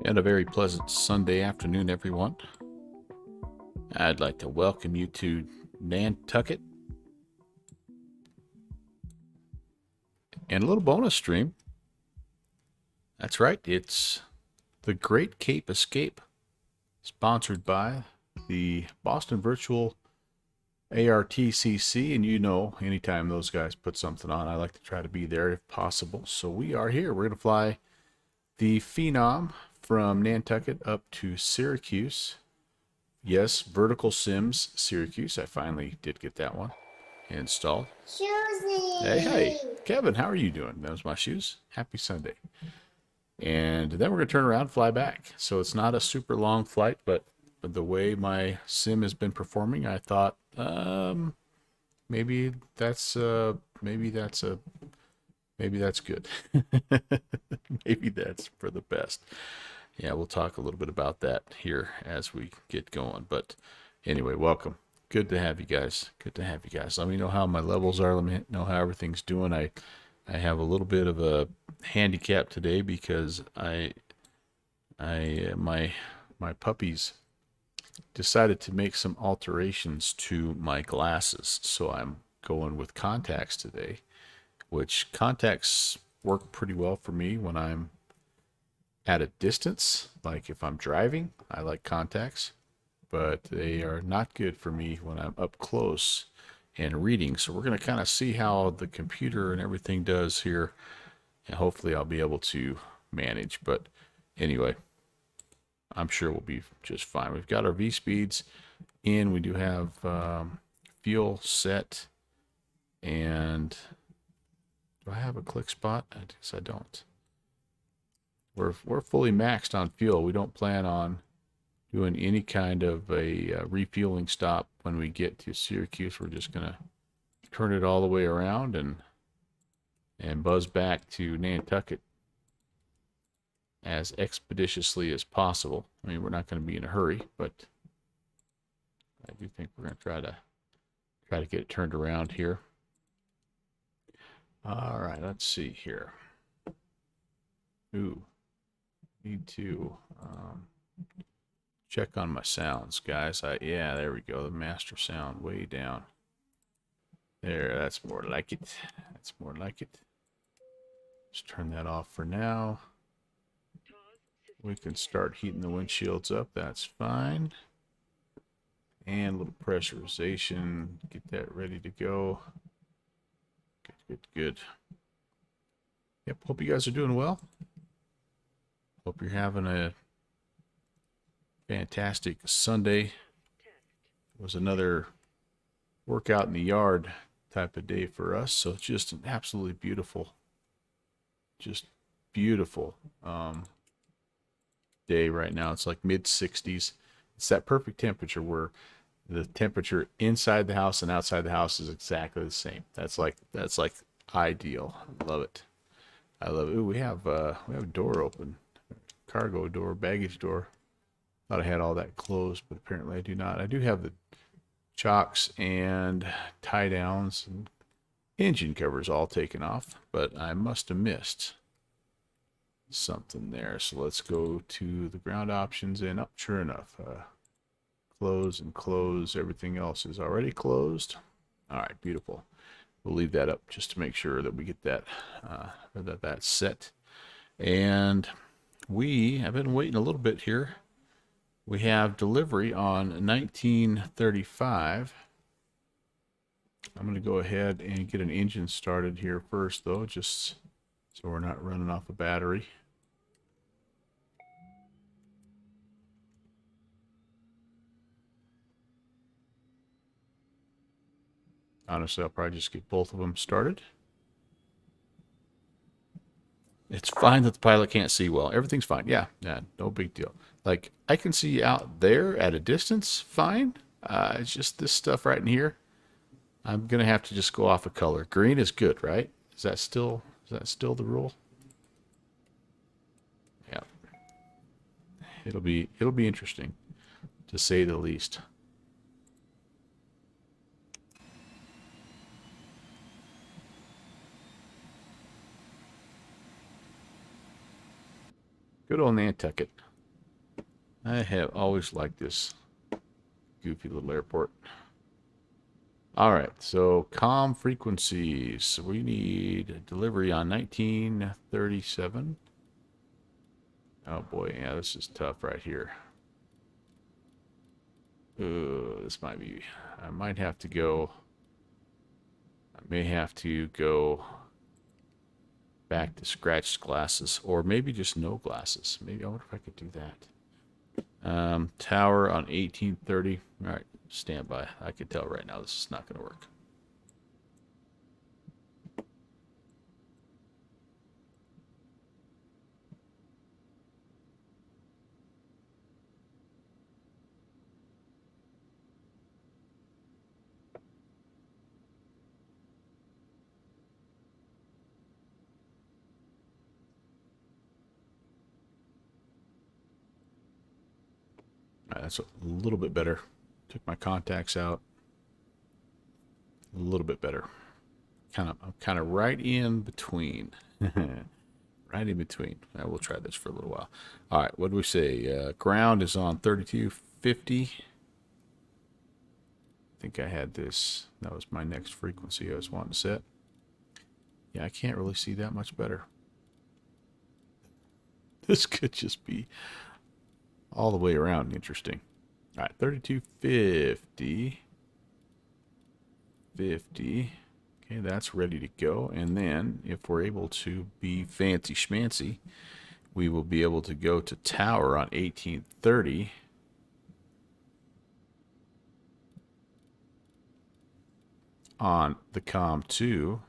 And a very pleasant Sunday afternoon, everyone. I'd like to welcome you to Nantucket and a little bonus stream. That's right, it's the Great Cape Escape, sponsored by the Boston Virtual ARTCC. And you know, anytime those guys put something on, I like to try to be there if possible. So we are here. We're going to fly the Phenom from Nantucket up to Syracuse. Yes, Vertical Sims Syracuse. I finally did get that one installed. Hey, hey, Kevin, how are you doing? Those my shoes. Happy Sunday. And then we're going to turn around and fly back. So it's not a super long flight, but the way my sim has been performing, I thought maybe that's maybe that's good. Maybe that's for the best. Yeah, we'll talk a little bit about that here as we get going. But anyway, welcome. Good to have you guys. Good to have you guys. Let me know how my levels are. Let me know how everything's doing. I have a little bit of a handicap today because my puppies decided to make some alterations to my glasses. So I'm going with contacts today, which contacts work pretty well for me when I'm at a distance. Like if I'm driving, I like contacts, but they are not good for me when I'm up close and reading. So we're going to kind of see how the computer and everything does here, and hopefully I'll be able to manage. But anyway, I'm sure we'll be just fine. We've got our V speeds in. We do have fuel set. And do I have a click spot? I guess I don't. We're fully maxed on fuel. We don't plan on doing any kind of a refueling stop when we get to Syracuse. We're just gonna turn it all the way around and buzz back to Nantucket as expeditiously as possible. I mean, we're not going to be in a hurry, but I do think we're going to try to get it turned around here. All right, let's see here. Ooh, need to check on my sounds, guys. Yeah, there we go. The master sound way down. There, that's more like it. That's more like it. Just turn that off for now. We can start heating the windshields up. That's fine. And a little pressurization. Get that ready to go. Good. Yep, hope you guys are doing well. Hope you're having a fantastic Sunday. It was another workout in the yard type of day for us. So it's just an absolutely just beautiful day right now. It's like mid 60s. It's that perfect temperature where the temperature inside the house and outside the house is exactly the same. That's like ideal. I love it. I love it. Ooh, we have a door open, cargo door, baggage door. Thought I had all that closed, but apparently I do not. I do have the chocks and tie downs and engine covers all taken off, but I must have missed something there. So let's go to the ground options and up. Sure enough, close and close. Everything else is already closed. All right, beautiful. We'll leave that up just to make sure that we get that that's set. And we have been waiting a little bit here. We have delivery on 1935. I'm going to go ahead and get an engine started here first, though, just so we're not running off a battery. Honestly, I'll probably just get both of them started. It's fine that the pilot can't see well. Everything's fine. Yeah, no big deal. Like, I can see out there at a distance fine. It's just this stuff right in here. I'm going to have to just go off of color. Green is good, right? Is that still the rule? Yeah. It'll be interesting, to say the least. Good old Nantucket. I have always liked this goofy little airport. All right, so comm frequencies. We need delivery on 1937. Oh boy, yeah, this is tough right here. This might be. I might have to go. I may have to go back to scratched glasses, or maybe just no glasses. Maybe I wonder if I could do that. Tower on 1830. All right, stand by. I can tell right now this is not going to work. All right, that's a little bit better. Took my contacts out. A little bit better. I'm kind of right in between. Right in between. We'll try this for a little while. All right, what do we say? Ground is on 3250. I think I had this. That was my next frequency I was wanting to set. Yeah, I can't really see that much better. This could just be all the way around interesting. All right, 3250. 50. Okay, that's ready to go. And then if we're able to be fancy schmancy, we will be able to go to tower on 1830. On the COM 2.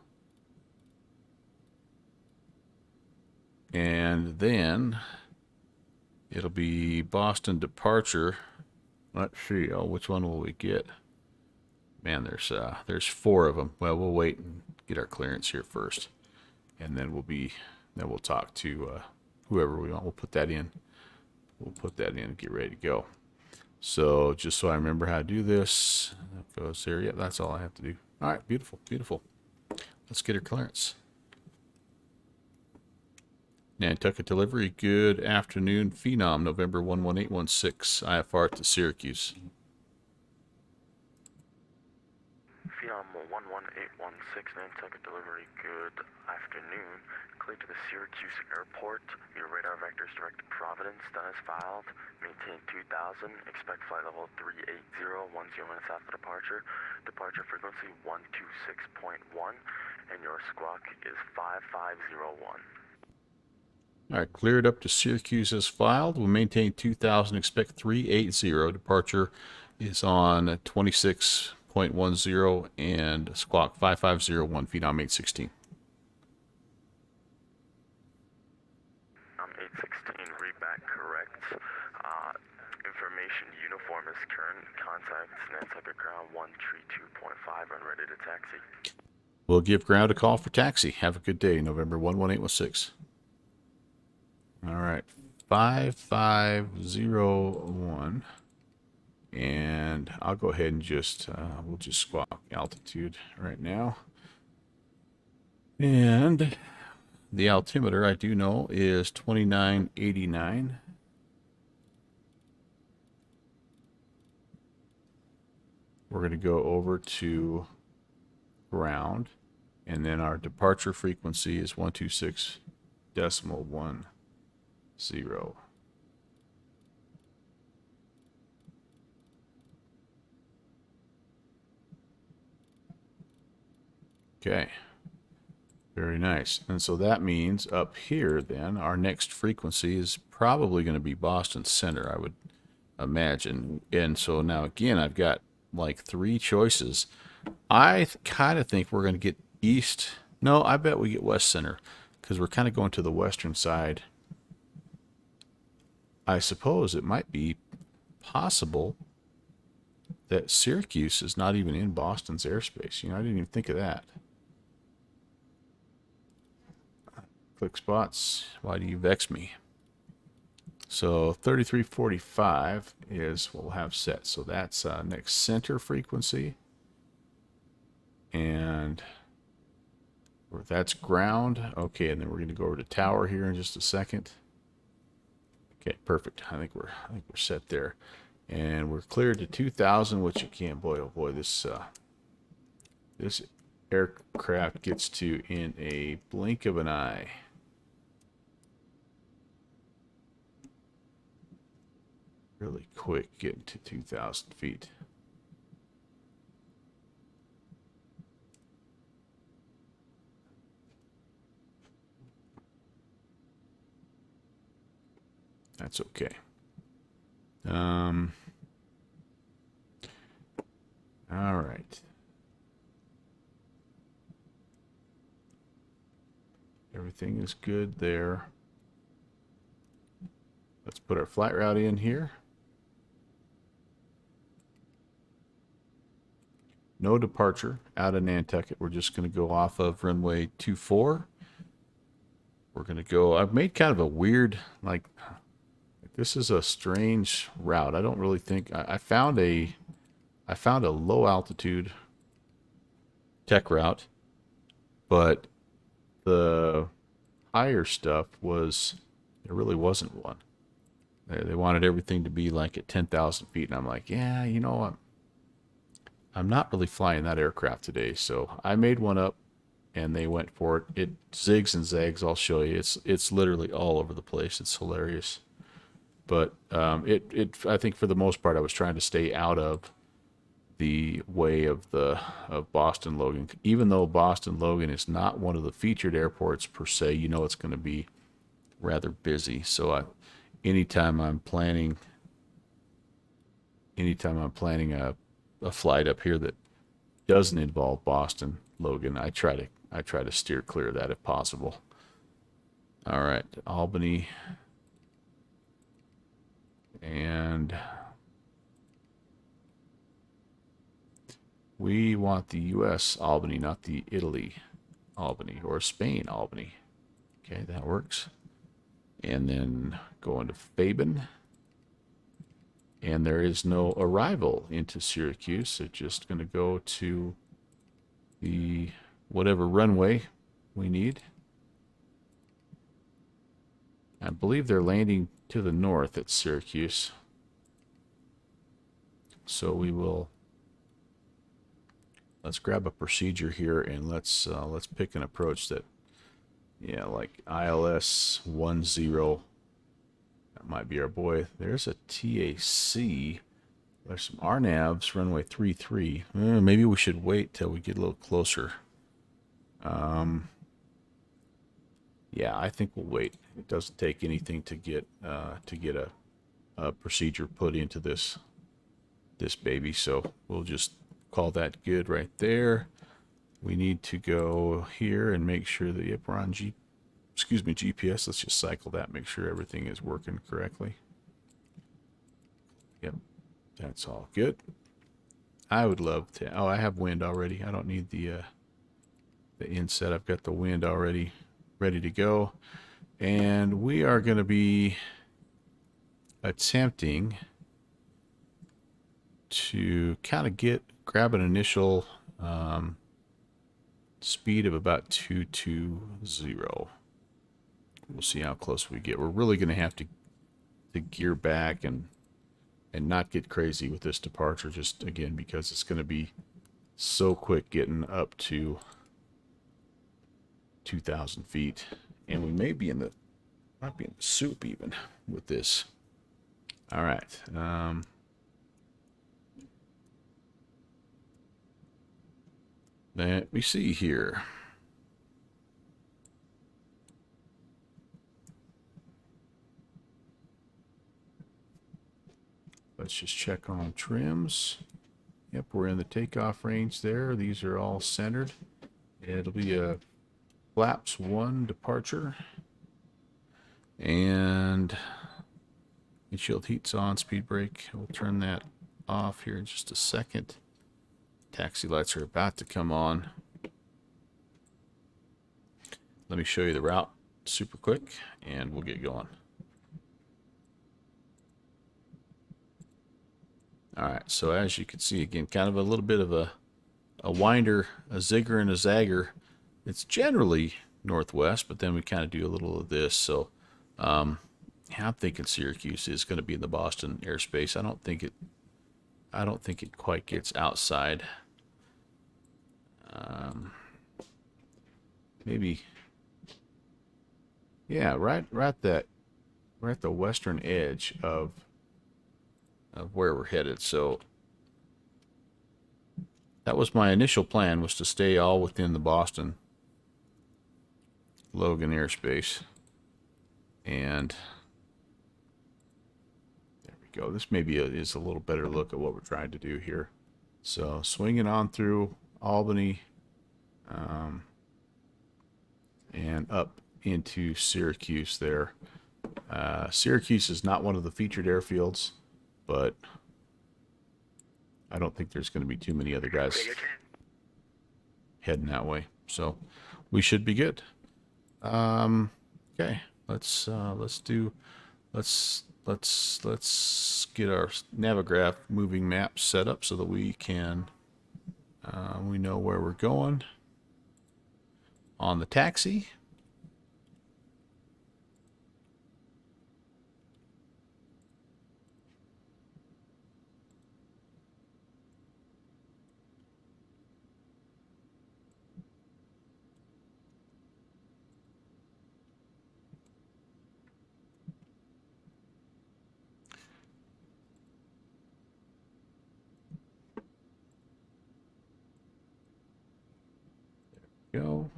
And then it'll be Boston departure. Let's see. Oh, which one will we get? Man, there's 4 of them. Well, we'll wait and get our clearance here first, and then we'll talk to whoever we want. We'll put that in. We'll put that in and get ready to go. So just so I remember how to do this, that goes there. Yeah, that's all I have to do. All right, beautiful, beautiful. Let's get our clearance. Nantucket delivery. Good afternoon, Phenom, November 11816, IFR to Syracuse. Phenom 11816, Nantucket delivery. Good afternoon. Clear to the Syracuse airport. Your radar vector is directed Providence. Done as filed. Maintain 2000. Expect flight level 380. 10 minutes after departure. Departure frequency 126.1. And your squawk is 5501. All right, cleared up to Syracuse as filed. We'll maintain 2000, expect 380. Departure is on 26.10 and squawk 5501, Phenom 816. 816, read back correct. Information uniform is current. Contact Nantucket ground 132.5 and ready to taxi. We'll give ground a call for taxi. Have a good day, November 11816. All right, 5501. And I'll go ahead and we'll just squawk altitude right now. And the altimeter, I do know, is 2989. We're going to go over to ground. And then our departure frequency is 126.10. Okay. Very nice. And so that means up here, then, our next frequency is probably going to be Boston Center, I would imagine. And so now, again, I've got like 3 choices. I kind of think we're going to get east. No, I bet we get West Center because we're kind of going to the western side. I suppose it might be possible that Syracuse is not even in Boston's airspace. You know, I didn't even think of that. Click spots. Why do you vex me? So 3345 is what we'll have set. So that's next center frequency. And that's ground. Okay, and then we're going to go over to tower here in just a second. Okay, perfect. I think we're set there, and we're cleared to 2,000, which you can't. Boy, oh boy, this aircraft gets to in a blink of an eye. Really quick getting to 2,000 feet. That's okay. All right. Everything is good there. Let's put our flight route in here. No departure out of Nantucket. We're just going to go off of runway 24. We're going to go. I've made kind of a weird, like, this is a strange route. I don't really think I found a low altitude tech route, but the higher stuff was, there really wasn't one. They wanted everything to be like at 10,000 feet, and I'm like, yeah, you know, I'm not really flying that aircraft today, so I made one up, and they went for it. It zigs and zags. I'll show you. It's literally all over the place. It's hilarious, but I think for the most part, I was trying to stay out of the way of Boston Logan. Even though Boston Logan is not one of the featured airports per se, you know it's going to be rather busy. So anytime I'm planning a flight up here that doesn't involve Boston Logan, I try to steer clear of that if possible. All right, Albany, and we want the U.S. Albany, not the Italy Albany or Spain Albany. Okay, that works. And then go into Phenom. And there is no arrival into Syracuse. So just going to go to the whatever runway we need. I believe they're landing to the north at Syracuse. So we will, let's grab a procedure here, and let's pick an approach that, yeah, like ILS 10. That might be our boy. There's a TAC. There's some RNAVs, runway 33. Maybe we should wait till we get a little closer. Yeah, I think we'll wait. It doesn't take anything to get a procedure put into this baby, so we'll just call that good right there. We need to go here and make sure that, yep, we're on GPS. Let's just cycle that, make sure everything is working correctly. Yep, that's all good. I would love to. Oh, I have wind already. I don't need the inset. I've got the wind already ready to go. And we are going to be attempting to kind of grab an initial speed of about 220. We'll see how close we get. We're really going to have to gear back and not get crazy with this departure, just again because it's going to be so quick getting up to 2,000 feet, and we may be might be in the soup even with this. All right. Let me see here. Let's just check on trims. Yep, we're in the takeoff range there. These are all centered. It'll be a flaps 1 departure. And windshield heat's on, speed brake. We'll turn that off here in just a second. Taxi lights are about to come on. Let me show you the route super quick, and we'll get going. All right, so as you can see, again, kind of a little bit of a winder, a zigger and a zagger. It's generally northwest, but then we kind of do a little of this. So Yeah, I'm thinking Syracuse is going to be in the Boston airspace. I don't think it quite gets outside. Maybe. Yeah, we're at the western edge of where we're headed. So that was my initial plan, was to stay all within the Boston Logan airspace. And there we go. This maybe is a little better look at what we're trying to do here. So swinging on through Albany, and up into Syracuse there. Syracuse is not one of the featured airfields, but I don't think there's going to be too many other guys heading that way. So we should be good. Okay, let's get our Navigraph moving map set up so that we can we know where we're going on the taxi. Go.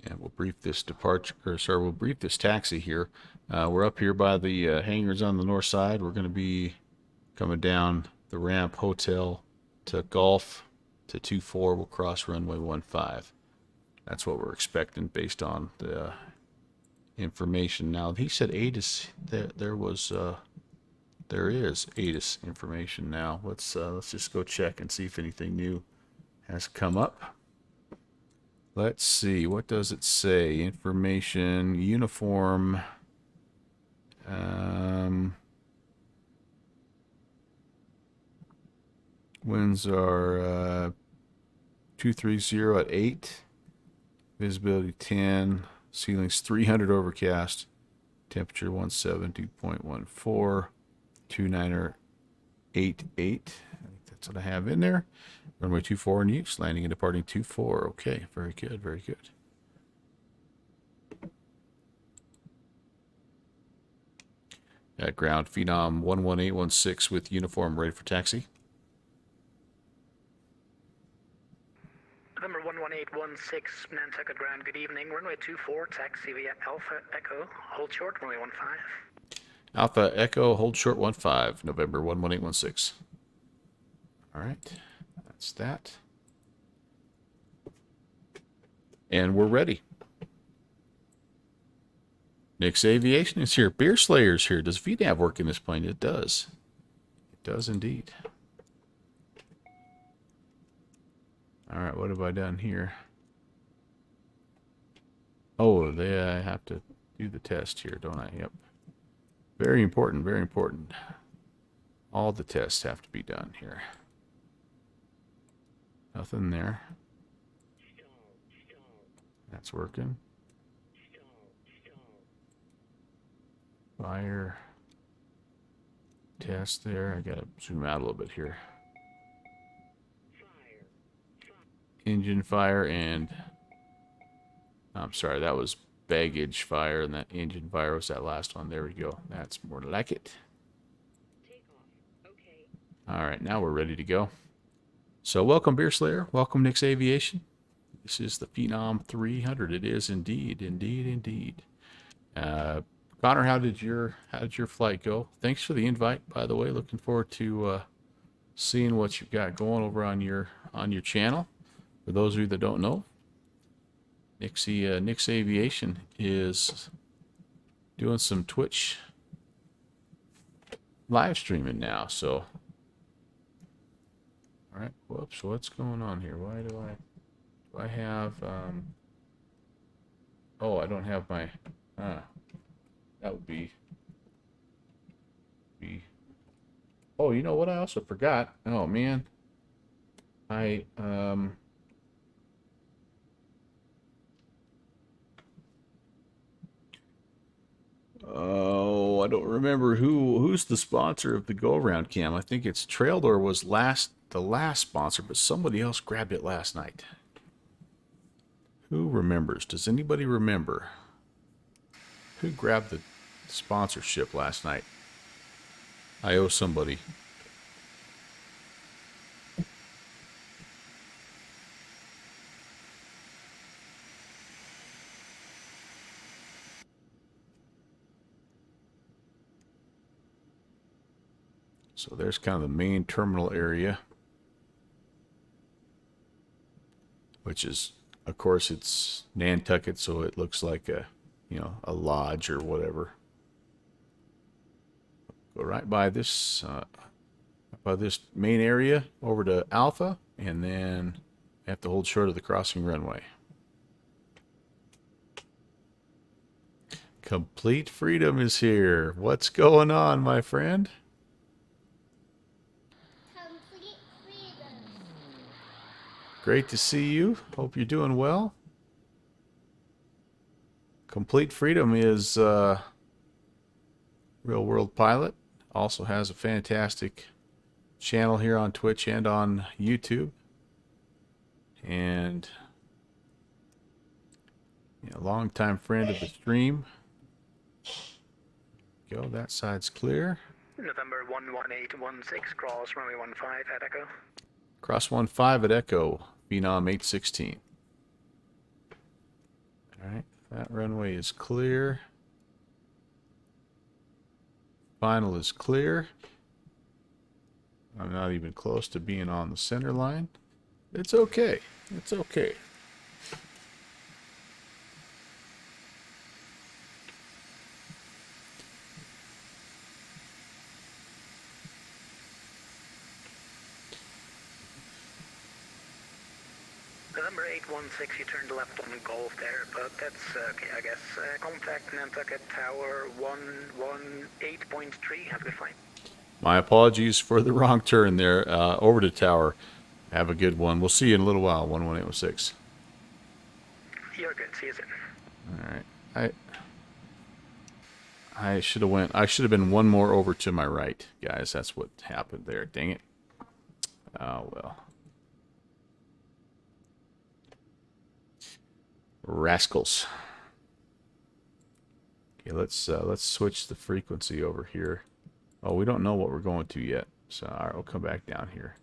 And we'll brief this departure, or sorry, we'll brief this taxi here. We're up here by the hangars on the north side. We're going to be coming down the ramp hotel to Gulf to 24. We'll cross runway 15. That's what we're expecting based on the information. Now he said ATIS. There is ATIS information now. Let's just go check and see if anything new has come up. Let's see, what does it say? Information, uniform. Winds are 230 at 8. Visibility 10. Ceilings 300 overcast. Temperature 170.14. 29er 88. I think that's what I have in there. Runway 24 in use. Landing and departing 24. Okay, very good, very good. At ground, Phenom 11816 with uniform ready for taxi. November 11816, Nantucket Ground, good evening. Runway 24, taxi via Alpha Echo, hold short, runway 15. Alpha Echo, hold short 15, November 11816. All right, that's that. And we're ready. Nick's Aviation is here. Beer Slayer's here. Does VNAV work in this plane? It does. It does indeed. All right, what have I done here? Oh, I have to do the test here, don't I? Yep. Very important, very important. All the tests have to be done here. Nothing there. That's working. Fire. Test there. I gotta zoom out a little bit here. Engine fire and... I'm sorry, that was baggage fire, and that engine fire was that last one. There we go. That's more like it. Okay. All right, now we're ready to go. So welcome, Beer Slayer. Welcome, Nick's Aviation. This is the Phenom 300. It is indeed, indeed, indeed. Connor, how did your flight go? Thanks for the invite, by the way. Looking forward to seeing what you've got going over on your channel. For those of you that don't know, Nick's Aviation is doing some Twitch live streaming now. So, all right. Whoops. What's going on here? Why do I have? Oh, I don't have my. That would be. Oh, you know what? I also forgot. Oh man, I oh, I don't remember who's the sponsor of the go around cam. I think it's Trailer was the last sponsor, but somebody else grabbed it last night. Who remembers? Does anybody remember who grabbed the sponsorship last night? I owe somebody. So there's kind of the main terminal area, which is, of course, it's Nantucket, so it looks like a, a lodge or whatever. Go right by this main area over to Alpha, and then have to hold short of the crossing runway. Complete Freedom is here. What's going on, my friend? Complete freedom. Great to see you. Hope you're doing well. Complete Freedom is Real World Pilot. Also has a fantastic channel here on Twitch and on YouTube. And a longtime friend of the stream. Go, that side's clear. November 11816, cross runway 15 at Echo. Cross 15 at Echo, Phenom 816. Alright, that runway is clear. Final is clear. I'm not even close to being on the center line. It's okay. It's okay. November 816, you turned left on Golf there, but that's okay, I guess. Contact Nantucket Tower 118.3, have a good flight. My apologies for the wrong turn there. Over to Tower. Have a good one. We'll see you in a little while. 11816. You're good, see you soon. All right. I should have been one more over to my right, guys. That's what happened there. Dang it. Oh well. Rascals. Okay, let's switch the frequency over here. Oh, we don't know what we're going to yet. So all right, we'll come back down here.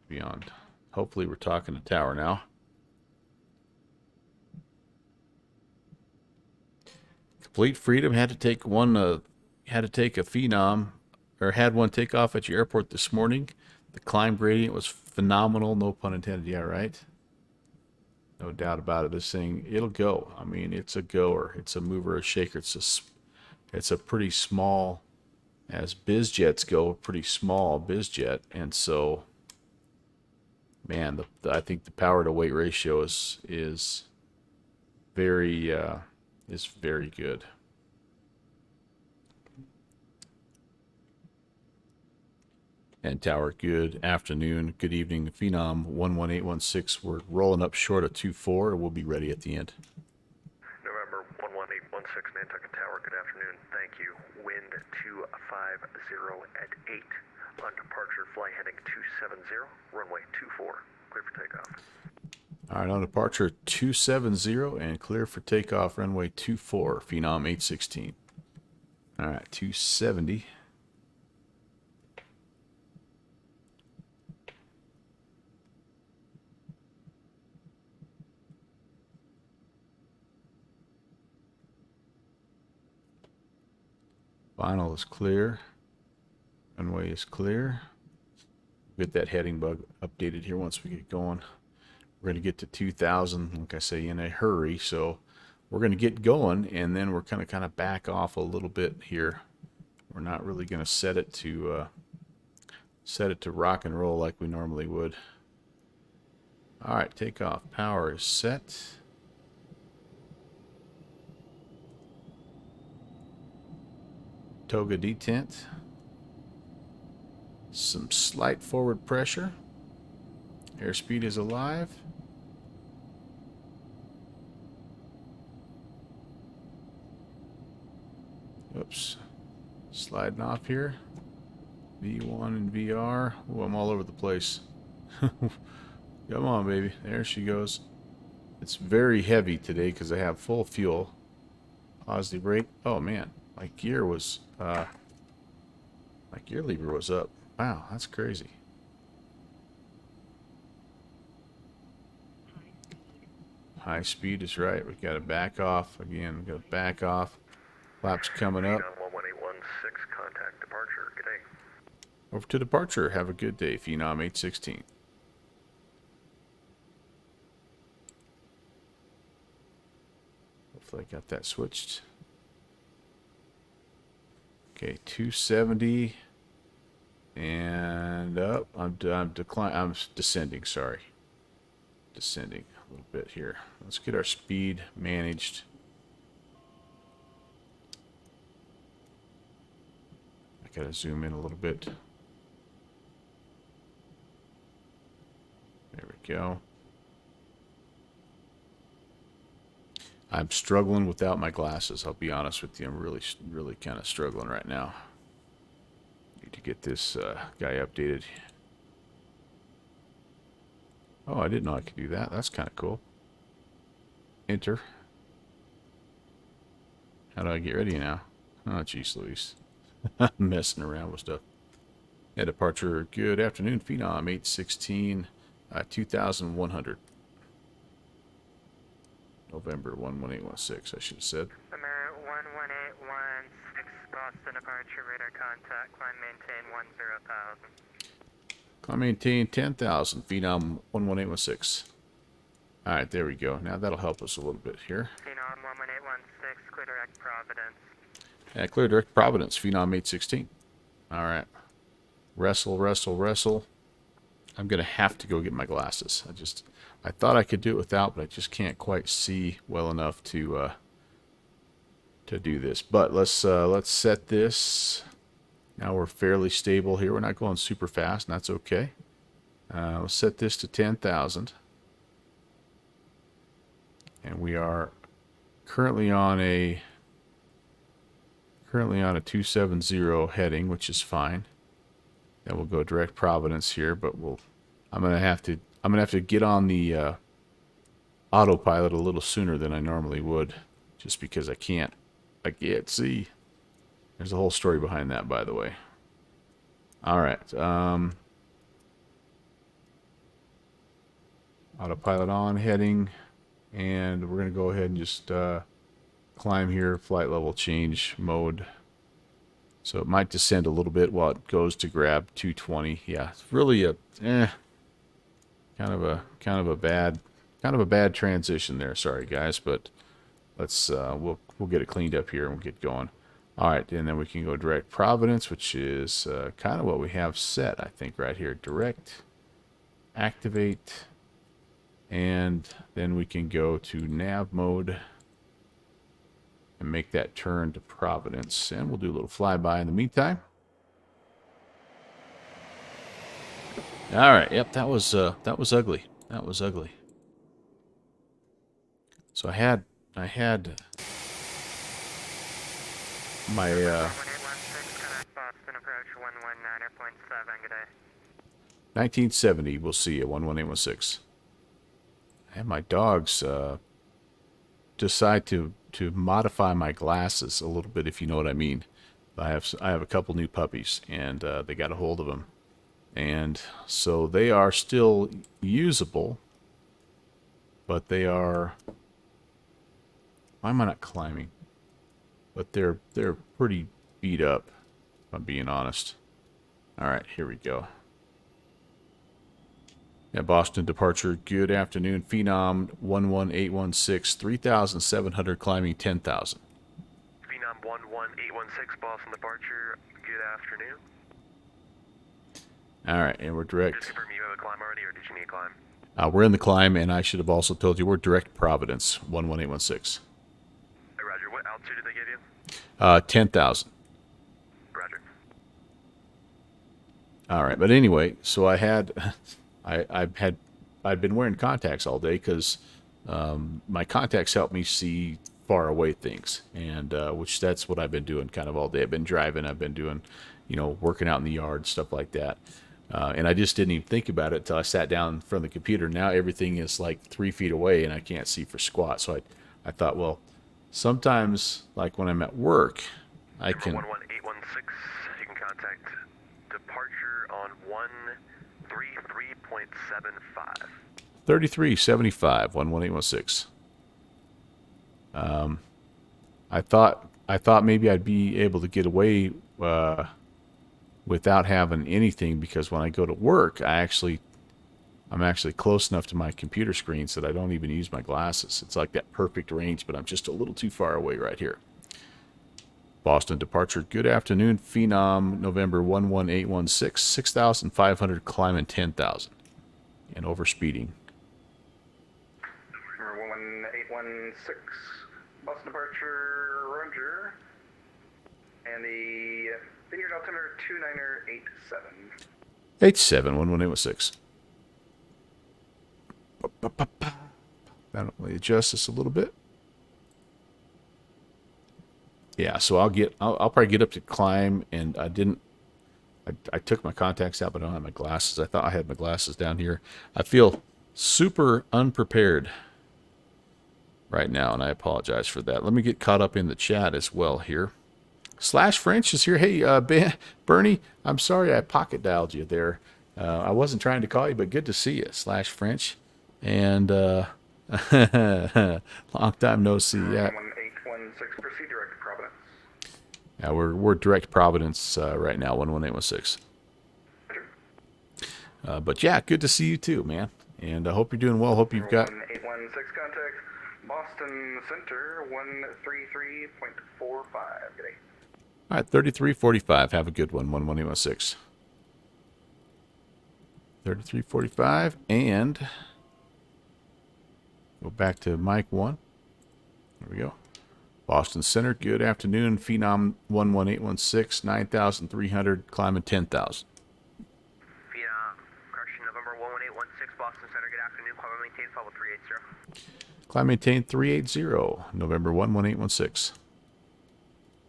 Beyond. Hopefully we're talking to Tower now. Complete Freedom had to take a Phenom, or had one take off at your airport this morning. The climb gradient was phenomenal, no pun intended. Yeah, right. No doubt about it. This thing, it'll go. I mean, it's a goer. It's a mover, a shaker. It's a pretty small, as biz jets go, a pretty small biz jet, and so, man, I think the power to weight ratio is very good. And Tower, good afternoon, good evening. Phenom 11816, we're rolling up short of 24, and we'll be ready at the end. November 11816, Nantucket Tower, good afternoon. Thank you. Wind 250 at 8. On departure, fly heading 270, runway 24, clear for takeoff. All right, on departure 270 and clear for takeoff, runway 24, Phenom 816. All right, 270. Final is clear. Runway is clear. Get that heading bug updated here once we get going. We're going to get to 2,000, like I say, in a hurry. So we're going to get going, and then we're going to kind of back off a little bit here. We're not really going to set it to rock and roll like we normally would. All right, takeoff. Power is set. Toga detent. Some slight forward pressure. Airspeed is alive. Oops. Sliding off here. V1 and VR. Oh, I'm all over the place. Come on, baby. There she goes. It's very heavy today because I have full fuel. Positive brake. Oh, man. My gear was, my gear lever was up. Wow, that's crazy. High speed is right. We got to back off. Again, we got to back off. Flaps coming up. Phenom 11816, contact departure. Good day. Over to departure. Have a good day, Phenom 816. Hopefully I got that switched. Okay, 270. And up. I'm descending, sorry. Descending a little bit here. Let's get our speed managed. I gotta zoom in a little bit. There we go. I'm struggling without my glasses. I'll be honest with you. I'm really kind of struggling right now. Need to get this guy updated. Oh, I didn't know I could do that. That's kind of cool. Enter. How do I get ready now? Oh, jeez Louise. I'm messing around with stuff. Yeah, departure. Good afternoon, Phenom 816, 2100. November 11816, I should have said. Amerit 11816, Boston departure, radar contact, climb maintain 10,000. Climb maintain 10,000, Phenom 11816. Alright, there we go. Now that'll help us a little bit here. Phenom 11816, clear direct Providence. Yeah, clear direct Providence, Phenom 816. Alright. Wrestle, wrestle, wrestle. I'm going to have to go get my glasses. I thought I could do it without, but I just can't quite see well enough to do this. But let's set this. Now we're fairly stable here. We're not going super fast, and that's okay. Let's set this to 10,000. And we are currently on a 270 heading, which is fine. Then we'll go direct Providence here, but I'm gonna have to get on the autopilot a little sooner than I normally would, just because I can't see. There's a whole story behind that, by the way. All right, autopilot on, heading, and we're gonna go ahead and just climb here, flight level change mode. So it might descend a little bit while it goes to grab 220. Yeah, it's really a kind of a bad transition there. Sorry guys, but let's we'll get it cleaned up here and we'll get going. All right, and then we can go direct Providence, which is kind of what we have set, I think, right here. Direct, activate, and then we can go to nav mode and make that turn to Providence. And we'll do a little flyby in the meantime. All right, yep, that was ugly. That was ugly. So I had my 11816, connect Boston approach 119.7, good day. 1970. We'll see you 11816. And my dogs decide to modify my glasses a little bit, if you know what I mean. I have a couple new puppies, and they got a hold of them, and so they are still usable, but they are. Why am I not climbing? But they're pretty beat up, if I'm being honest. All right, here we go. Yeah, Boston departure. Good afternoon, Phenom 11816, 3,700 climbing 10,000. Phenom 11816, Boston departure. Good afternoon. All right, and we're direct. Just confirm you have a climb already, or did you need a climb? We're in the climb, and I should have also told you we're direct Providence 11816. Hey, Roger. What altitude did they give you? 10,000. Roger. All right, but anyway, so I'd been wearing contacts all day because my contacts help me see far away things, and which that's what I've been doing kind of all day. I've been driving, I've been doing, working out in the yard, stuff like that. And I just didn't even think about it until I sat down in front of the computer. Now everything is like 3 feet away, and I can't see for squat. So I thought, well, sometimes like when I'm at work, I Number can. 11816, you can contact departure on 133.75. 3375 11816. I thought maybe I'd be able to get away without having anything, because when I go to work, I'm actually close enough to my computer screen so that I don't even use my glasses. It's like that perfect range, but I'm just a little too far away right here. Boston departure. Good afternoon, Phenom, November 11816, 6,500 climbing 10,000 and overspeeding. Number 11816, Boston departure, Roger. And the Vineyard altimeter 2987. 87 11816. That'll adjust this a little bit. Yeah, so I'll probably get up to climb, and I took my contacts out, but I don't have my glasses. I thought I had my glasses down here. I feel super unprepared right now, and I apologize for that. Let me get caught up in the chat as well here. Slash French is here. Hey, Bernie, I'm sorry I pocket dialed you there. I wasn't trying to call you, but good to see you, Slash French. And long time no see. Yeah. 11816, proceed direct to Providence. Yeah, we're direct Providence right now, 11816. But yeah, good to see you too, man. And I hope you're doing well. Hope you've got. 1816, contact Boston Center 133.45. Good day. All right, 3345. Have a good one, 11816. 3345, and go back to mic 1. There we go. Boston Center, good afternoon. Phenom 11816, 9,300, climbing 10,000. Phenom, correction, November 11816, Boston Center, good afternoon. Climb and maintain, follow 380. Climb maintain 380, November 11816.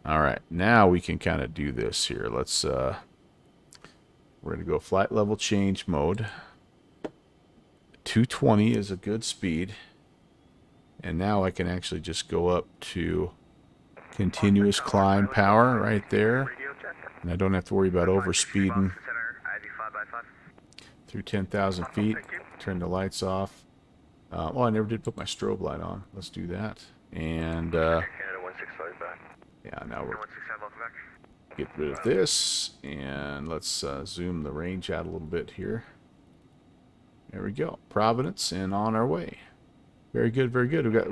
All right, now we can kind of do this here. Let's, we're going to go flight level change mode. 220 is a good speed. And now I can actually just go up to continuous climb power right there. And I don't have to worry about overspeeding through 10,000 feet. Turn the lights off. Oh, I never did put my strobe light on. Let's do that. And Canada 165 back. yeah, now we're 165, welcome back. get rid of this, and let's zoom the range out a little bit here. There we go. Providence, and on our way. Very good, very good. We've got a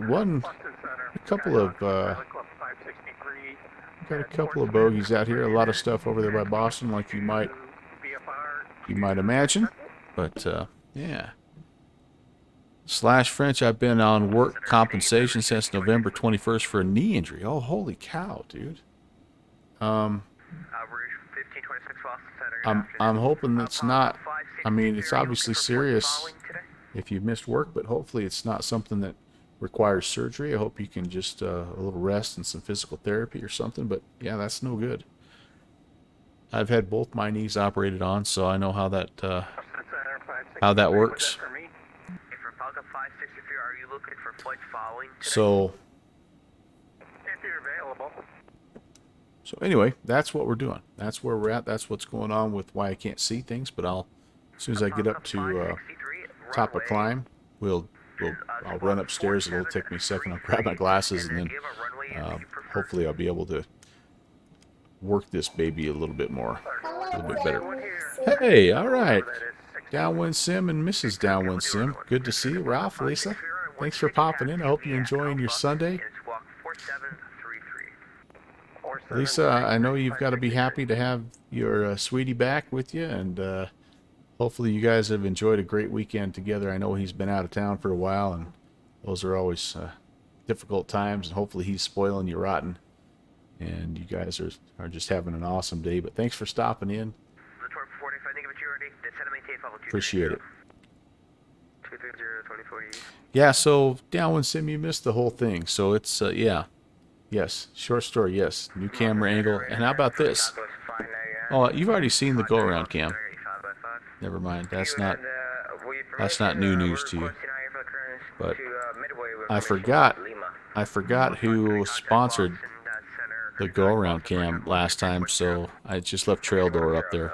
couple of bogeys out here. A lot of stuff over there by Boston, like you might imagine. But yeah. Slash French, I've been on work compensation since November 21st for a knee injury. Oh, holy cow, dude. I'm hoping it's not. I mean, it's obviously serious if you missed work, but hopefully it's not something that requires surgery. I hope you can just a little rest and some physical therapy or something. But yeah, that's no good. I've had both my knees operated on, so I know how that works. So anyway, that's what we're doing. That's where we're at. That's what's going on with why I can't see things. But as soon as I get up to top of climb, I'll run upstairs. It'll take me a second. I'll grab my glasses, and then hopefully I'll be able to work this baby a little bit more, a little bit better. Hey, all right. Downwind Sim and Mrs. Downwind Sim. Good to see you. Ralph, Lisa, thanks for popping in. I hope you're enjoying your Sunday. Lisa, I know you've got to be happy to have your sweetie back with you, and hopefully you guys have enjoyed a great weekend together. I know he's been out of town for a while, and those are always difficult times, and hopefully he's spoiling you rotten, and you guys are just having an awesome day. But thanks for stopping in. set and maintain follow 230. Appreciate it. 230, 2040 east. Yeah, so downwind sim, you missed the whole thing. So it's, yeah. Yes, short story, yes. New camera angle. And how about this? Oh, you've already seen the go-around cam. Never mind. That's not new news to you. But I forgot who sponsored the go-around cam last time, so I just left trail door up there.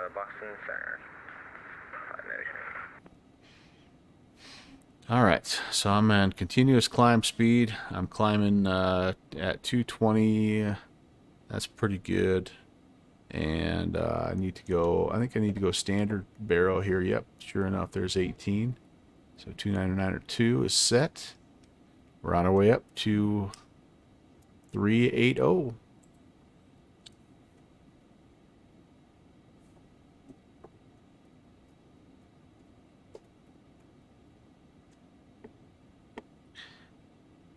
All right, so I'm on continuous climb speed. I'm climbing at 220. That's pretty good. And I think I need to go standard barrel here. Yep, sure enough, there's 18. So 299.2 is set. We're on our way up to 380.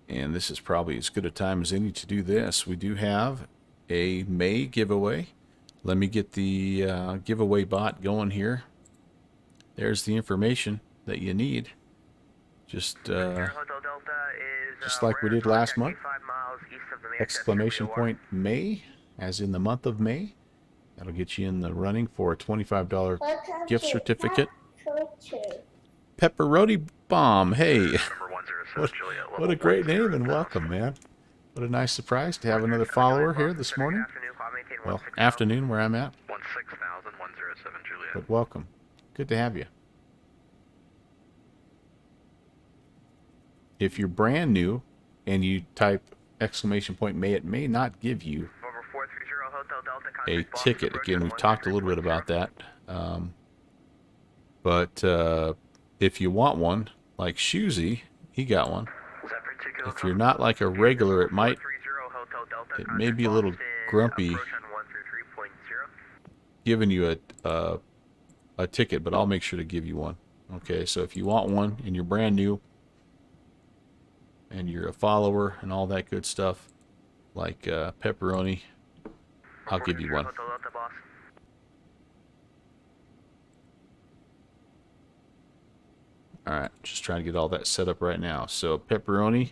And this is probably as good a time as any to do this. We do have a May giveaway. Let me get the giveaway bot going here. There's the information that you need. Just like we did last month. Exclamation point May, as in the month of May. That'll get you in the running for a $25 gift certificate. Pepperoni Bomb. Hey, what a great name and welcome, man. What a nice surprise to have another follower here this morning. Well, afternoon where I'm at. 16000, Juliet. But welcome. Good to have you. If you're brand new and you type exclamation point May, it may not give you a ticket. Again, we've talked a little bit about that. But if you want one, like Shoesy, he got one. If you're not like a regular, it may be a little grumpy giving you a ticket, but I'll make sure to give you one. Okay, so if you want one and you're brand new and you're a follower and all that good stuff, like Pepperoni, I'll give you one. All right, just trying to get all that set up right now. So Pepperoni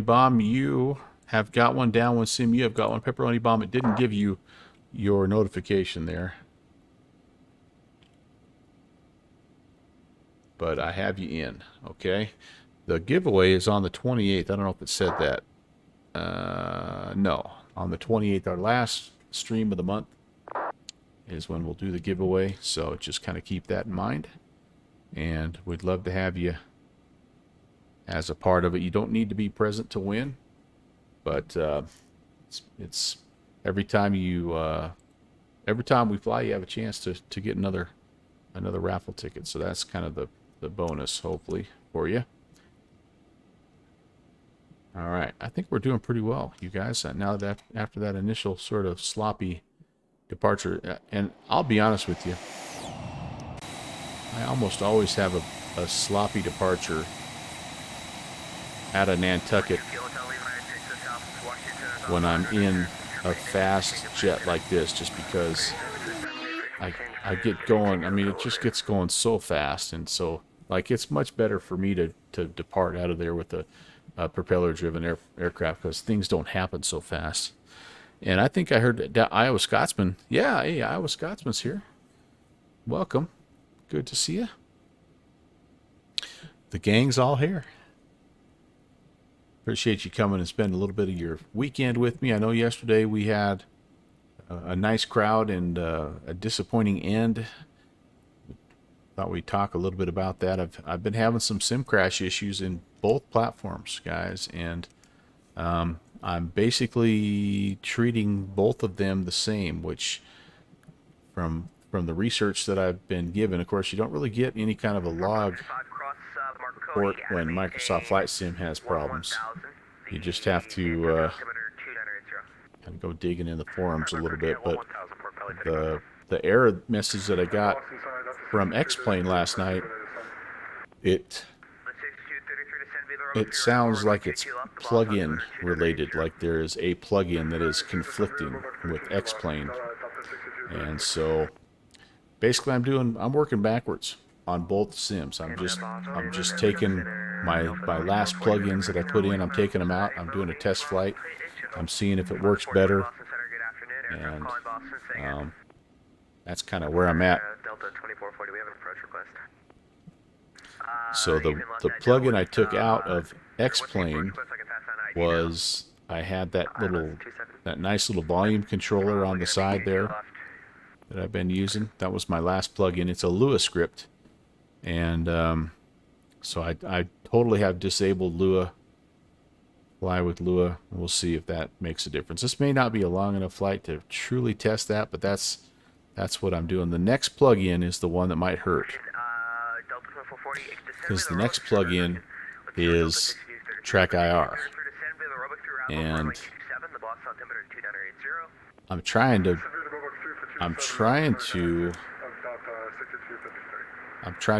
Bomb, you have got one. Downwind Sim, you have got one. Pepperoni Bomb, it didn't give you your notification there, but I have you in. Okay, the giveaway is on the 28th. I don't know if it said that. No, on the 28th, our last stream of the month is when we'll do the giveaway. So just kind of keep that in mind. And we'd love to have you as a part of it. You don't need to be present to win, but it's every time we fly, you have a chance to get another raffle ticket. So that's kind of the bonus, hopefully, for you. All right, I think we're doing pretty well, you guys. Now that after that initial sort of sloppy departure, and I'll be honest with you, I almost always have a sloppy departure out of Nantucket when I'm in a fast jet like this, just because I get going. I mean, it just gets going so fast, and so like it's much better for me to depart out of there with a propeller-driven aircraft, because things don't happen so fast. And I think I heard that Iowa Scotsman. Yeah, hey, Iowa Scotsman's here. Welcome. Good to see you. The gang's all here. Appreciate you coming and spending a little bit of your weekend with me. I know yesterday we had a nice crowd and a disappointing end. Thought we'd talk a little bit about that. I've been having some sim crash issues in both platforms, guys, and I'm basically treating both of them the same, which from the research that I've been given, of course, you don't really get any kind of a log report when Microsoft Flight Sim has problems. You just have to kind of go digging in the forums a little bit. But the error message that I got from X-Plane last night, it sounds like it's plug-in related, like there is a plug-in that is conflicting with X-Plane. And so basically I'm working backwards on both sims. I'm just taking my last plugins that I put in, I'm taking them out, I'm doing a test flight, I'm seeing if it works better, and that's kind of where I'm at. Delta 2440, we have an approach request. So the plugin I took out of X-Plane was, I had that nice little volume controller on the side there that I've been using. That was my last plugin. It's a Lua script, and so I totally have disabled Lua. Fly with Lua. We'll see if that makes a difference. This may not be a long enough flight to truly test that, but that's what I'm doing. The next plugin is the one that might hurt, because the next plugin is Track IR, and I'm trying to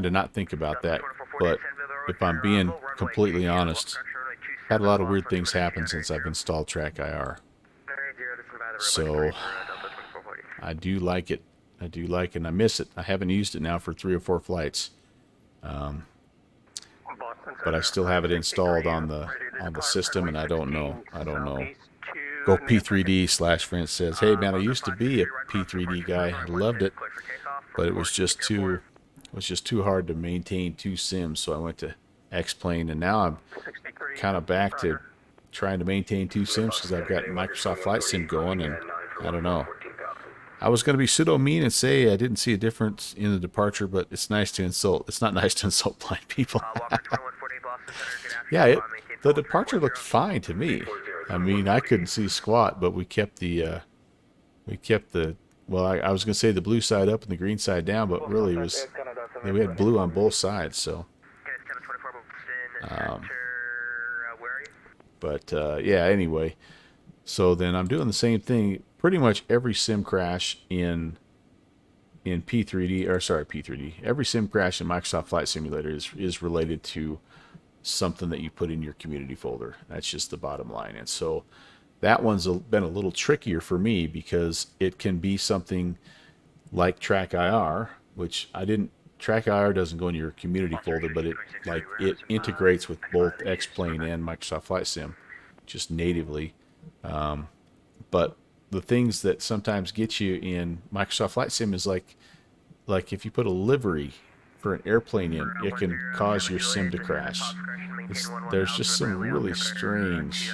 not think about that, but if I'm being completely honest, had a lot of weird things happen since I've installed Track IR. So I do like it. I do like it, and I miss it. I haven't used it now for 3 or 4 flights. But I still have it installed on the system, and I don't know. Go P3D/Francis says, "Hey man, I used to be a P3D guy. I loved it, but it was just too hard to maintain 2 sims. So I went to X-Plane, and now I'm kind of back to trying to maintain 2 sims because I've got Microsoft Flight Sim going, and I don't know. I was going to be pseudo mean and say I didn't see a difference in the departure, but it's nice to insult. It's not nice to insult blind people." Yeah, the departure looked fine to me. I mean, I couldn't see squat, but we kept the well, I was going to say the blue side up and the green side down, but really it was, we had blue on both sides. So, but yeah, anyway, so then I'm doing the same thing. Pretty much every sim crash in P3D, or sorry, P3D, every sim crash in Microsoft Flight Simulator is related to something that you put in your community folder. That's just the bottom line. And so that one's been a little trickier for me because it can be something like Track IR, which Track IR doesn't go in your community folder, but it integrates with both X-Plane and Microsoft Flight Sim just natively. But the things that sometimes get you in Microsoft Flight Sim is like if you put a livery for an airplane in, it can cause your sim to crash. There's just some really strange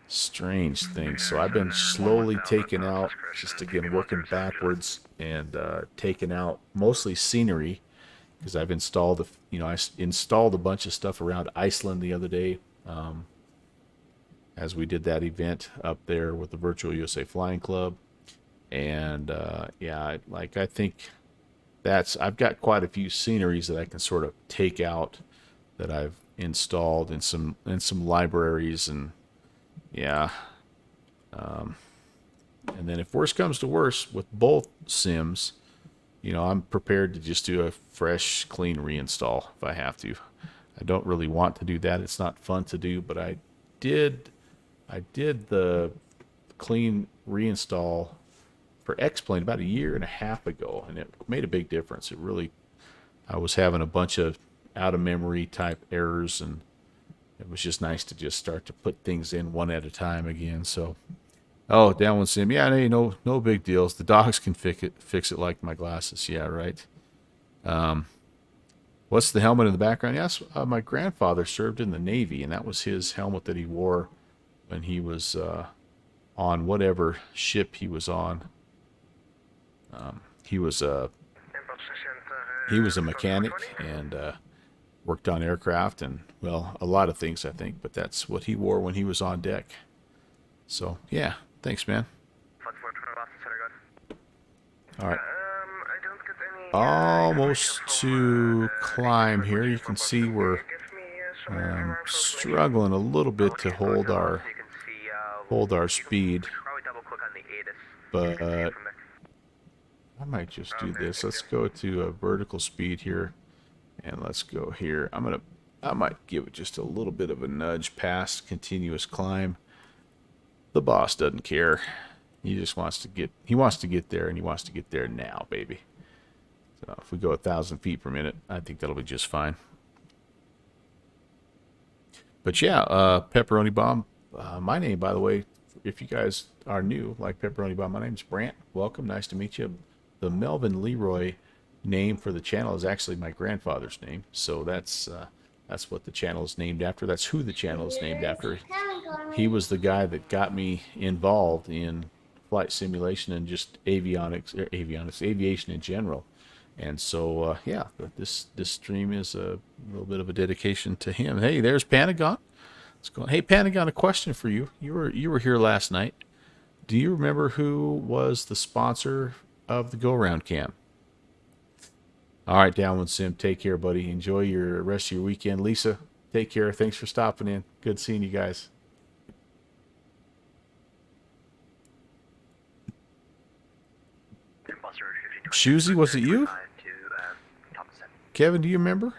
things. So I've been slowly taking out, just again working backwards, and taking out mostly scenery, because I've installed I installed a bunch of stuff around Iceland the other day, as we did that event up there with the Virtual USA Flying Club. And yeah, I think I've got quite a few sceneries that I can sort of take out that I've installed in some libraries, and yeah. And then if worse comes to worse with both sims, I'm prepared to just do a fresh, clean reinstall if I have to. I don't really want to do that. It's not fun to do, but I did the clean reinstall for X-Plane about 1.5 years ago, and it made a big difference. I was having a bunch of out-of-memory type errors, and it was just nice to just start to put things in one at a time again. So, downwind sim, yeah, no big deals. The dogs can fix it like my glasses. Yeah, right. What's the helmet in the background? Yes, my grandfather served in the Navy, and that was his helmet that he wore when he was on whatever ship he was on. He was a mechanic and worked on aircraft and, well, a lot of things, I think, but that's what he wore when he was on deck. So, yeah, thanks, man. All right. Almost to climb here. You can see we're struggling a little bit to hold our speed, but I might just do this. Let's go to a vertical speed here, and let's go here. I might give it just a little bit of a nudge past continuous climb. The boss doesn't care. He just wants to get there, and he wants to get there now, baby. If we go 1,000 feet per minute, I think that'll be just fine. But yeah, Pepperoni Bomb. My name, by the way, if you guys are new, like Pepperoni Bomb, my name's Brant. Welcome, nice to meet you. The Melvin Leroy name for the channel is actually my grandfather's name, so that's what the channel is named after. That's who the channel is named after. He was the guy that got me involved in flight simulation and just aviation in general. And so, yeah, this stream is a little bit of a dedication to him. Hey, there's Pentagon. Let's go. Hey, Pentagon, a question for you. You were here last night. Do you remember who was the sponsor of the Go Round Cam? All right, Downwind Sim, take care, buddy. Enjoy your rest of your weekend. Lisa, take care. Thanks for stopping in. Good seeing you guys. Shoozy, was it you? Kevin, do you remember?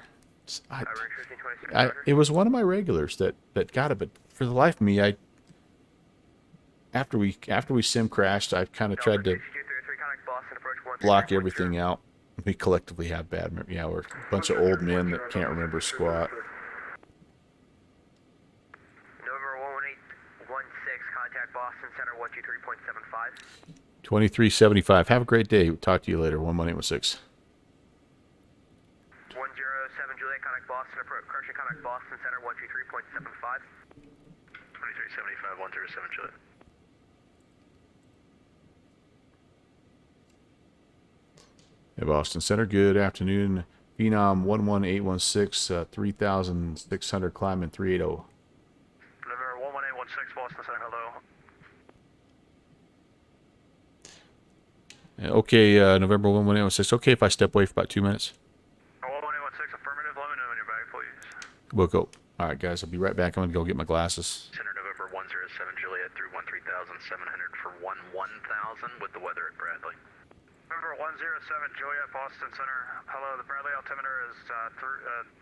It was one of my regulars that got it, but for the life of me, after we sim crashed, I kind of tried to block everything out. We collectively have bad memory. Yeah, we're a bunch of old men that can't remember squat. November 11816, contact Boston Center 123.75. 2375. Have a great day. We'll talk to you later. 11816. 107 Juliet, contact Boston, correction, contact Boston Center 123.75. 2375, 107 Juliet. Hey, Boston Center. Good afternoon. Phenom 11816, 3600 climbing 380. November 11816, Boston Center, hello. Okay, November 11816. Okay if I step away for about 2 minutes? 11816, affirmative. Let me know when you're back, please. We'll go. All right, guys. I'll be right back. I'm going to go get my glasses. Center November 107 Juliet through 13700 for 11000 with the weather at Bradley. November 107 Juliet, Boston Center. Hello, the Bradley altimeter is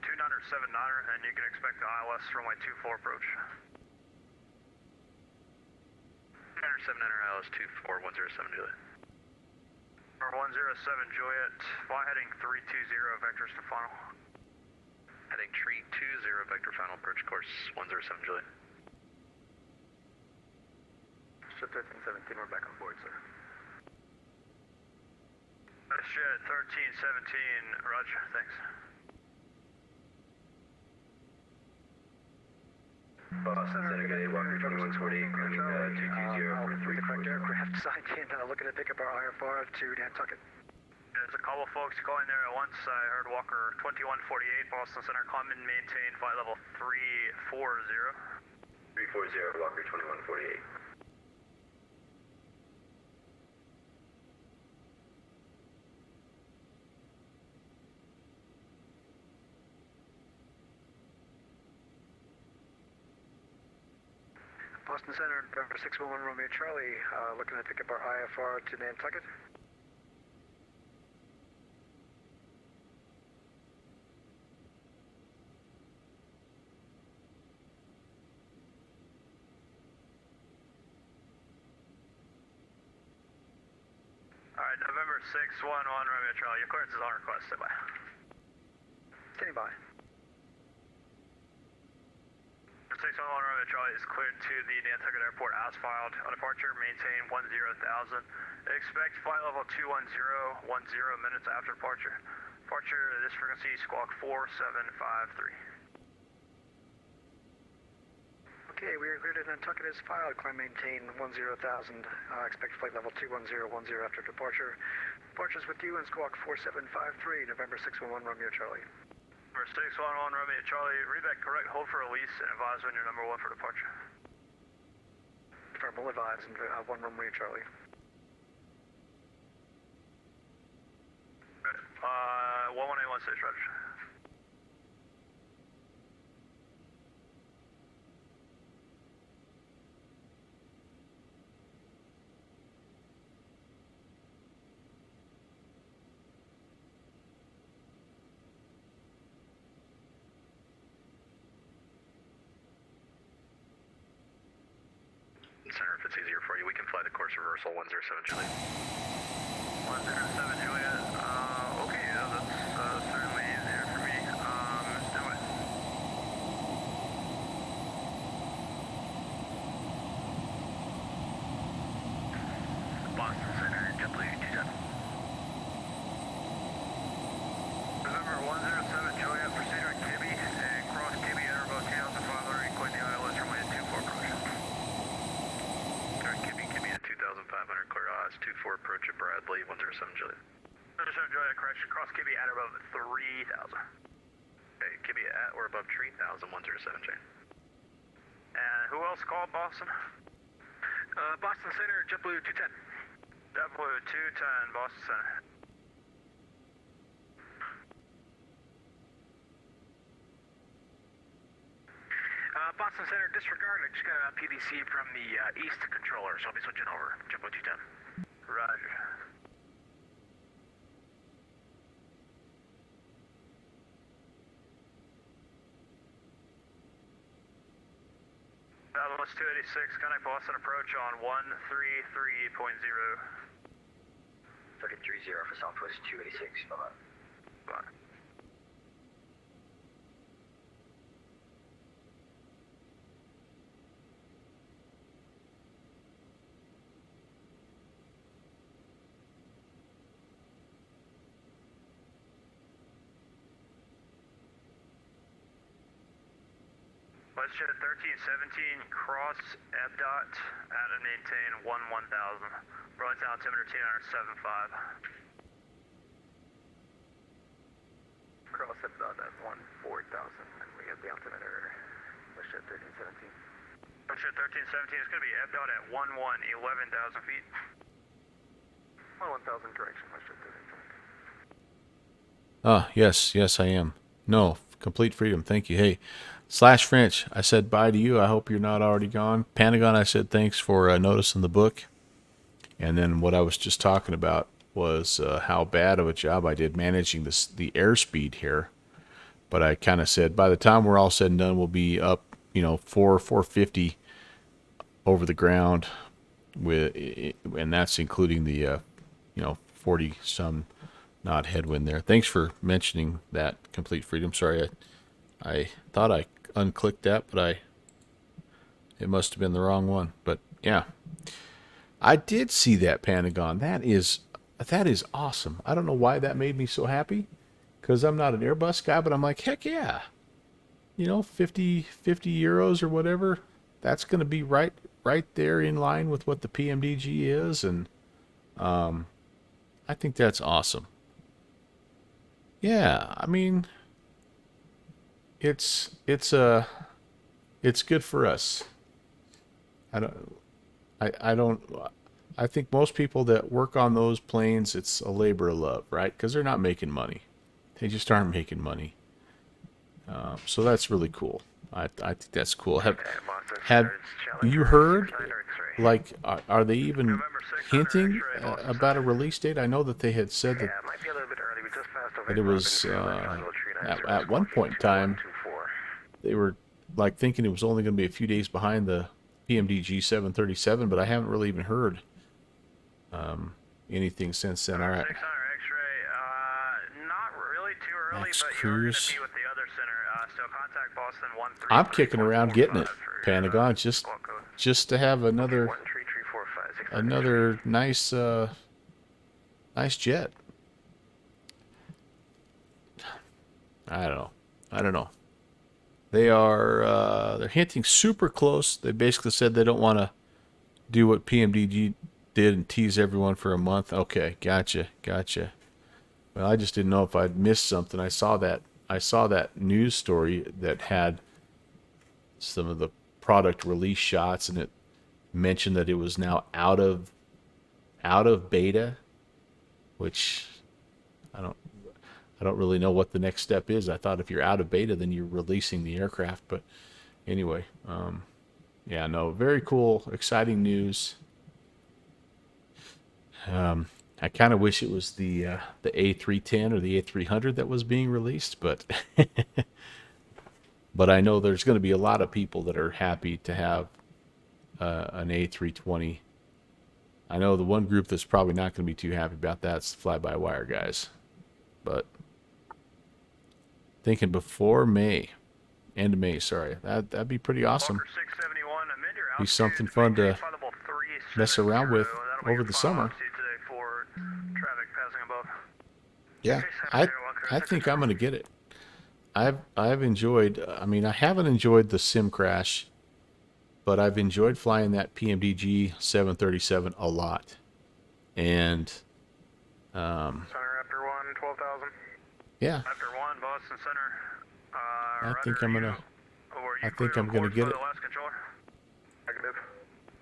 2979er, and you can expect the ILS runway 24 approach. 2979er ILS 24, 107 Juliet. Number 107 Juliet, fly heading 320, vectors to final. Heading 320, vector final, approach course 107 Juliet. Ship 1317, we're back on board, sir. Jet 1317, roger, thanks. Boston Center, good day, Walker 2148, climbing 220 for 340. The correct aircraft signed in, looking to pick up our IFR to Nantucket. There's a couple folks calling there at once. I heard Walker 2148, Boston Center, climb and maintain flight level 340. 340, Walker 2148. Boston Center, November 611 Romeo Charlie, looking to pick up our IFR to Nantucket. Alright, November 611 Romeo Charlie, your clearance is on request, standby. Standing by. 611 Romeo Charlie is cleared to the Nantucket Airport as filed. On departure, maintain 10,000. Expect flight level 210, 10 minutes after departure. Departure to this frequency, squawk 4753. Okay, we are cleared to Nantucket as filed. Climb maintain 10,000. Expect flight level 210, 10 after departure. Departures with you and squawk 4753, November 611 Romeo Charlie. Number 611 Romeo Charlie, read that correct, hold for release, and advise when you're number 1 for departure. Confirm, will advise, and 1 Romeo Charlie. 11816, roger. Center, if it's easier for you, we can fly the course reversal 107 Juliet. 107 Juliet, okay, Just enjoy that correction. Cross Kibby at or above 3,000. Okay, Kibby at or above 3,000, 107, Jane. And who else called Boston? Boston Center, JetBlue 210. JetBlue 210, Boston Center. Boston Center, disregard. I just got a PDC from the east controller, so I'll be switching over. JetBlue 210. Roger. Southwest 286, connect Boston approach on 133.0. Circuit 30 for Southwest 286. Bye-bye. Bye. WestJet 1317, cross EBDOT at and maintain 1000. Rolling down altimeter 275. Cross EBDOT at 14,000, and we have the altimeter. WestJet 1317. WestJet 1317 is going to be EBDOT at 11,000 feet. 1,000, correction, WestJet 1317. Yes, I am. No, complete freedom. Thank you. Hey, Slash French, I said bye to you. I hope you're not already gone. Pentagon, I said thanks for noticing the book. And then what I was just talking about was how bad of a job I did managing the airspeed here. But I kind of said by the time we're all said and done, we'll be up, 450 over the ground and that's including the 40 some knot headwind there. Thanks for mentioning that, complete freedom. Sorry, I thought I unclicked that, but it must have been the wrong one. But yeah, I did see that, Pentagon. That is awesome. I don't know why that made me so happy, because I'm not an Airbus guy, but I'm like, heck yeah, 50 euros or whatever. That's going to be right there in line with what the PMDG is, and I think that's awesome. Yeah, I mean, it's good for us. I think most people that work on those planes, it's a labor of love, right? Because they're not making money. They just aren't making money. So that's really cool. I think that's cool. Have you heard, like, are they even hinting about a release date? I know that they had said that, Yeah, it might be a little bit early. We just passed over that it was at one point in time they were like thinking it was only going to be a few days behind the PMDG 737, but I haven't really even heard anything since then. All right. 600 X-ray, not really too early, Max but you're going Cruz. to be with the other center. So contact Boston 13. I'm kicking around getting it, Pentagon, just to have another 13345. nice jet. I don't know. They're hinting super close. They basically said they don't want to do what PMDG did and tease everyone for a month. Okay, gotcha. Well, I just didn't know if I'd missed something. I saw that news story that had some of the product release shots, and it mentioned that it was now out of beta, which I don't really know what the next step is. I thought if you're out of beta, then you're releasing the aircraft. But anyway, yeah, no, very cool, exciting news. I kind of wish it was the A310 or the A300 that was being released, but but I know there's going to be a lot of people that are happy to have an A320. I know the one group that's probably not going to be too happy about that's the fly-by-wire guys, but thinking before May, end of May, sorry, that'd be pretty awesome. 671, amend your Be something altitude, fun to maintain flight level mess around 370. with That'll be over your the final summer. altitude today for traffic passing above. Yeah, I think I'm going to get it. I've enjoyed. I mean, I haven't enjoyed the sim crash, but I've enjoyed flying that PMDG 737 a lot, and Center 12,000. Yeah, After 1, Boston Center. I think I'm gonna. Were I you think clear I'm of gonna course get by it. the last controller? Negative.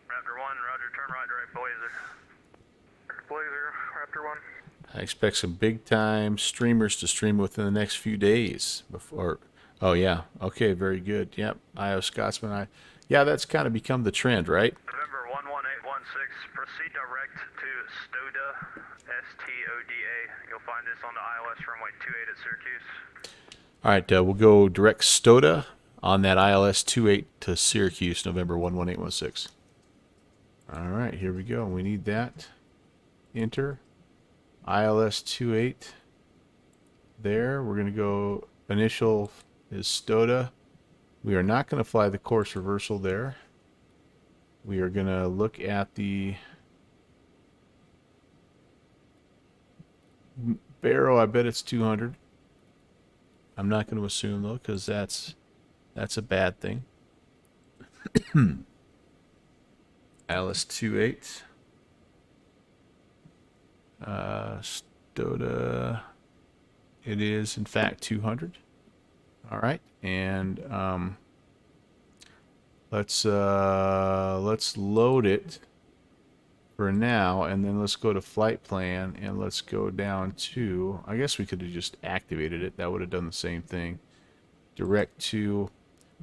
Raptor 1, Roger, turn right, direct Blazer. Blazer, Raptor 1. I expect some big time streamers to stream within the next few days before. Oh yeah. Okay. Very good. Yep. IO Scotsman. Yeah, that's kind of become the trend, right? November 11816, proceed direct to STODA, STODA. You'll find this on the ILS runway 28 at Syracuse. All right. We'll go direct Stoda on that ILS 28 to Syracuse, November 11816. All right. Here we go. We need that. Enter. ILS 28. There. We're going to go. Initial is Stoda. We are not going to fly the course reversal there. We are going to look at the Barrow. I bet it's 200. I'm not going to assume though, because that's a bad thing. Alice 28. Stoda. It is in fact 200. All right, and let's load it for now, and then let's go to flight plan, and let's go down to. I guess we could have just activated it. That would have done the same thing. Direct to.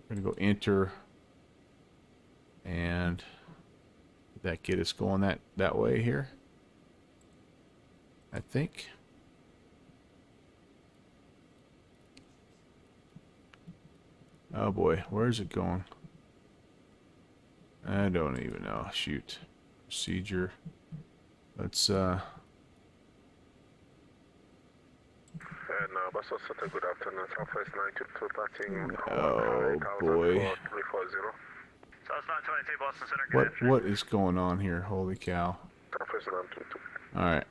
We're gonna go enter, and did that get us going that way here? I think. Oh boy, where's it going? I don't even know. Shoot. Procedure. Let's And Boston Center, good afternoon. Southwest 922 passing oh boy. 340. South 922 Boston Center, good What is going on here? Holy cow. Southwest 922. All right.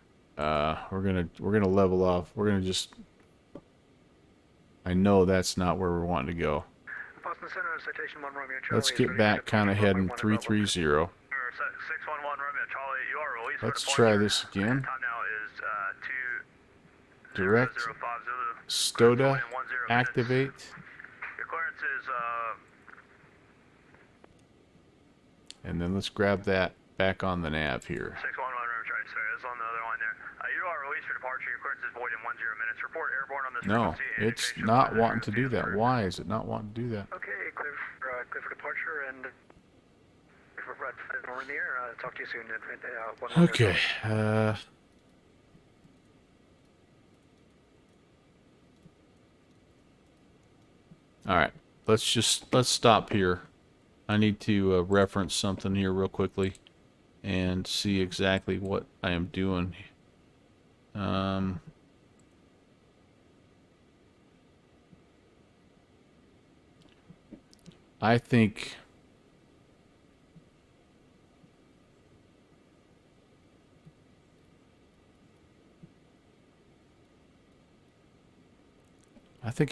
We're gonna level off. We're gonna just. I know that's not where we're wanting to go. Boston Center, citation 1 Romeo Charlie. Let's get back kind of heading 330. 611 Romeo Charlie, you are released Let's for try departure. this again. Time now is Direct 2:0050 Zulu. Stoda In 10 minutes. activate, Your clearance is and then let's grab that back on the nav here. 611 Romeo Charlie. Sorry, that's on the other line there. You are released for departure. Your clearance is void in 10 minutes. Report airborne on this No, frequency. it's Indication not of wanting to do that. frequency. Why is it not wanting to do that? Okay, clear for departure and for over in the air. Talk to you soon. 1 Romeo Okay. Charlie. All right. Let's stop here. I need to reference something here real quickly and see exactly what I am doing. I think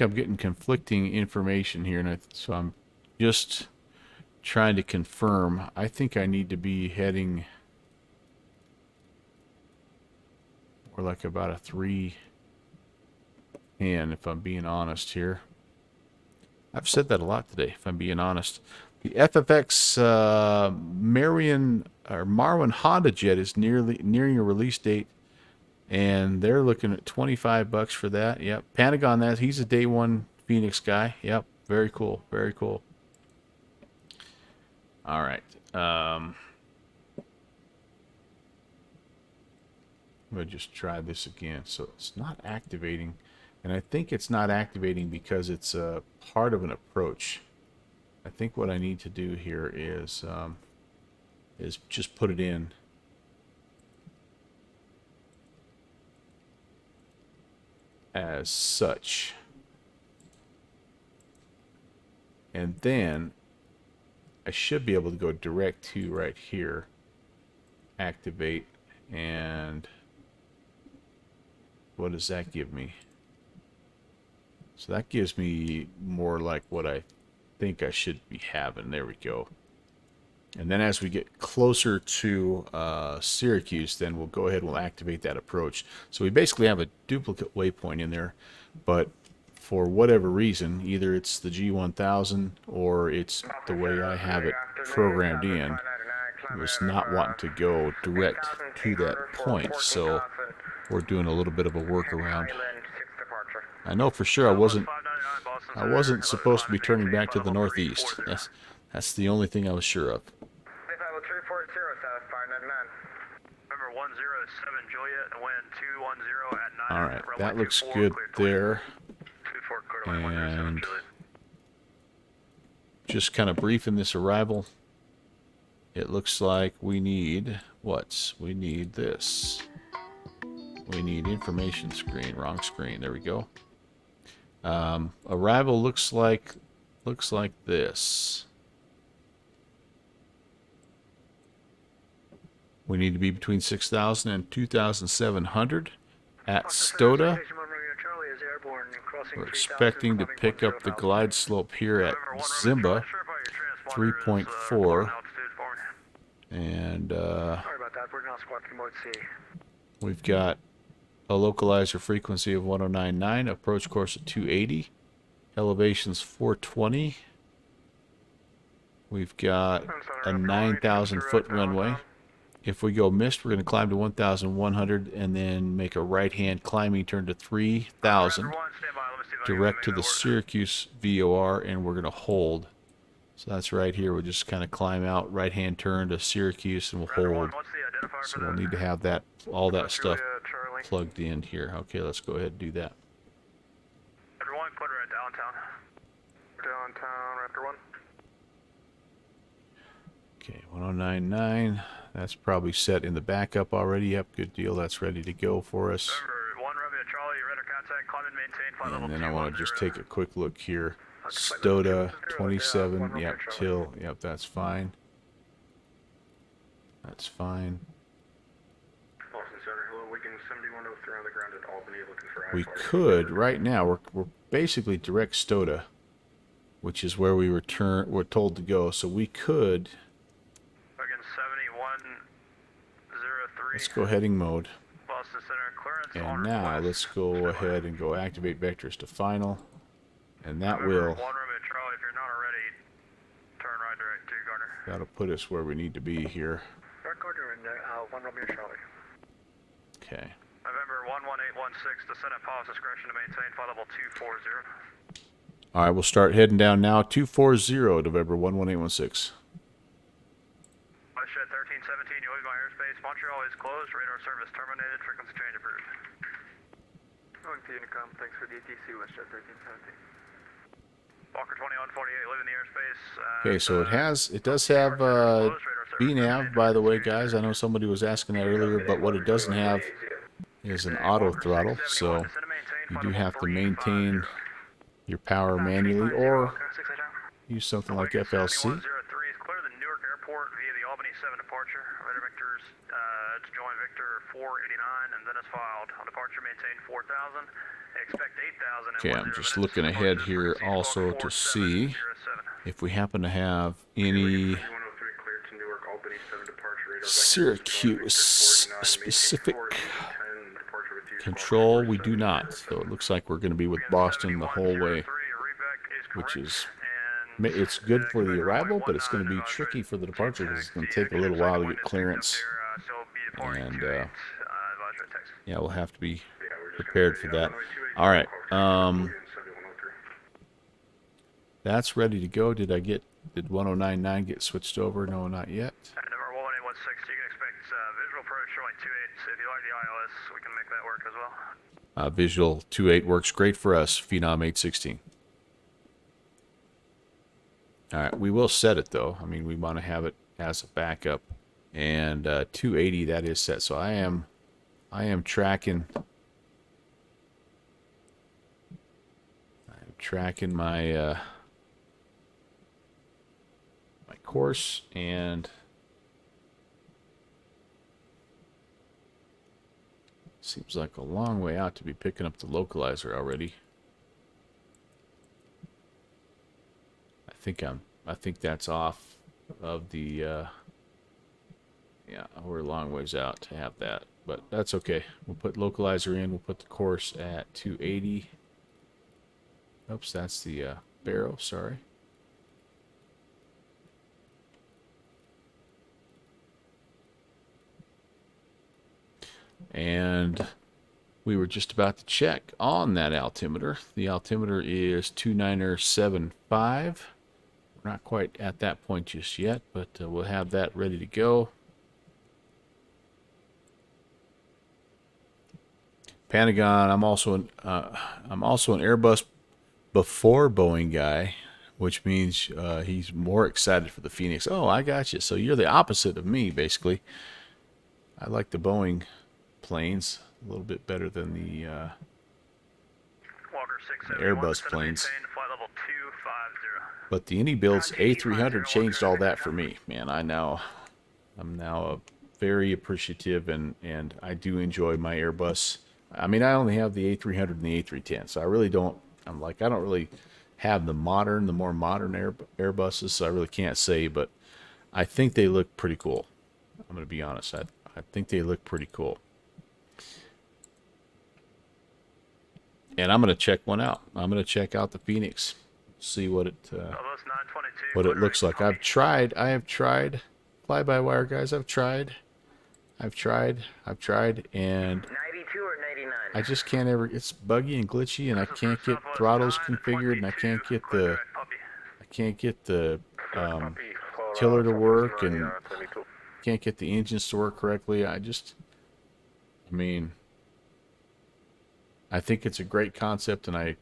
I'm getting conflicting information here, and so I'm just trying to confirm. I think I need to be heading more like about a 310, if I'm being honest here. I've said that a lot today, if I'm being honest. The FFX Marwin Honda jet is nearing a release date, and they're looking at $25 for that. Yep, Pentagon. He's a day one Phoenix guy. Yep, very cool, very cool. All right. I'm gonna just try this again. So it's not activating, and I think it's not activating because it's a part of an approach. I think what I need to do here is just put it in as such, and then I should be able to go direct to right here, activate, and what does that give me? So that gives me more like what I think I should be having. There we go. And then as we get closer to Syracuse, then we'll go ahead and we'll activate that approach. So we basically have a duplicate waypoint in there, but for whatever reason, either it's the G1000 or it's the way I have it programmed in, it was not wanting to go direct to that point. So we're doing a little bit of a workaround. I know for sure I wasn't supposed to be turning back to the northeast. That's the only thing I was sure of. Remember 107 Juliet, wind 210 at 9. All right, that looks good there. 24 clear to line 107 And Juliet. just kind of briefing this arrival. It looks like we need we need this. We need information screen, wrong screen. There we go. Arrival looks like this. We need to be between 6,000 and 2,700 at Stoda. We're expecting to pick up the glide slope here at Zimba, 3.4. And Sorry about that. We're now squawking mode C. we've got a localizer frequency of 1099, approach course of 280, elevations 420. We've got a 9,000 foot runway. If we go missed, we're going to climb to 1,100 and then make a right-hand climbing turn to 3,000, direct to the Syracuse VOR, and we're going to hold. So that's right here. We'll just kind of climb out, right-hand turn to Syracuse, and we'll hold. So we'll need to have that, all that stuff plugged in here. Okay, let's go ahead and do that. Everyone, put her at downtown. Downtown, Raptor 1. Okay, 1099. That's probably set in the backup already. Yep, good deal. That's ready to go for us. Remember, 1 Romeo Charlie, radar contact, climb and maintain flight level And then I want to 210. just take a quick look here. Stoda 27. Yep, till. Yep, that's fine. That's fine. Boston Center, hello, Wigan 7103 on the ground at Albany, looking for We could right now. We're basically direct Stoda, which is where we're told to go. So we could. Wigan 7103. Let's go heading mode. Boston Center, clearance on And now request. let's go ahead and go activate vectors to final. And that Remember, will. 1 Romeo Charlie, if you're not already, turn right direct to Garner. That'll put us where we need to be here. Start Gardner and 1 Romeo Charlie. Okay. November 11816, descend at pilot's discretion to maintain flight level 240. All right, we'll start heading down now. 240, November 11816. Westshed 1317, you leave my airspace. Montreal is closed, radar service terminated, frequency change approved. Going to Unicom, thanks for DTC, Westshed 1317. Walker 2148, leaving the airspace. Okay, so it does have BNAV, by the way, guys. I know somebody was asking that earlier, but what it doesn't have is an auto throttle, so you do have to maintain your power manually or use something like FLC. 7103 is clear the Newark Airport via the Albany 7 departure. Radar vectors to join Victor 489 and then is filed. On departure, maintain 4000. Expect 8000. Okay, I'm just looking ahead here also to see if we happen to have any Syracuse specific control. We do not, so it looks like we're going to be with Boston the whole way, which is, it's good for the arrival, but it's going to be tricky for the departure because it's going to take a little while to get clearance, and yeah, we'll have to be prepared for that. All right, that's ready to go. Did 1099 get switched over? No, not yet. Number 11816, you can expect visual approach showing 28. So if you like the ILS, we can make that work as well. Visual 28 works great for us. Phenom 816. All right, we will set it though. I mean, we want to have it as a backup, and 280 that is set. So I am tracking. Tracking my my course, and seems like a long way out to be picking up the localizer already. I think that's off of the yeah, we're a long ways out to have that, but that's okay. We'll put localizer in. We'll put the course at 280. Oops, that's the barrow. Sorry. And we were just about to check on that altimeter. The altimeter is 2975. We're not quite at that point just yet, but we'll have that ready to go. Pentagon. I'm also an Airbus before Boeing guy, which means he's more excited for the Phoenix. Oh, I got you. So you're the opposite of me, basically. I like the Boeing planes a little bit better than the Walker Airbus 671, planes. flight level 250. But the Build's A300 changed all that for me, man. I'm now very appreciative, and I do enjoy my Airbus. I mean, I only have the A300 and the A310, so I really don't. I don't really have the more modern Airbuses, so I really can't say. But I think they look pretty cool. I'm gonna be honest. I think they look pretty cool. And I'm gonna check one out. I'm gonna check out the Phoenix, see what it looks like. I have tried fly-by-wire, guys. I've tried, and 92 or 99? I just can't ever. It's buggy and glitchy, and I can't get throttles configured, and I can't get the tiller to work, and can't get the engines to work correctly. I mean, I think it's a great concept, and I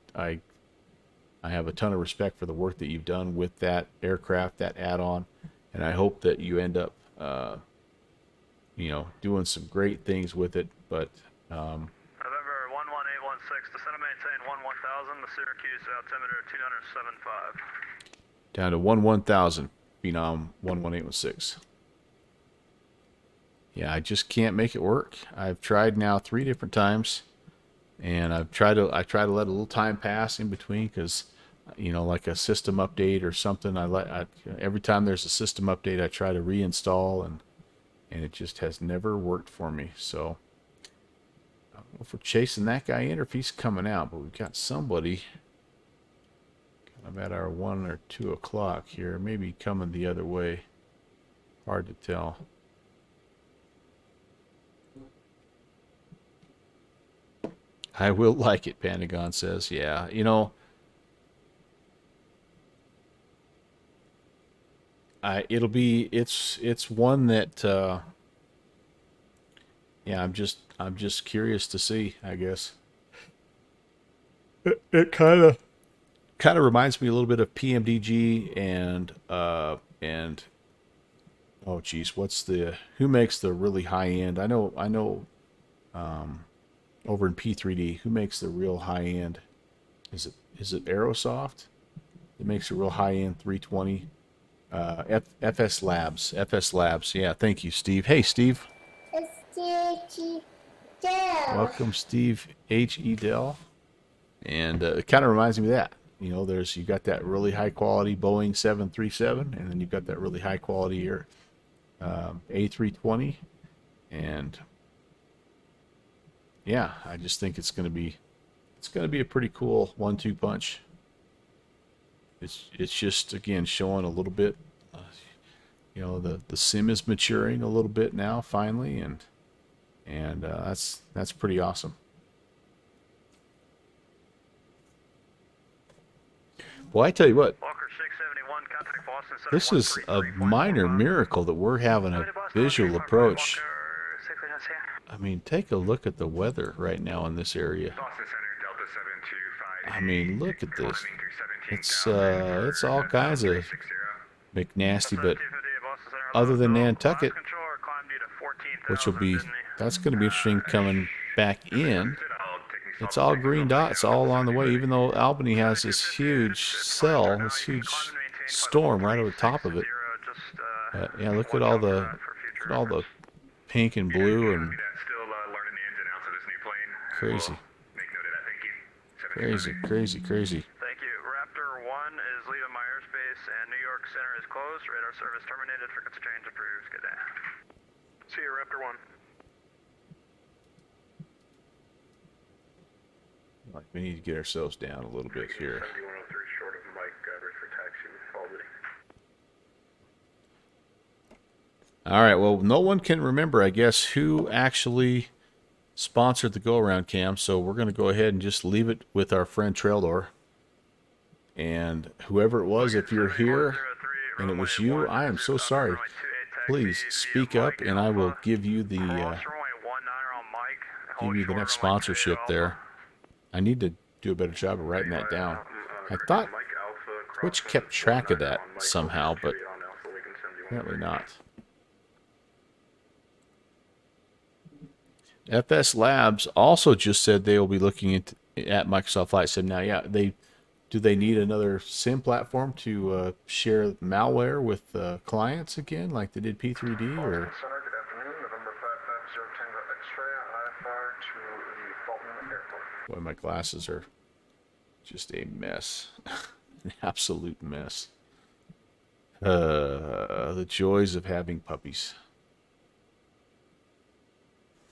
have a ton of respect for the work that you've done with that aircraft, that add-on, and I hope that you end up, doing some great things with it. But November 11816, descend and maintain 1000, the Syracuse altimeter 2975. down to 1000, Phenom 11816. Yeah, I just can't make it work. I've tried now 3 different times, and I try to let a little time pass in between because, like a system update or something. Every time there's a system update, I try to reinstall, and it just has never worked for me. So I don't know if we're chasing that guy in or if he's coming out, but we've got somebody kind of at our 1 or 2 o'clock here, maybe coming the other way. Hard to tell. I will like it, Pentagon says. Yeah, it's one that yeah, I'm just curious to see, I guess. It kind of reminds me a little bit of PMDG and oh geez, who makes the really high end? I know over in P3D, who makes the real high end? Is it Aerosoft? It makes a real high end 320. FS Labs. FS Labs. Yeah, thank you, Steve. Hey, Steve. Welcome, Steve H.E. Dell. And it kind of reminds me of that. You got that really high quality Boeing 737, and then you've got that really high quality here A320, and yeah, I just think it's gonna be a pretty cool 1-2 punch. It's just again showing a little bit, the sim is maturing a little bit now finally, and that's pretty awesome. Well, I tell you what, Walker 671, contact Boston Center. this is a minor miracle that we're having a visual approach. I mean, take a look at the weather right now in this area. Boston Center, Delta 725. I mean, look at this. It's all kinds of McNasty, but other than Nantucket, that's going to be interesting coming back in. It's all green dots all along the way, even though Albany has this huge storm right over top of it. Yeah, look at all the pink and blue and crazy. Crazy. Thank you. Raptor 1 is leaving my airspace and New York Center is closed. closed. Radar service terminated. Frequency change approved. Good day. See you, Raptor 1. Like, we need to get ourselves down a little bit here. 7103 short of Mike, ready for taxi with Albany. All right, well, no one can remember, I guess, who actually sponsored the go-around cam, so we're going to go ahead and just leave it with our friend Traildor. And whoever it was, if you're here and it was you, I am so sorry. Please speak up, and I will give you the next sponsorship there. I need to do a better job of writing that down. I thought Twitch kept track of that somehow, but apparently not. FS Labs also just said they will be looking at Microsoft Flight Sim. Now, yeah, do they need another sim platform to share malware with clients again, like they did P3D? Or Center, good afternoon. November 550 Tango X-ray, IFR to the Fulton Airport. Boy, my glasses are just a mess, an absolute mess. The joys of having puppies.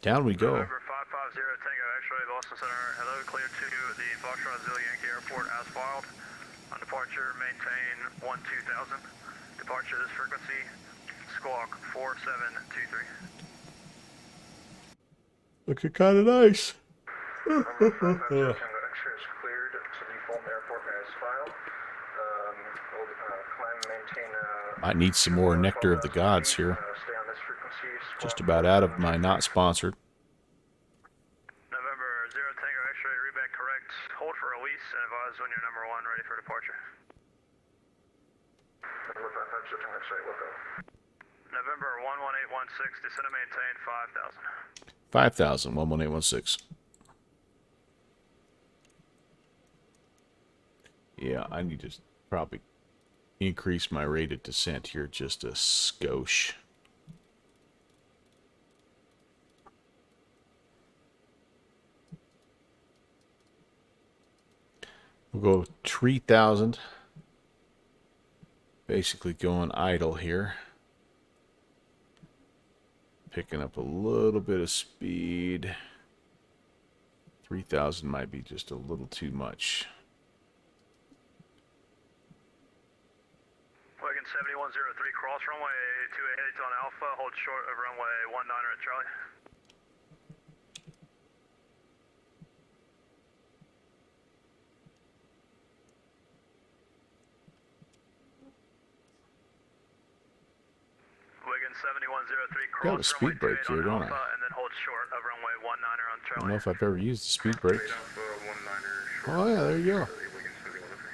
Down we go. November 550 Tango X-ray, Boston Center. Hello, clear to the Foxtrot Zulu Yankee Airport as filed. On departure, maintain 12000. Departure is frequency squawk 4723. Looking kind of nice. November 550 Tango X-ray is cleared to the Fulton Airport as filed. We'll climb, maintain... I need some more Nectar of the Gods here. Stay on this frequency. Just about out of my not sponsored. November 0 Tango X-ray, readback correct. Hold for release and advise when you're number 1 ready for departure. November 550 Tango X-ray, look up. November 11816, descend and maintain 5000. 5,000, 11816. Yeah, I need to probably increase my rate of descent here just a skosh. We'll go 3,000. Basically going idle here. Picking up a little bit of speed. 3,000 might be just a little too much. Wagon 7103, cross runway 28 headed on Alpha, hold short of runway 19 at Charlie. Wagon 7103, cross Got a speed runway brake 28 here, on don't Alpha, I? and then hold short of runway 19 on I don't Charlie. know if I've ever used the speed brake. Alpha, 19er, Oh yeah, there you go. Wagon 7103.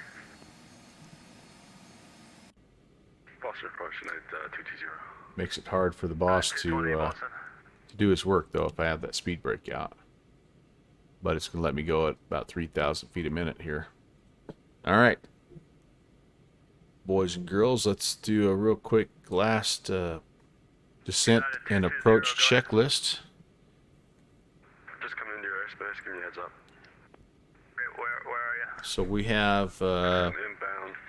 Boston approaching at 220. Makes it hard for the boss to do his work though if I have that speed brake out. But it's gonna let me go at about 3,000 feet a minute here. All right, boys and girls, let's do a real quick last descent and approach checklist. Just coming into your airspace, give me a heads up. Where are you? So we have Inbound.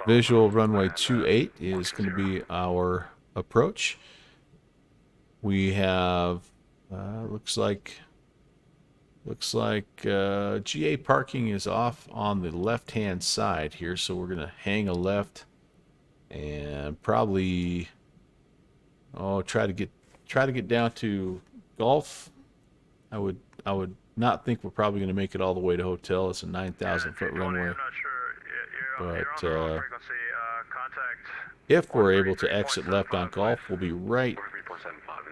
visual runway 28 is going to be our approach. We have looks like GA parking is off on the left hand side here, so we're going to hang a left and probably try to get down to Gulf. I would not think we're probably going to make it all the way to hotel. It's a 9,000 foot runway. I'm not sure. You're on But the wrong frequency. Contact. if we're able to exit left on Gulf, we'll be right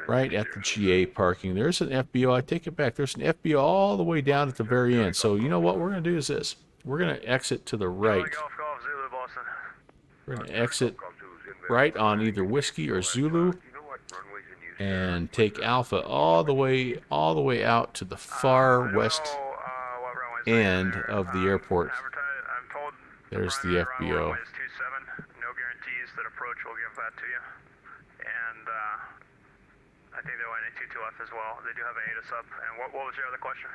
at the GA parking. There's an FBO. I take it back. There's an FBO all the way down at the very end. So you know what we're going to do is this. We're going to exit to the right. Golf, Zulu, Boston. We're going to exit right on either Whiskey or Zulu and take Alpha all the way out to the far west end of the airport. I'm told There's the FBO. runway is 27. No guarantees that approach will give that to you. And I think they're landing 22 left as well. They do have an ATIS up. And what was your other question?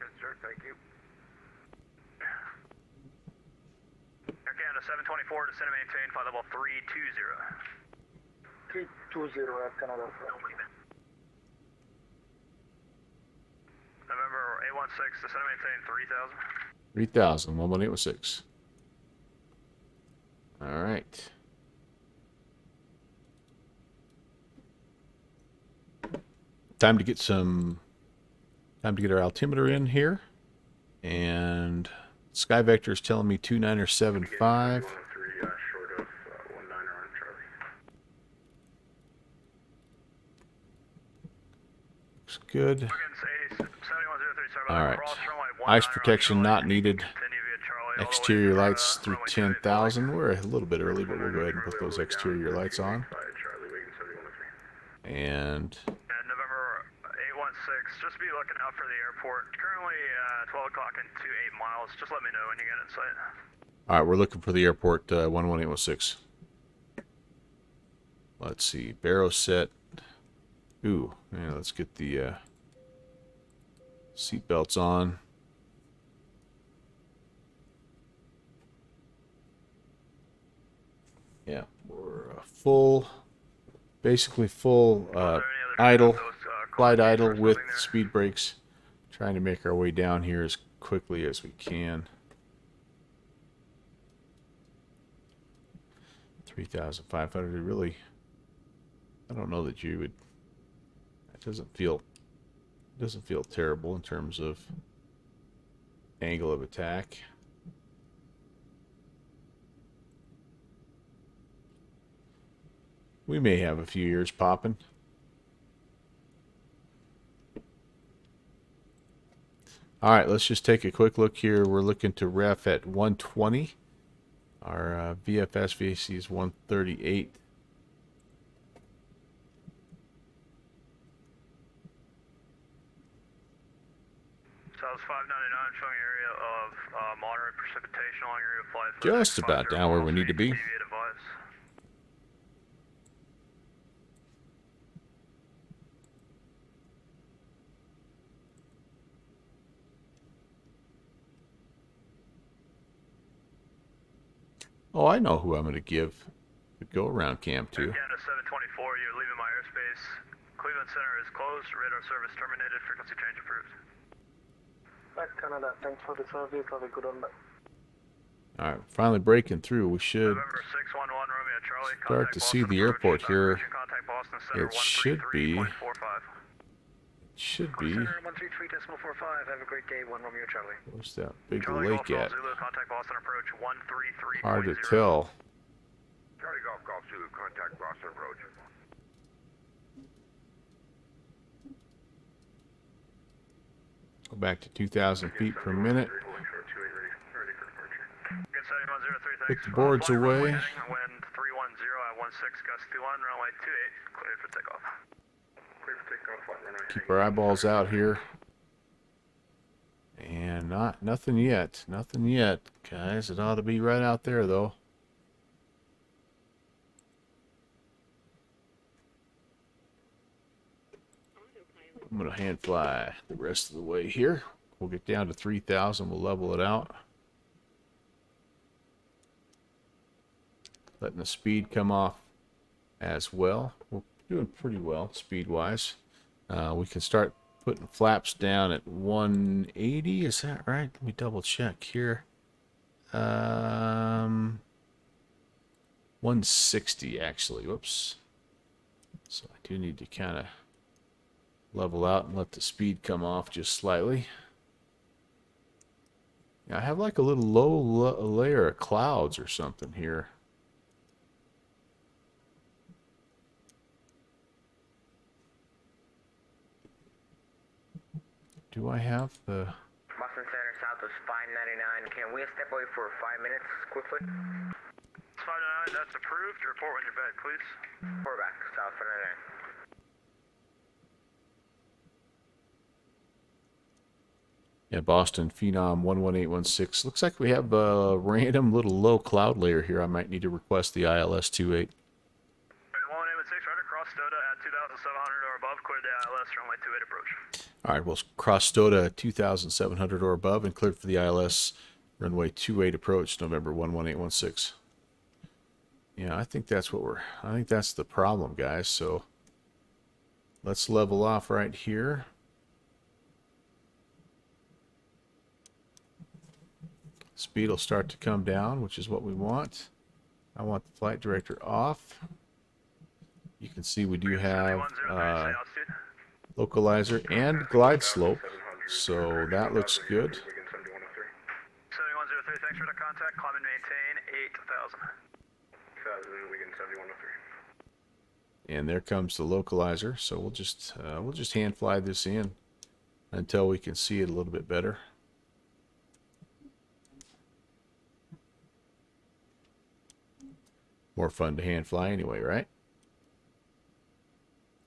Yes, sir. Thank you. Air Canada 724, descend and maintain flight level 320. 320 at Canada. November 816, descend and maintain 3000. 3000, 11816. All right. Time to get our altimeter in here. And Sky Vector is telling me 2975. Short of 19 on Charlie. Looks good. Wiggins 7103, sorry All about right. that. Cross runway 19 Ice on protection Charlie. not needed. Continue via Charlie all the way Exterior to, lights through runway 10,000. We're a little bit early, but we'll go ahead and put those exterior lights on. Charlie, Wiggins 7103. And And November 816, just be looking out for the airport. Currently 12 o'clock and 28 miles. Just let me know when you get in sight. all right, we're looking for the airport 11816. Let's see, barrow set. Ooh, yeah, let's get the seat belts on. Yeah, we're basically full idle, flight idle with speed brakes. Trying to make our way down here as quickly as we can. 3,500, really, I don't know that you would, that doesn't feel terrible in terms of angle of attack. We may have a few ears popping. All right, let's just take a quick look here. We're looking to ref at 120. Our VFS VAC is 138. South 599 showing area of moderate precipitation along area of flight. Just about down where we need to be. Oh, I know who I'm going to give the go-around cam to. Canada 724, you're leaving my airspace. Cleveland Center is closed. Radar service terminated. Frequency change approved. Back Canada, thanks for the service. Have a good one. All right, finally breaking through. We should November 611 Romeo Charlie. start to see the airport here. It should be. Center 133.45. Have a great day. 1 Romeo Charlie. Where's that big Charlie lake Golf at? Zulu, contact Boston approach 133.0. Hard to tell. Charlie Golf Zulu, contact Boston approach. Go back to 2,000 feet per minute. Put the boards away. Wind 310 at 16 gust 21, runway 28, cleared for takeoff. Cleared for takeoff, Keep our eyeballs out here. And nothing yet. Nothing yet, guys. It ought to be right out there, though. I'm going to hand fly the rest of the way here. We'll get down to 3,000. We'll level it out. Letting the speed come off as well. We're doing pretty well speed-wise. We can start putting flaps down at 180. Is that right? Let me double check here. 160 actually. Whoops. So I do need to kind of level out and let the speed come off just slightly. Now, I have like a little low layer of clouds or something here. Do I have the... Boston Center Southwest 599. Can we step away for 5 minutes quickly? 599, that's approved. Report when you're back, please. We're back, South 599. Yeah, Boston Phenom 11816. Looks like we have a random little low cloud layer here. I might need to request the ILS 28. 11816, right across Stoda at 2,700 or above. Clear the ILS runway 28 approach. All right, we'll cross Stoda 2,700 or above and cleared for the ILS Runway 28 approach, November 11816. Yeah, I think that's the problem, guys. So let's level off right here. Speed will start to come down, which is what we want. I want the flight director off. You can see we do have localizer and glide slope, so that looks good. 7103, thanks for the contact. Climb and maintain 8,000. 8,000, Wigan 7103. And there comes the localizer, so we'll just hand fly this in until we can see it a little bit better. More fun to hand fly anyway, right?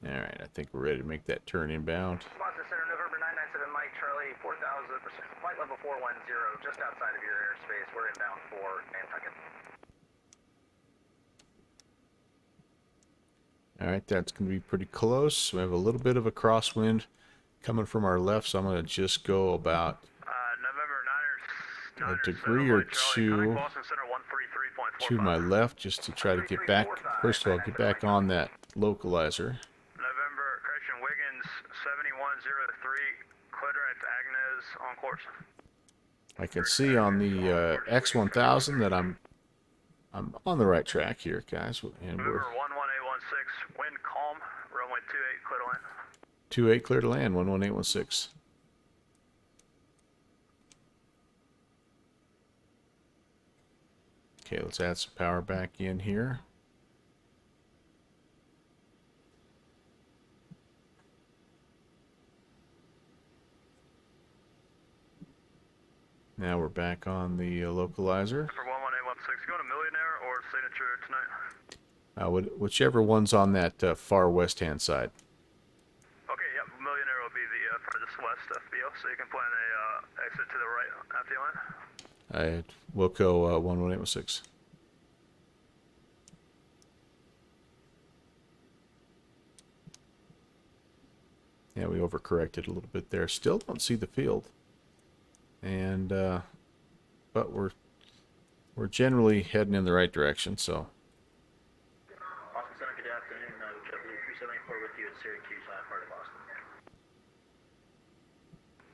All right, I think we're ready to make that turn inbound. Boston Center, November 997 Mike Charlie, 4,000, flight level 410, just outside of your airspace. We're inbound for Nantucket. All right, that's going to be pretty close. We have a little bit of a crosswind coming from our left, so I'm going to just go about a degree or two to my left just to try to get back. First of all, get back on that localizer. November, correction, Wiggins 7103, clear direct Agnes on course. I can see on the X1000 that I'm on the right track here, guys. And we're 11816, wind calm, runway 28, clear to land. 28 clear to land, 11816. Okay, let's add some power back in here. Now we're back on the localizer. For 11816, going to Millionaire or Signature tonight? Whichever one's on that far west-hand side. Okay, yep, Millionaire will be the furthest west FBO, so you can plan a exit to the right after you land. Wilco 11816. Yeah, we overcorrected a little bit there. Still don't see the field, and but we're generally heading in the right direction. So. Boston Center, good afternoon. W374 with you at Syracuse, part of Boston.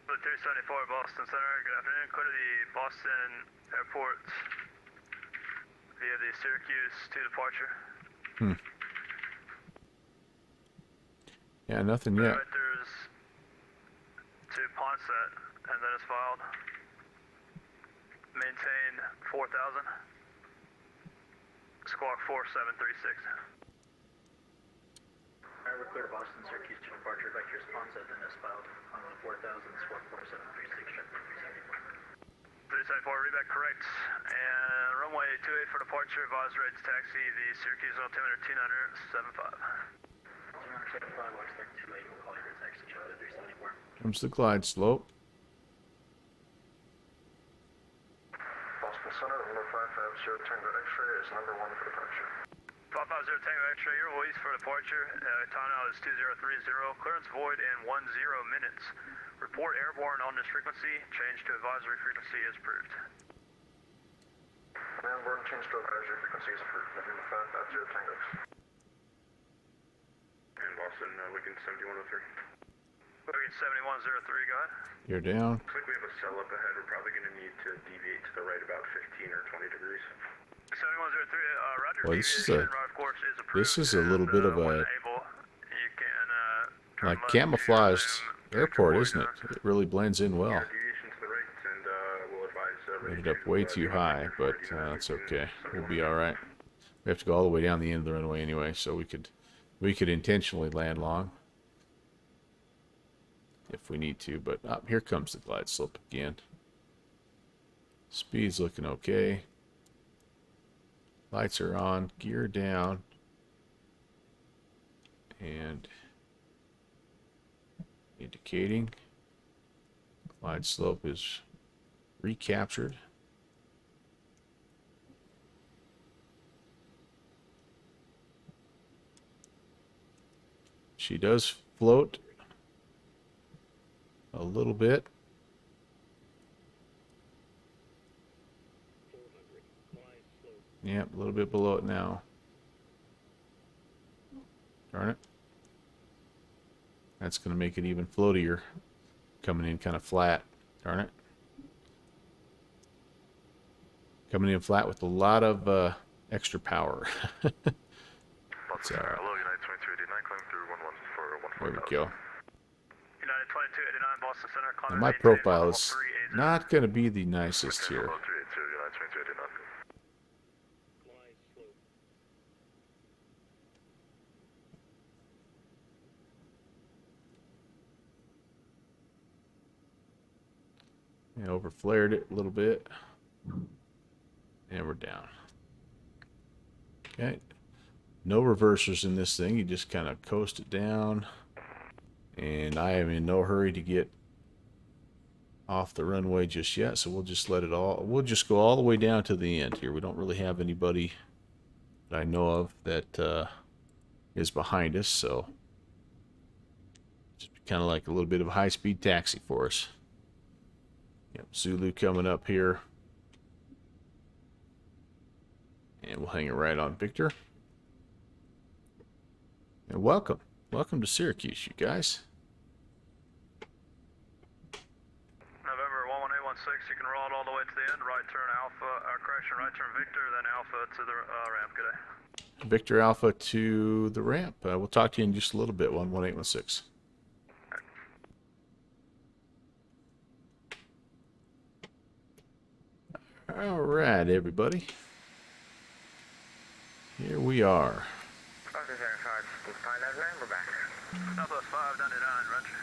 374 Boston Center, good afternoon. Clear to the Boston Airport via the Syracuse to departure. Yeah, nothing yet. Directors to Ponset, and then it's filed. Maintain 4,000. Squawk 4736. Alright, we're clear to Boston, Syracuse to departure, vectors Ponset, then is filed. On 4,000, squawk 4736, check 374, readback correct. And runway 28 for departure, advised ready to taxi the Syracuse altimeter 2975. 2975, watch 328, we'll call you to taxi Charlie 374. Comes the glide slope. Boston Center, number 550 Tango X-ray is number 1 for departure. 550 Tango X-ray, you're released for departure. Time now is 2030. Clearance void in 10 minutes. Report airborne on this frequency. Change to advisory frequency is approved. Airborne change to advisory frequency is approved. November 550 Tango. And Boston, Wigan 7103. Wigan 7103, go ahead. You're down. Looks like we have a cell up ahead. We're probably going to need to deviate to the right about 15 or 20 degrees. 7103, Roger. Well, this is a little bit of a like camouflaged airport, isn't it? It really blends in well. Deviation to the right, and we'll advise. Ended up way too high, but that's okay. We'll be all right. We have to go all the way down the end of the runway anyway, so we could intentionally land long if we need to. But here comes the glide slope again. Speed's looking okay. Lights are on, gear down, and indicating glide slope is recaptured. She does float a little bit. Yep, a little bit below it now. Darn it. That's going to make it even floatier. Coming in kind of flat. Darn it. Coming in flat with a lot of extra power. It's all right. Hello, United 2289, climbing through 11 for There we 14,000. go. United 2289, Boston Center, Now climbing my maintain profile level is 380. not going to be the nicest Okay, here. hello, 382, United 2289. Yeah, overflared it a little bit. And we're down. Okay. No reversers in this thing. You just kind of coast it down. And I am in no hurry to get off the runway just yet, so we'll just let it all, we'll just go all the way down to the end here. We don't really have anybody that I know of that is behind us, so just kind of like a little bit of a high-speed taxi for us. Yep, Zulu coming up here. And we'll hang it right on Victor. And welcome. Welcome to Syracuse, you guys. November 11816, you can roll it all the way to the end, right turn Alpha, correction, right turn Victor, then Alpha to the ramp. Good day. Victor Alpha to the ramp. We'll talk to you in just a little bit, 11816. All right, everybody. Here we are. We're back. Southwest 599, Roger.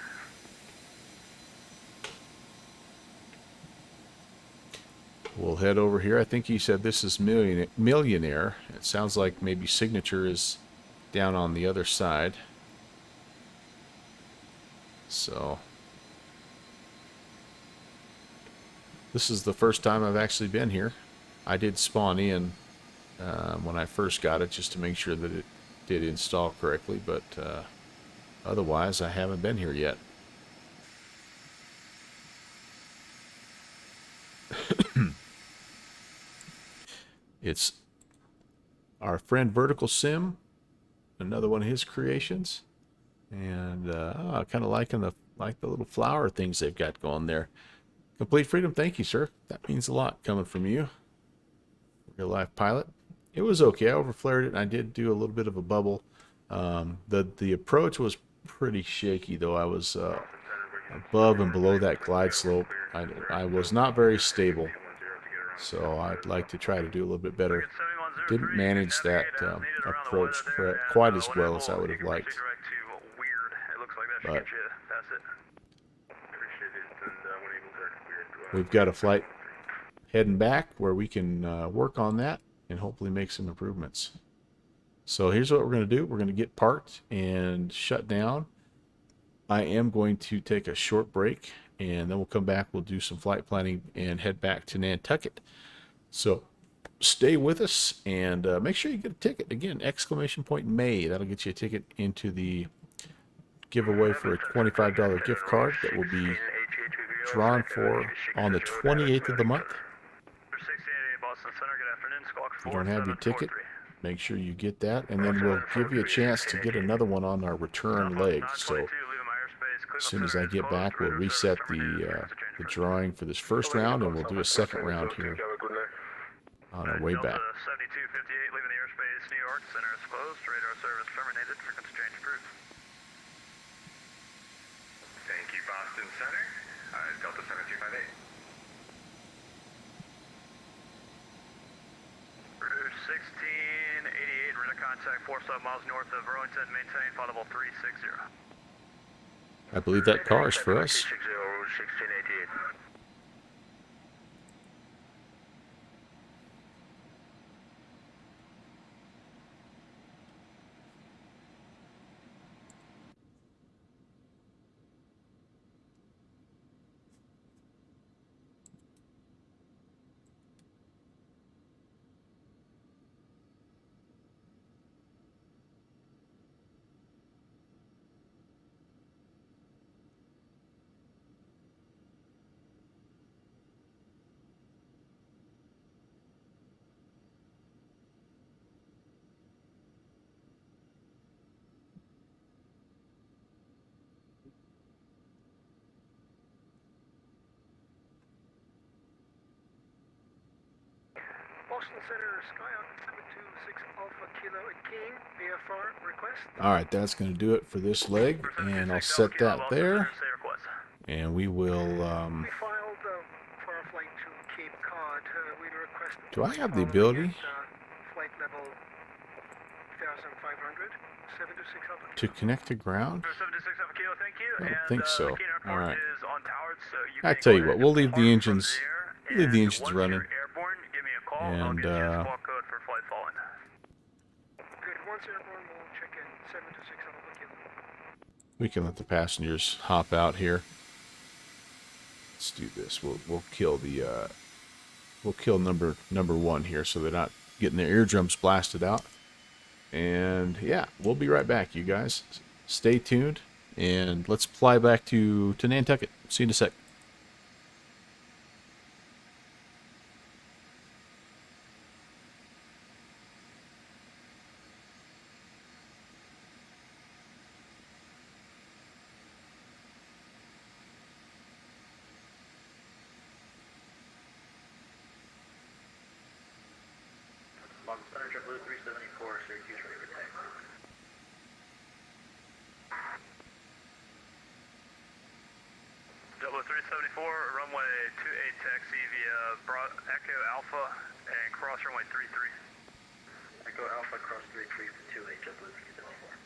We'll head over here. I think he said this is Millionaire. It sounds like maybe Signature is down on the other side. So this is the first time I've actually been here. I did spawn in when I first got it just to make sure that it did install correctly, but otherwise I haven't been here yet. It's our friend Vertical Sim, another one of his creations, and kind of liking the little flower things they've got going there. Complete Freedom, thank you, sir. That means a lot coming from you. Real life pilot. It was okay. I overflared it, and I did do a little bit of a bubble. The approach was pretty shaky, though. I was above and below that glide slope. I was not very stable, so I'd like to try to do a little bit better. Didn't manage that approach quite as well as I would have liked. But we've got a flight heading back where we can work on that and hopefully make some improvements. So here's what we're going to do. We're going to get parked and shut down. I am going to take a short break, and then we'll come back. We'll do some flight planning and head back to Nantucket. So stay with us and make sure you get a ticket. Again, !May. That'll get you a ticket into the giveaway for a $25 gift card that will be drawn for on the 28th of the month. If you don't have your ticket, make sure you get that, and then we'll give you a chance to get another one on our return leg. So as soon as I get back, we'll reset the drawing for this first round, and we'll do a second round here on our way back. 7258 leaving the airspace, New York, center exposed, radar service terminated, frequency change approved. Thank you, Boston Center. Delta 7258. Route 1688, radar contact 47 miles north of Burlington, maintain flight level 360. I believe that car is for us. 360, Route 1688. Boston Center, Skyhawk 726 Alpha Kilo King, VFR request. All right, that's going to do it for this leg, and I'll set that there. And we will. We filed for our flight to Cape Cod. We request. Do I have the ability flight level 1500, 726 Alpha to connect to ground? 726 Alpha Kilo, thank you. I don't And think so. the Phenom All airport right. is untowered, so you I may tell go you what, ahead we'll and leave the depart engines. from there, Leave the and engines once running. you're airborne, give me a call. I'll And get you a squawk code for flight following. Good. Once airborne, we'll check in 726 Alpha Kilo. we can let the passengers hop out here. Let's do this. We'll kill the we'll kill number one here, so they're not getting their eardrums blasted out. And yeah, we'll be right back, you guys. Stay tuned, and let's fly back to Nantucket. See you in a sec. Boston Center, JetBlue 374, Syracuse, ready for taxi. JetBlue 374, runway 28 taxi via Echo Alpha and cross runway 33. Echo Alpha, cross 33 for 28, JetBlue 374.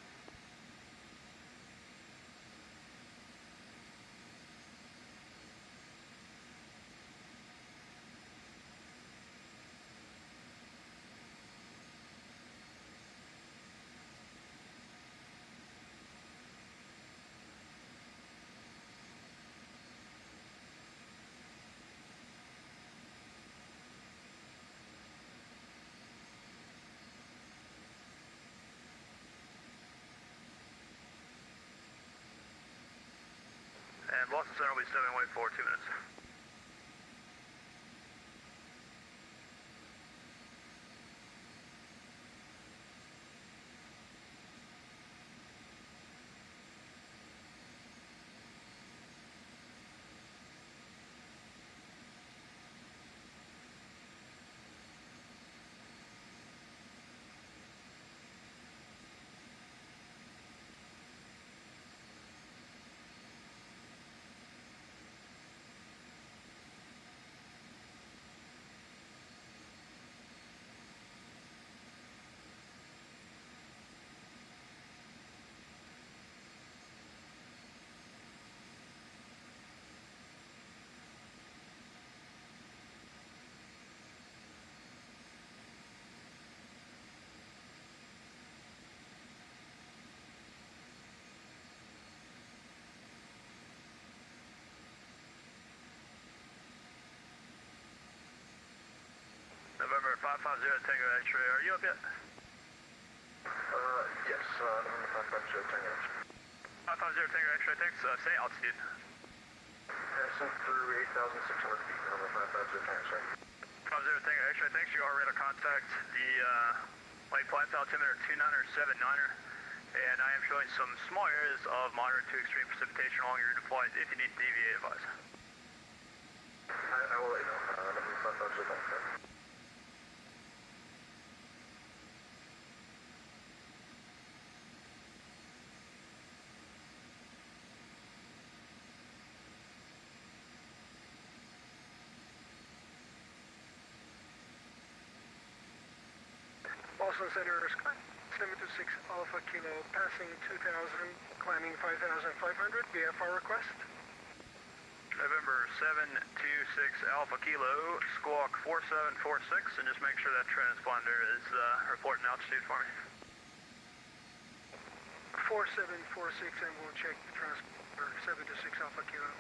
And Boston Center will be stepping away for 2 minutes. November 550 Tango X-ray, are you up yet? Yes, November 550, Tango X-ray. 550 Tango X-ray, thanks. Say altitude. Passing through 8,600 feet, November 550, Tango X-ray. 50 Tango X-ray, thanks. You are ready to contact the light flight altimeter 29er 79er. And I am showing some small areas of moderate to extreme precipitation along your route of flight. If you need to deviate, advise. I will let you know. November 550, Tango X-ray. Boston Center, Sky 726 Alpha Kilo, passing 2,000, climbing 5,500, VFR request. November 726 Alpha Kilo, squawk 4746, and just make sure that transponder is reporting altitude for me. 4746, and we'll check the transponder 726 Alpha Kilo.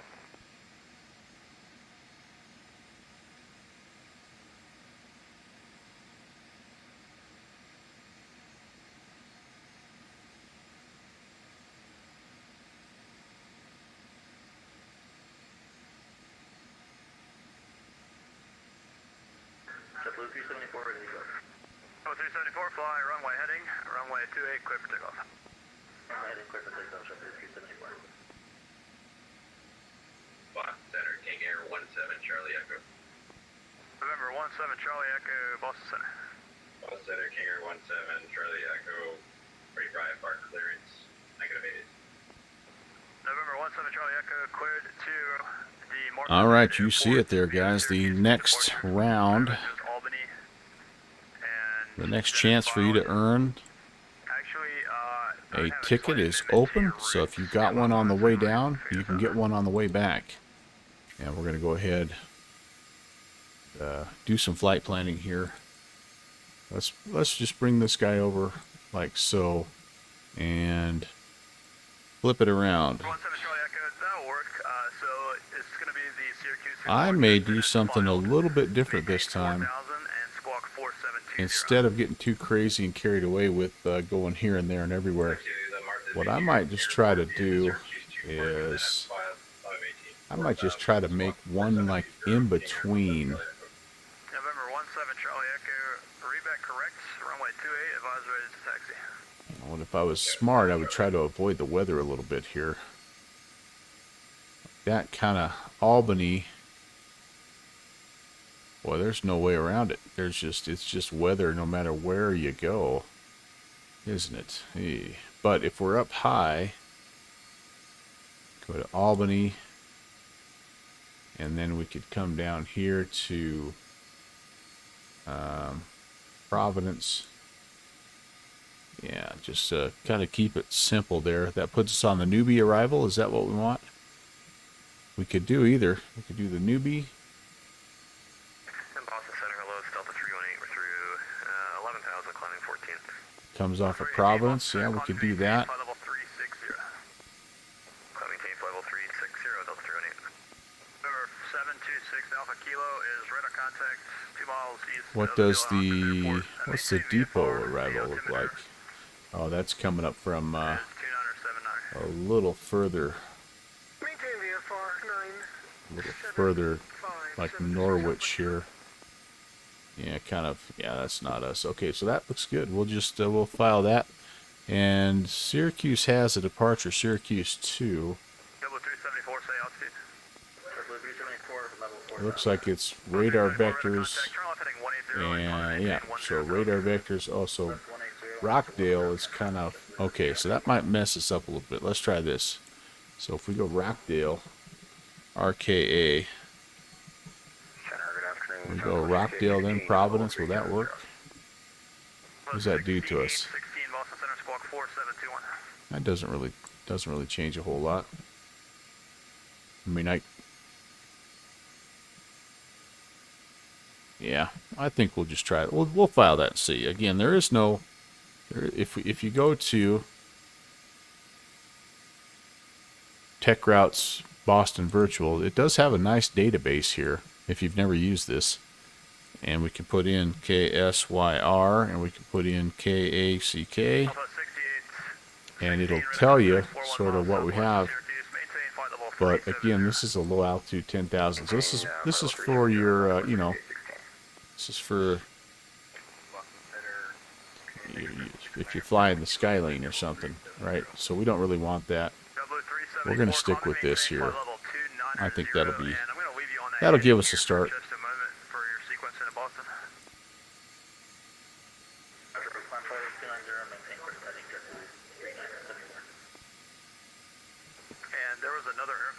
JetBlue 374, ready to go. Oh, 374, fly runway heading, runway 28, clear for takeoff. Runway heading, clear for takeoff, JetBlue 374. Boston Center, King Air 17, Charlie Echo. November November 17 Charlie Echo, Boston Center. Boston Center, King Air 17, Charlie Echo, ready for IFR clearance, negative 8. November 17 Charlie Echo, cleared to the Mark. All right, you see it there, guys. The next round, Albany, and the next chance for you to earn a ticket is open. So if you got one on the way down, you can get one on the way back. And we're going to go ahead do some flight planning here. Let's just bring this guy over like so and flip it around. I may do something a little bit different this time. Instead of getting too crazy and carried away with going here and there and everywhere, what I might just try to do is I might just try to make one like in between. November 17 Charlie Echo, reback correct, runway 28, advise ready to taxi. Well, if I was smart, I would try to avoid the weather a little bit here. That kind of Albany. Boy, there's no way around it. It's just weather no matter where you go, isn't it? Hey. But if we're up high, go to Albany, and then we could come down here to Providence. Yeah, just kind of keep it simple there. That puts us on the newbie arrival. Is that what we want? We could do either. We could do the newbie. Boston Center, hello, it's Delta 318, we're through 11,000, climbing 14. Comes off of Providence. Yeah, we could do that. Flight level 360. Climbing tape level 360, Delta 318. November 726 Alpha Kilo is radar contact 2 miles east. What does what's the depot arrival look like? Oh, that's coming up from a little further, Maintain VFR 9. a little further, like Norwich here. Yeah, kind of. Yeah, that's not us. Okay, so that looks good. We'll just we'll file that. And Syracuse has a departure. Syracuse 2. Double 374, say altitude. Looks like it's radar vectors. And yeah, so radar vectors. Also, Rockdale is kind of okay. So that might mess us up a little bit. Let's try this. So if we go Rockdale, RKA. We go Rockdale, then Providence. Will that work? What does that do to us? That doesn't really change a whole lot. I mean, yeah, I think we'll just try it. We'll file that and see. Again, there is no. If you go to Tech Routes Boston Virtual, it does have a nice database here. If you've never used this, and we can put in KSYR and we can put in KACK, and it'll tell you sort of what we have. But again, this is a low altitude 10,000. So this is for your this is for if you fly in the Skylane or something, right? So we don't really want that. We're going to stick with this here. I think that'll give us a start.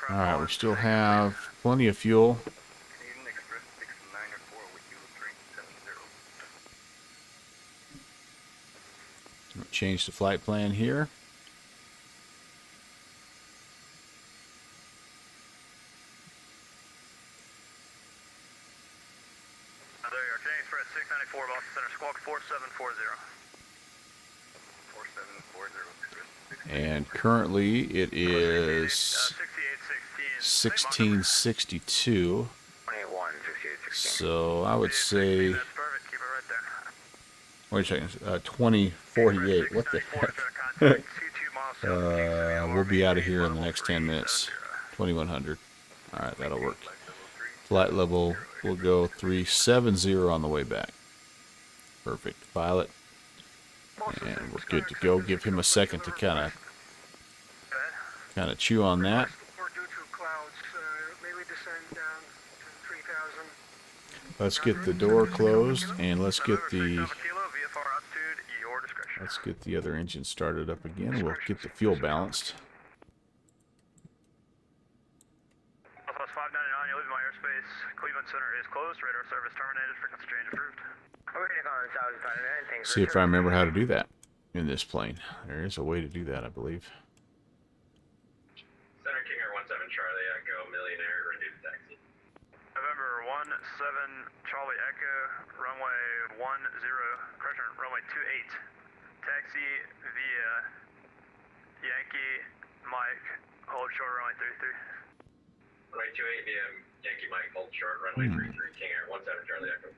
All right, we still have plenty of fuel. Change the flight plan here. There you are, Canadian Express 694, Boston Center, squawk 4740. 4740. And currently it is 1662. So I would say, wait a second, 2048. What the heck? We'll be out of here in the next 10 minutes. 2100. All right, that'll work. Flight level, we'll go 370 on the way back. Perfect. File it. And we're good to go. Give him a second to kind of chew on that. Or due to clouds, may we descend down to 3,000? Let's get the door closed, and let's get November 6 the Alpha Kilo, VFR altitude, your discretion. other engine started up again. We'll get the fuel balanced. Southwest 599, you're leaving my airspace. Cleveland Center is closed. Radar service terminated. Frequency change approved. See if I remember how to do that in this plane. There is a way to do that, I believe. Center Kinger 17 Charlie Echo, Millionaire, ready to taxi. November 17 Charlie Echo, runway 10, correction, runway 28. Taxi via Yankee Mike, hold short runway 33. Runway 28 via Yankee Mike, hold short, runway 33, Kinger 17 Charlie Echo.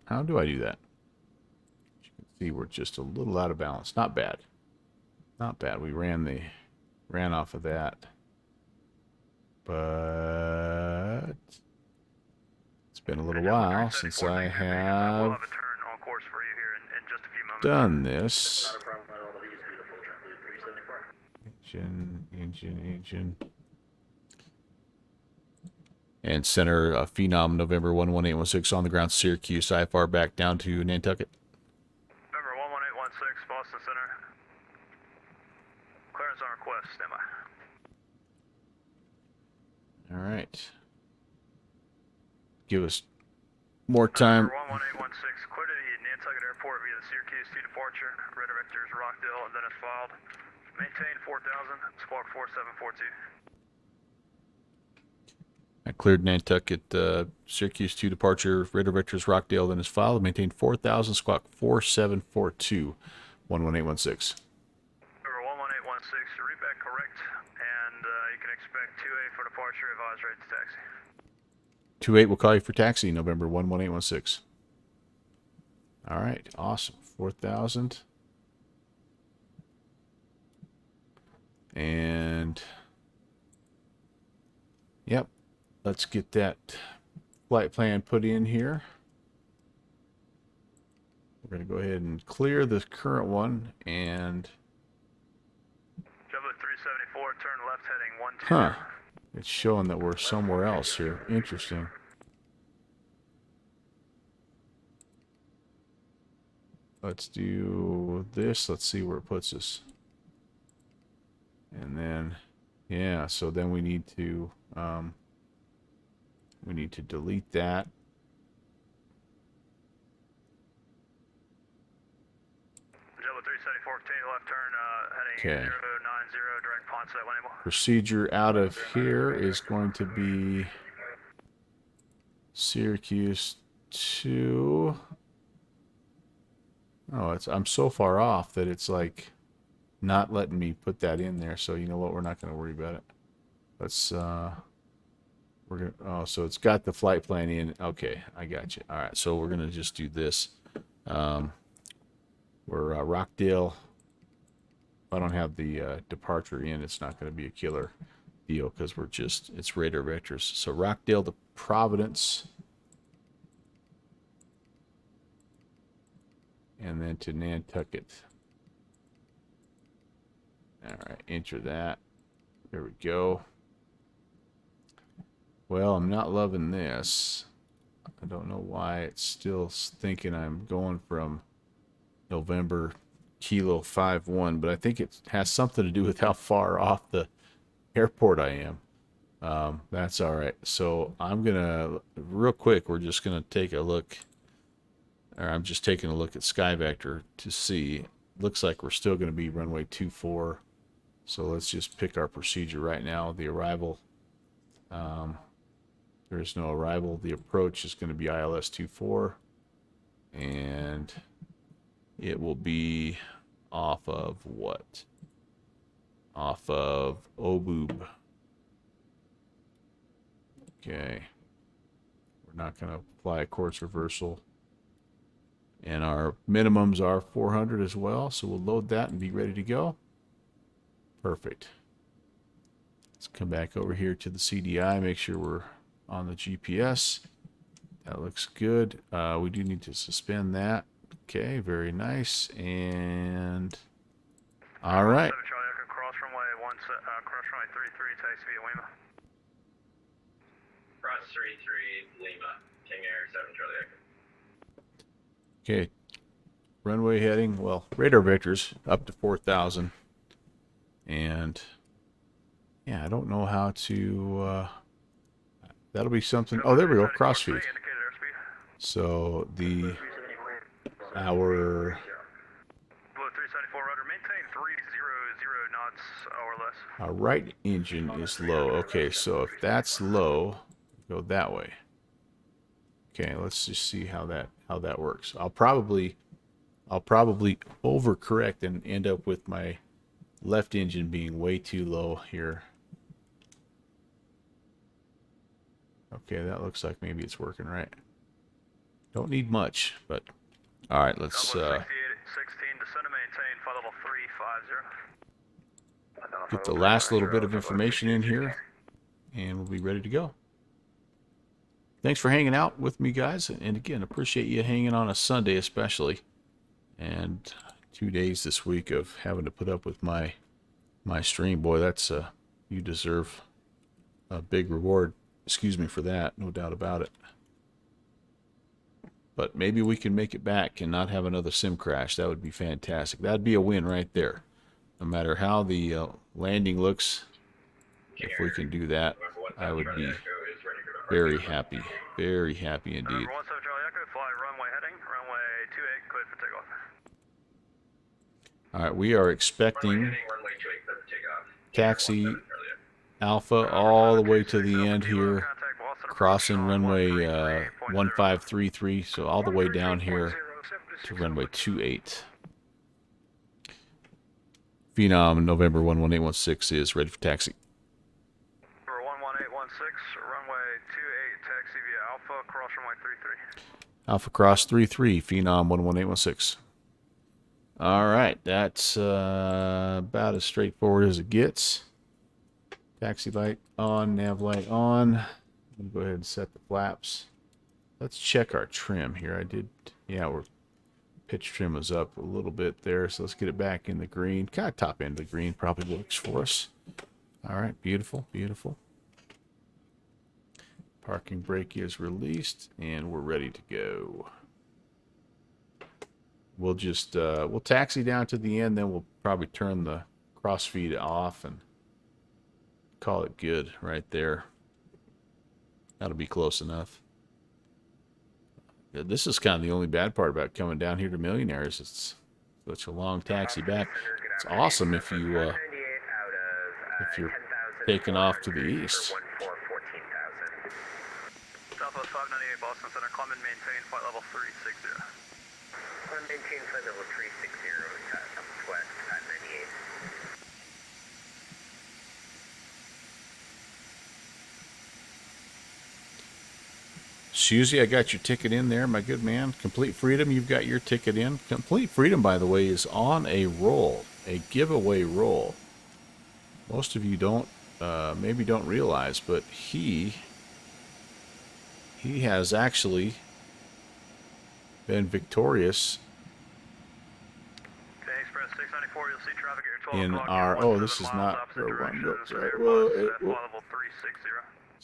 How do I do that? As you can see, we're just a little out of balance. Not bad. Not bad. We ran off of that. But it's been a little while since I have done this. Engine. And center Phenom November 11816 on the ground, Syracuse, IFR back down to Nantucket. November 11816, Boston Center. Clearance on request, standby. All right. Give us more time. November 11816, clear to the Nantucket Airport via the Syracuse 2 departure. Radar vectors Rockdale and then it's filed. Maintain 4000, squawk 4742. I cleared Nantucket, Syracuse 2 departure, radar vectors Rockdale, then is filed. Maintain 4000, squawk 4742, 11816. Number 11816, read back correct, and you can expect 2A for departure, advise rate to taxi. 28 will call you for taxi, November 11816. All right, awesome. 4000. And, yep. Let's get that flight plan put in here. We're going to go ahead and clear the current one and... JetBlue 374, turn left heading 120. Huh. It's showing that we're somewhere else here. Interesting. Let's do this. Let's see where it puts us. And then, yeah, so then we need to... delete that. JetBlue 374, continue left turn heading Okay. 090, direct Ponce at Label. Procedure out of here is going to be Syracuse 2. Oh, I'm so far off that it's like not letting me put that in there. So you know what? We're not going to worry about it. Let's we're gonna, oh, so it's got the flight plan in. Okay, I got you. All right, so we're gonna just do this. We're Rockdale. If I don't have the departure in, it's not going to be a killer deal because it's radar vectors. So Rockdale to Providence, and then to Nantucket. All right, enter that. There we go. Well, I'm not loving this. I don't know why it's still thinking I'm going from November Kilo 51, but I think it has something to do with how far off the airport I am. That's all right. So I'm going to, real quick, we're just going to take a look, or I'm just taking a look at SkyVector to see. Looks like we're still going to be runway 24. So let's just pick our procedure right now. The arrival. There's no arrival. The approach is going to be ILS 24, and it will be off of what? Off of Oboob. Okay. We're not going to apply a course reversal. And our minimums are 400 as well, so we'll load that and be ready to go. Perfect. Let's come back over here to the CDI, make sure we're on the GPS. That looks good. We do need to suspend that. Okay, very nice. And all right. Charlie Echo, cross runway 33, taxi via Lima. cross 33 Lima, King Air 7 Charlie Echo. Okay. Runway heading, well, radar vectors up to 4,000. And yeah, I don't know how to, that'll be something. Oh, there we go, crossfeed. So our 374 rudder, maintain 300 knots or less. our right engine is low. Okay, so if that's low, go that way. Okay, let's just see how that works. I'll probably overcorrect and end up with my left engine being way too low here. Okay, that looks like maybe it's working right. Don't need much, but all right, let's 16, descend and maintain flight level 350. get the last little bit of information in here, and we'll be ready to go. Thanks for hanging out with me, guys, and again, appreciate you hanging on a Sunday especially, and 2 days this week of having to put up with my stream. Boy, that's you deserve a big reward. Excuse me for that, no doubt about it. But maybe we can make it back and not have another sim crash. That would be fantastic. That'd be a win right there. No matter how the landing looks, if we can do that, I would be very happy. Very happy indeed. 17 Charlie Echo, fly runway heading, runway 28, cleared for takeoff. All right, we are expecting taxi Alpha all the way to the end here, crossing runway 1533, so all the way down here to runway 28. Phenom November 11816 is ready for taxi. Number 11816, runway 28, taxi via Alpha, cross runway 33. Alpha cross 33, Phenom 11816. All right, that's about as straightforward as it gets. Taxi light on, nav light on. I'm gonna go ahead and set the flaps. Let's check our trim here. We're pitch trim was up a little bit there, so let's get it back in the green. Kind of top end of the green probably works for us. All right, beautiful, beautiful. Parking brake is released, and we're ready to go. We'll just we'll taxi down to the end, then we'll probably turn the crossfeed off and call it good right there. That'll be close enough. Yeah, this is kind of the only bad part about coming down here to Millionaires. It's such a long taxi back. It's awesome if you're taking off to the east. Southwest 598 Boston Center, climb and maintain flight level 360. Maintain flight level 360, Southwest 598. Susie, I got your ticket in there, my good man. Complete Freedom, you've got your ticket in. Complete Freedom, by the way, is on a roll, a giveaway roll. Most of you don't, maybe don't realize, but he has actually been victorious Express 694, you'll see traffic at your 12 in o'clock. our, oh, this is not where one goes, right? Whoa, Level 360.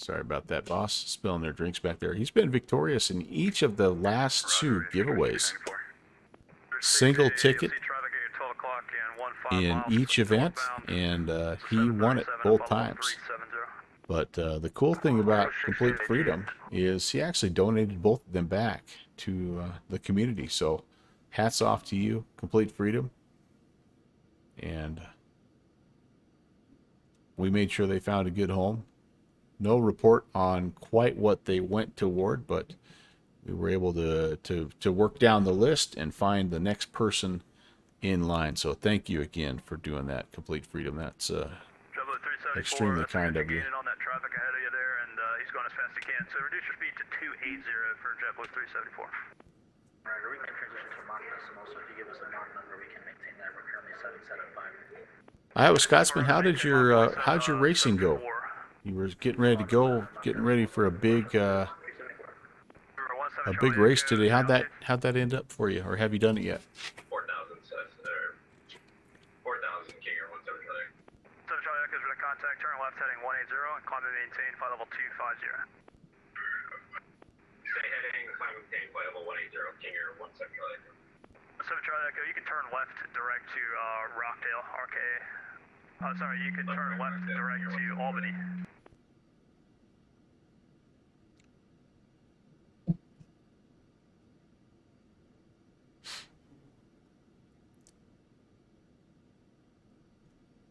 sorry about that, boss. Spilling their drinks back there. He's been victorious in each of the last two giveaways. Single ticket in each event, and he won it both times. But the cool thing about Complete Freedom is he actually donated both of them back to the community. So hats off to you, Complete Freedom. And we made sure they found a good home. No report on quite what they went toward, but we were able to work down the list and find the next person in line. So thank you again for doing that, Complete Freedom. That's extremely kind of you. On that traffic ahead of you there, and he's going as fast as he can. So reduce your speed to 280 for JetBlue 374. Right, or we can transition to Mach decimal, so if you give us a Mach number, we can maintain that. We're currently 775. Iowa Scotsman, how'd your racing go? You were getting ready for a big race today. How'd that end up for you, or have you done it yet? 4,000 King Air 17 Charlie. 7 Charlie Echo's with a contact, turn left heading 180 and climb and maintain flight level 250. Stay heading, climb maintain flight level 180, King Air 17 Charlie Echo. 7 Charlie Echo, you can turn left direct to Rockdale, RK. Sorry, you can turn left direct to Albany.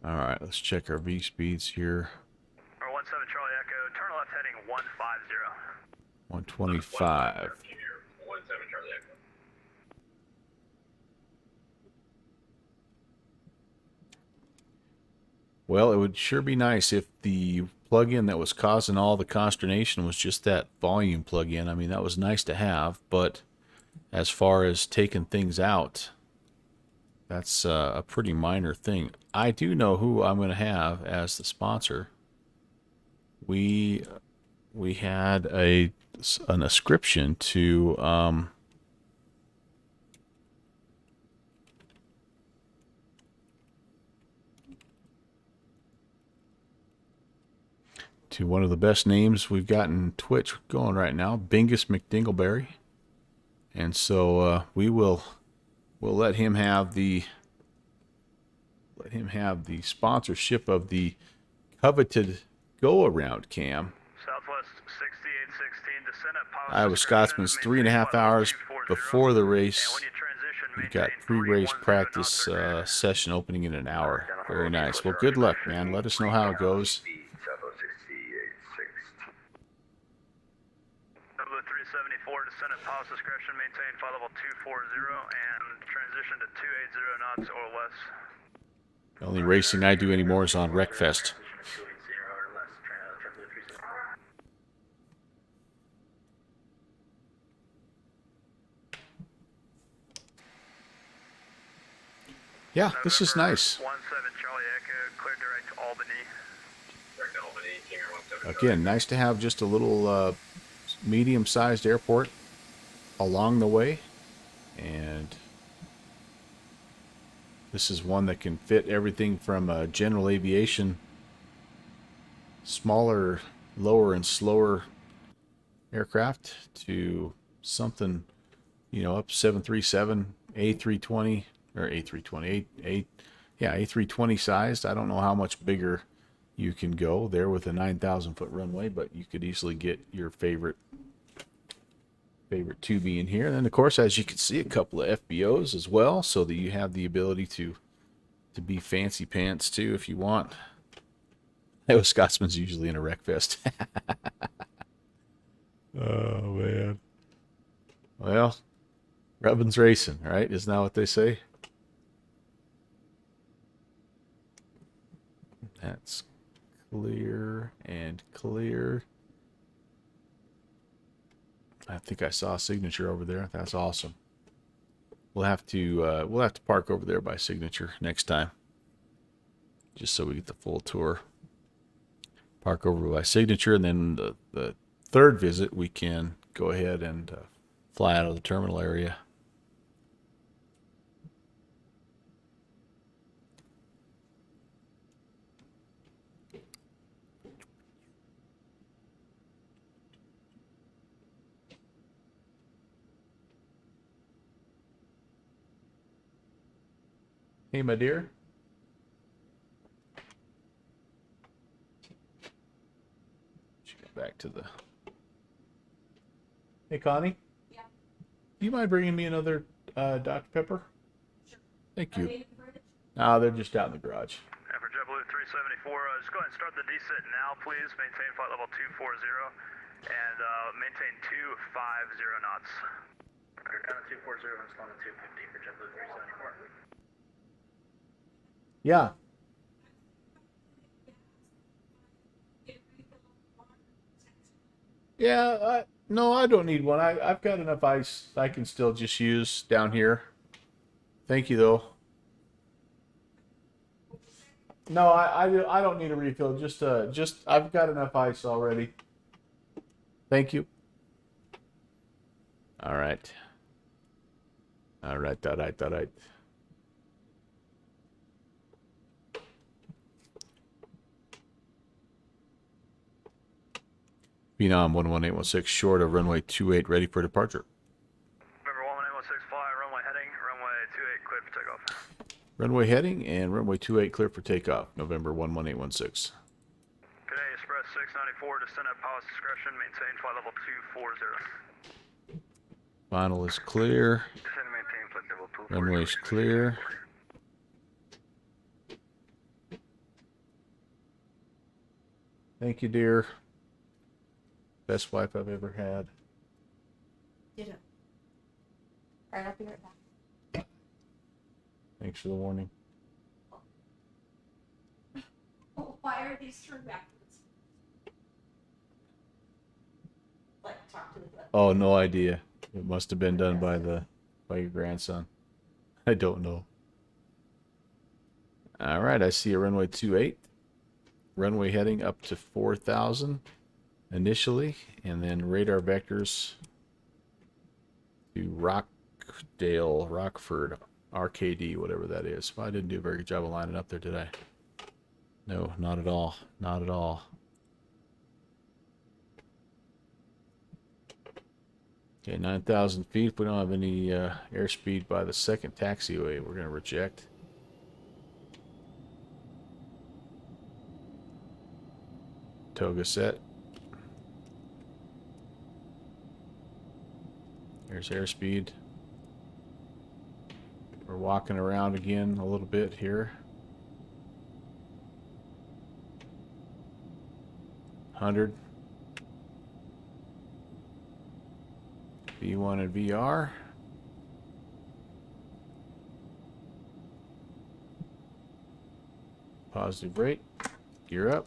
All right, let's check our V speeds here. Or 17 Charlie Echo, turn left heading 150. 125. King Air 17 Charlie Echo. Well, it would sure be nice if the plug-in that was causing all the consternation was just that volume plug-in. I mean, that was nice to have, but as far as taking things out, that's a pretty minor thing. I do know who I'm going to have as the sponsor. We had an ascription to one of the best names we've got in Twitch going right now, Bingus McDingleberry. And so we'll let him have the sponsorship of the coveted go around cam. Southwest 6816, descent at power Iowa Scotsman's 3.5 hours before the race. We've got pre-race practice session opening in an hour. Very nice. Well, good luck, man. Let us know how it goes. Southwest 6816. Double 374, descent at power discretion, maintain flight level 240, and transition to 280 knots or less. The only racing I do anymore is on Wreckfest. Yeah, this is nice. 17 Charlie Echo, clear direct to Albany. Direct to Albany, King Air 17 Again, nice to have just a little medium-sized airport along the way. And this is one that can fit everything from a general aviation, smaller, lower and slower aircraft to something, up 737, A320, or A320, A320 sized. I don't know how much bigger you can go there with a 9,000 foot runway, but you could easily get your favorite 2B in here. And then, of course, as you can see, a couple of FBOs as well, so that you have the ability to be fancy pants too if you want. Iowa Scotsman's usually in a Wreckfest. Oh man. Well, rubbin's racing, right? Isn't that what they say? That's clear and clear. I think I saw a signature over there. That's awesome. We'll have to park over there by signature next time, just so we get the full tour. Park over by signature, and then the third visit we can go ahead and fly out of the terminal area. Hey, my dear. Should go back to the... Hey, Connie? Yeah. Do you mind bringing me another Dr. Pepper? Sure. Thank Are you. they in the fridge? No, they're just out in the garage. And for JetBlue 374, just go ahead and start the descent now, please. Maintain flight level 240 and maintain 250 knots. Okay, down to 240 and slowing to 250 for JetBlue 374. Yeah. Yeah, no, I don't need one. I've got enough ice I can still just use down here. Thank you, though. No, I don't need a refill. Just I've got enough ice already. Thank you. All right. All right. Phenom 11816, short of runway 28, ready for departure. November 11816, fly, runway heading, runway 28, clear for takeoff. Runway heading and runway 28 clear for takeoff. November 11816. Today, Express 694, descend at pilot's discretion, maintain flight level 240. Final is clear. Descend and maintain flight level 240. Runway's clear. Thank you, dear. Best wife I've ever had. Ditto. Alright, I'll be right back. Thanks for the warning. Why are these turned backwards? Like, talk to the button. Oh, no idea. It must have been done by your grandson. I don't know. All right, I see a runway 28. Runway heading up to 4,000 initially, and then radar vectors to Rockford, RKD, whatever that is. Well, I didn't do a very good job of lining up there, did I? No, not at all. Not at all. Okay, 9,000 feet. If we don't have any airspeed by the second taxiway, we're going to reject. Toga set. There's airspeed. We're walking around again a little bit here. 100. V1 and VR. Positive rate. Gear up.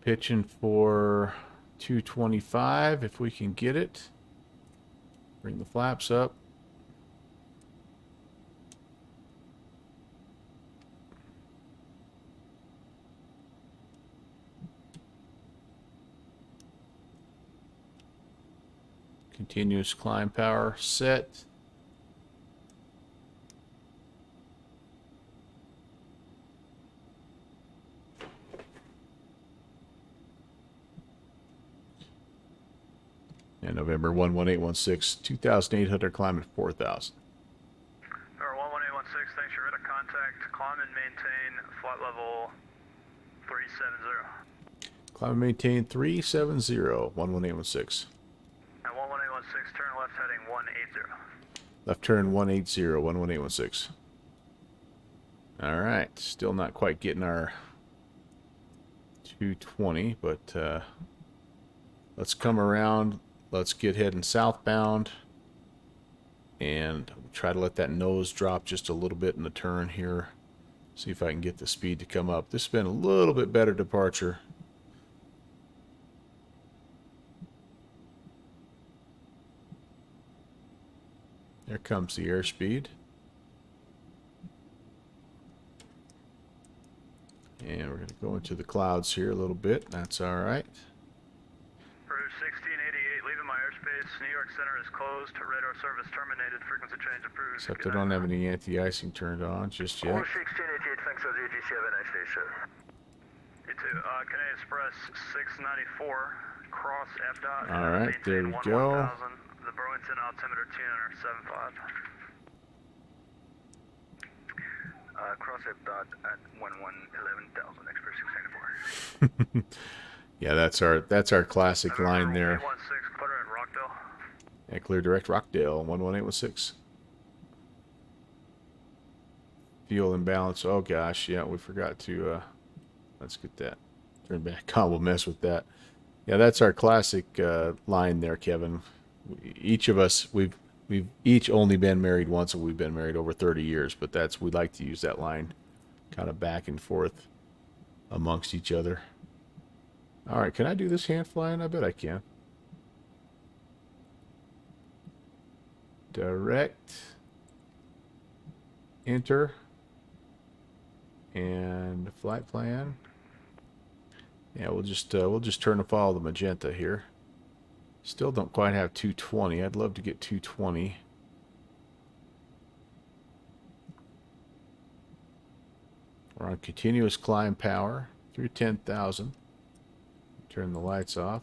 Pitching for 225 if we can get it. Bring the flaps up. Continuous climb power set. And November 11816, 2,800 climb at 4,000. November 11816, thanks for radar contact. Climb and maintain flight level 370. Climb and maintain 370, 11816. At 11816, turn left heading 180. Left turn 180, 11816. All right, still not quite getting our 220, but let's come around. Let's get heading southbound and try to let that nose drop just a little bit in the turn here. See if I can get the speed to come up. This has been a little bit better departure. There comes the airspeed. And we're going to go into the clouds here a little bit. That's all right. Route 1688, leaving my airspace. New York Center is closed. Radar service terminated. Frequency change approved. Except I don't have any anti-icing turned on just yet. 1688, thanks for the ATC. Have a nice day, sir. You too. Canadian Express 694, cross FDOT. All right, there we maintain go. 1000. The Burlington altimeter 275. Cross F dot at 11,000, Express 694. Yeah, that's our classic line there. 816, clear at Rockdale. And clear direct Rockdale, 11816. Fuel imbalance. Oh gosh, yeah, we forgot to let's get that turned back on. We'll mess with that. Yeah, that's our classic line there, Kevin. Each of us, we've each only been married once, and we've been married over 30 years. But we like to use that line, kind of back and forth amongst each other. All right, can I do this hand flying? I bet I can. Direct. Enter. And flight plan. Yeah, we'll just turn to follow the magenta here. Still don't quite have 220. I'd love to get 220. We're on continuous climb power through 10,000. Turn the lights off.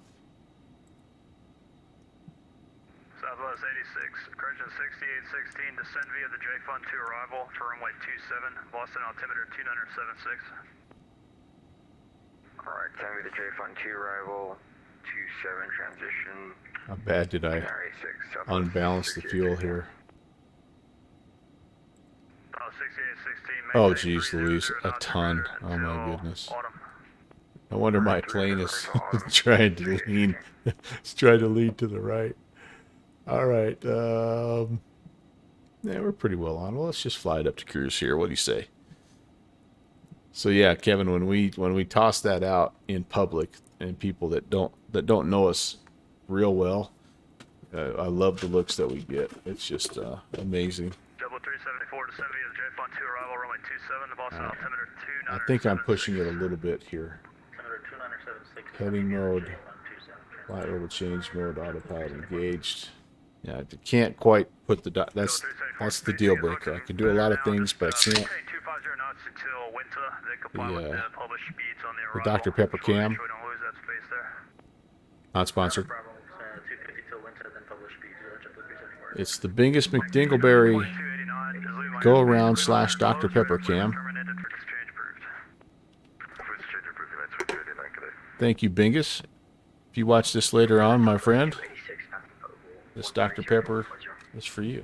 Southwest 86, correction 6816, descend via the J Fund 2 arrival for runway 27, Boston altimeter 2976. Alright, send me the J Fund 2 arrival, 27 transition. How bad did I unbalance the fuel here? Oh, 6816, Oh, maintain geez, Louise, 300 a knots ton. per Oh, my until goodness. autumn. No wonder my plane is trying to lean. It's trying to lean to the right. All right. Yeah, we're pretty well on. Well, let's just fly it up to cruise here. What do you say? So yeah, Kevin, when we toss that out in public and people that don't know us real well, I love the looks that we get. It's just amazing. Double 374 descend via the J Fund 2 arrival runway 27, the Boston altimeter 2976. I think I'm pushing it a little bit here. Heading mode, flight level change mode, autopilot engaged. Yeah, I can't quite put the that's the deal breaker. I can do a lot of things, but I can't. The Dr. Pepper cam. Not sponsored. It's the biggest McDingleberry go around / Dr. Pepper cam. Thank you, Bingus. If you watch this later on, my friend, this Dr. Pepper is for you.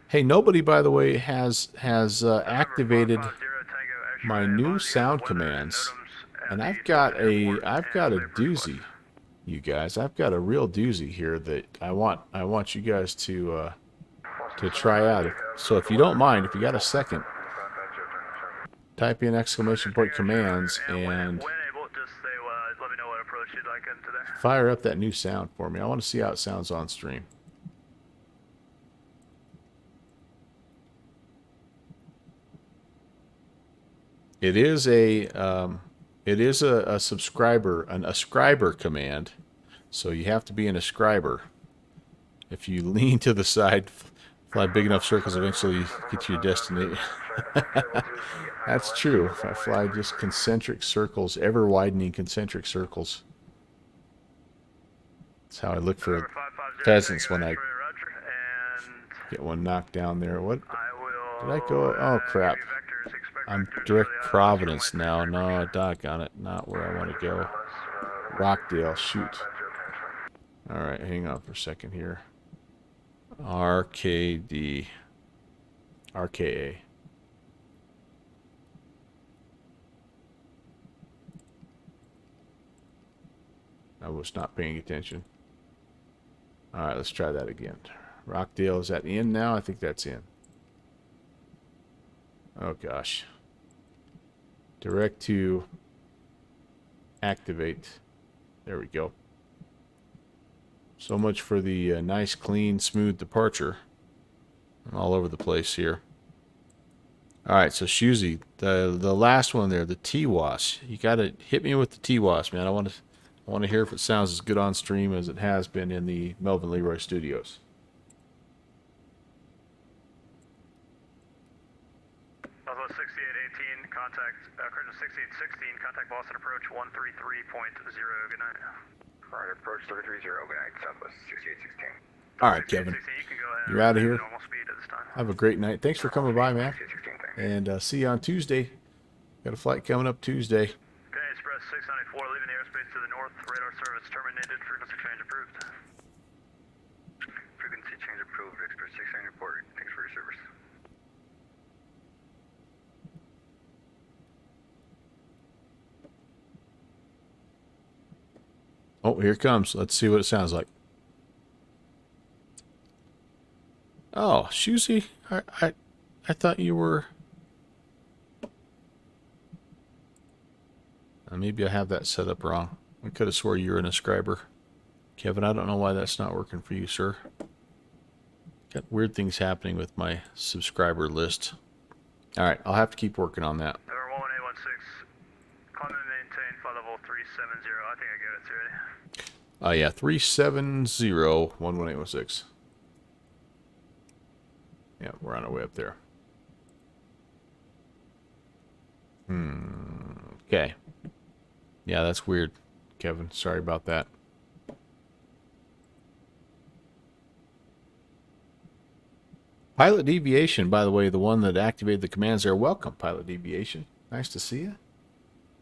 Hey, nobody, by the way, has activated my new sound commands, and I've got a doozy, you guys. I've got a real doozy here that I want you guys to try out. So if you don't mind, if you got a second, type in ! commands and fire up that new sound for me. I want to see how it sounds on stream. It is a subscriber, an ascriber command, so you have to be an ascriber. If you lean to the side, fly big enough circles, eventually get to your destination. That's true. If I fly just concentric circles, ever widening concentric circles. That's how I look for pheasants when I get one knocked down there. What did I go? Oh crap! I'm direct Providence now. No, doggone it, not where I want to go. Rockdale, shoot. All right, hang on for a second here. RKD, RKA. I was not paying attention. All right, let's try that again. Rockdale, is that in now? I think that's in. Oh gosh. Direct to activate. There we go. So much for the nice, clean, smooth departure. I'm all over the place here. All right, so Shuzi, the last one there, the TWAS. You got to hit me with the TWAS, man. I want to hear if it sounds as good on stream as it has been in the Melvin Leroy studios. Southwest 6818, contact, correction 6816, contact Boston approach 133.0, good night. Alright, approach 330, good night, Southwest 6816. All right, Kevin. You're out of here. Have a great night. Thanks for coming by, man. And see you on Tuesday. Got a flight coming up Tuesday. Okay, Express 694, leaving the airspace to the north. Radar service terminated. Frequency change approved. Frequency change approved. Express 694. Thanks for your service. Oh, here it comes. Let's see what it sounds like. Oh, Shuzi, I thought you were... maybe I have that set up wrong. I could have swore you were an ascriber. Kevin, I don't know why that's not working for you, sir. Got weird things happening with my subscriber list. All right, I'll have to keep working on that. November 11816, climb and maintain flight level 370. I think I get it. It's ready. Yeah, 370-11816. Yeah, we're on our way up there. Okay. Yeah, that's weird, Kevin. Sorry about that. Pilot Deviation, by the way, the one that activated the commands there. Welcome, Pilot Deviation. Nice to see you.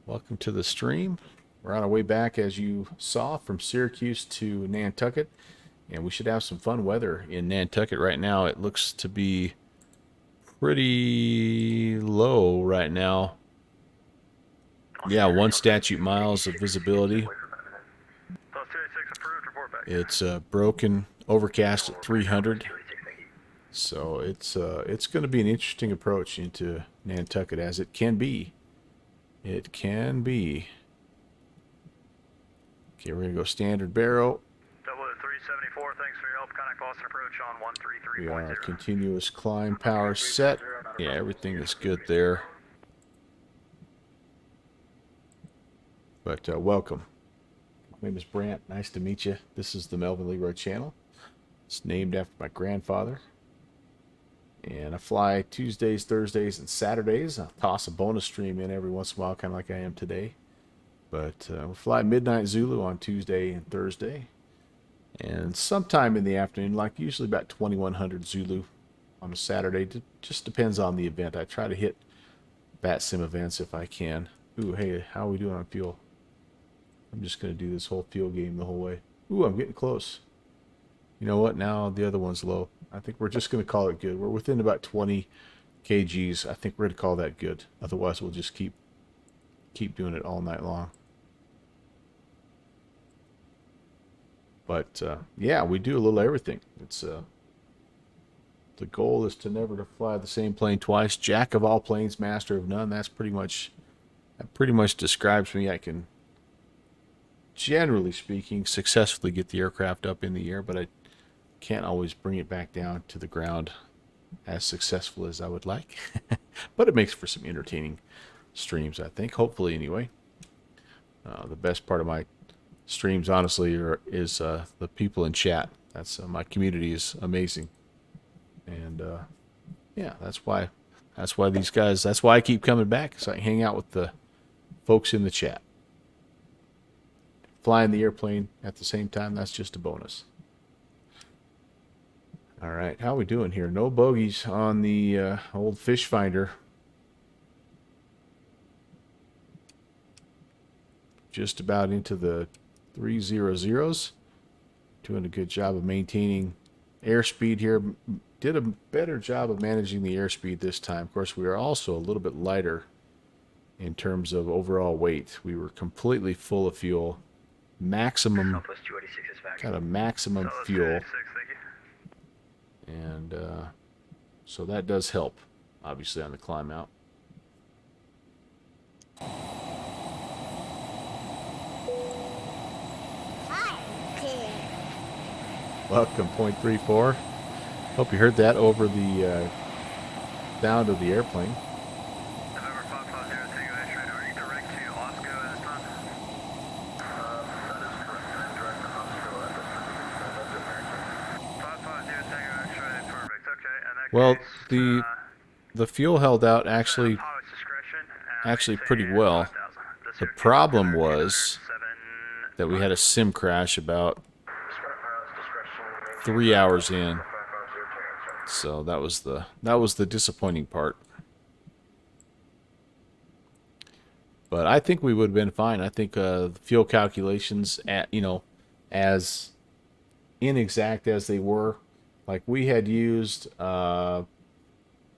Welcome to the stream. We're on our way back, as you saw, from Syracuse to Nantucket. And we should have some fun weather in Nantucket right now. It looks to be pretty low right now. Yeah, 1 statute miles of visibility. Plus 286 approved. Report back. It's broken, overcast at 300. So it's going to be an interesting approach into Nantucket, as it can be. It can be. Okay, we're going to go standard barrow. Double at 374. Thanks for your help. Contact Boston approach on We 133.0. are continuous climb power set. Yeah, everything is good there. But welcome. My name is Brant. Nice to meet you. This is the Melvin Leroy channel. It's named after my grandfather. And I fly Tuesdays, Thursdays, and Saturdays. I'll toss a bonus stream in every once in a while, kind of like I am today. But we fly Midnight Zulu on Tuesday and Thursday. And sometime in the afternoon, like usually about 2100 Zulu on a Saturday. It just depends on the event. I try to hit bat sim events if I can. Ooh, hey, how are we doing on fuel? I'm just going to do this whole fuel game the whole way. Ooh, I'm getting close. You know what? Now the other one's low. I think we're just going to call it good. We're within about 20 kgs. I think we're going to call that good. Otherwise, we'll just keep doing it all night long. But yeah, we do a little everything. It's the goal is to never to fly the same plane twice. Jack of all planes, master of none. That pretty much describes me. I can, generally speaking, successfully get the aircraft up in the air, but I can't always bring it back down to the ground as successful as I would like. But it makes for some entertaining streams, I think. Hopefully, anyway. The best part of my streams, honestly, is the people in chat. That's my community is amazing, and yeah, that's why these guys. That's why I keep coming back, so I can hang out with the folks in the chat. Flying the airplane at the same time, that's just a bonus. All right, how are we doing here? No bogeys on the old fish finder. Just about into the 300s. Doing a good job of maintaining airspeed here. Did a better job of managing the airspeed this time. Of course, we are also a little bit lighter in terms of overall weight. We were completely full of fuel. Maximum, kind of maximum fuel. And so that does help, obviously, on the climb out. Welcome, 0.34. Hope you heard that over the sound of the airplane. November 550 Tango X-ray, are you direct to Osco at this time? That is correct. I'm direct to Osco at this time. That's American. 550 Tango X-ray, perfect. Okay, and that Well, case, the fuel held out actually pilot's discretion, actually pretty well. 5,000. The problem was that we had a sim crash about 3 hours in. So that was the disappointing part. But I think we would have been fine. I think the fuel calculations, as inexact as they were, like we had used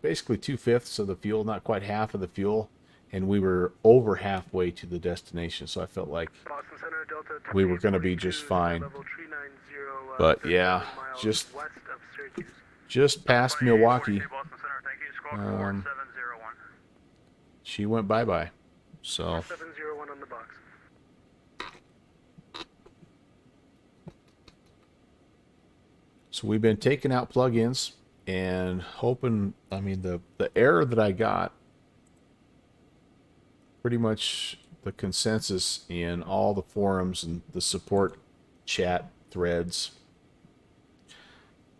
basically 2/5 of the fuel, not quite half of the fuel, and we were over halfway to the destination. So I felt like Boston Center, Delta we were going to be just fine. level 390, But yeah, 37 miles just west of Syracuse. just past Milwaukee, Boston Center, thank you. Squawk 4701. she went bye-bye. So 701 on the box. we've been taking out plugins and hoping, I mean, the error that I got, pretty much the consensus in all the forums and the support chat threads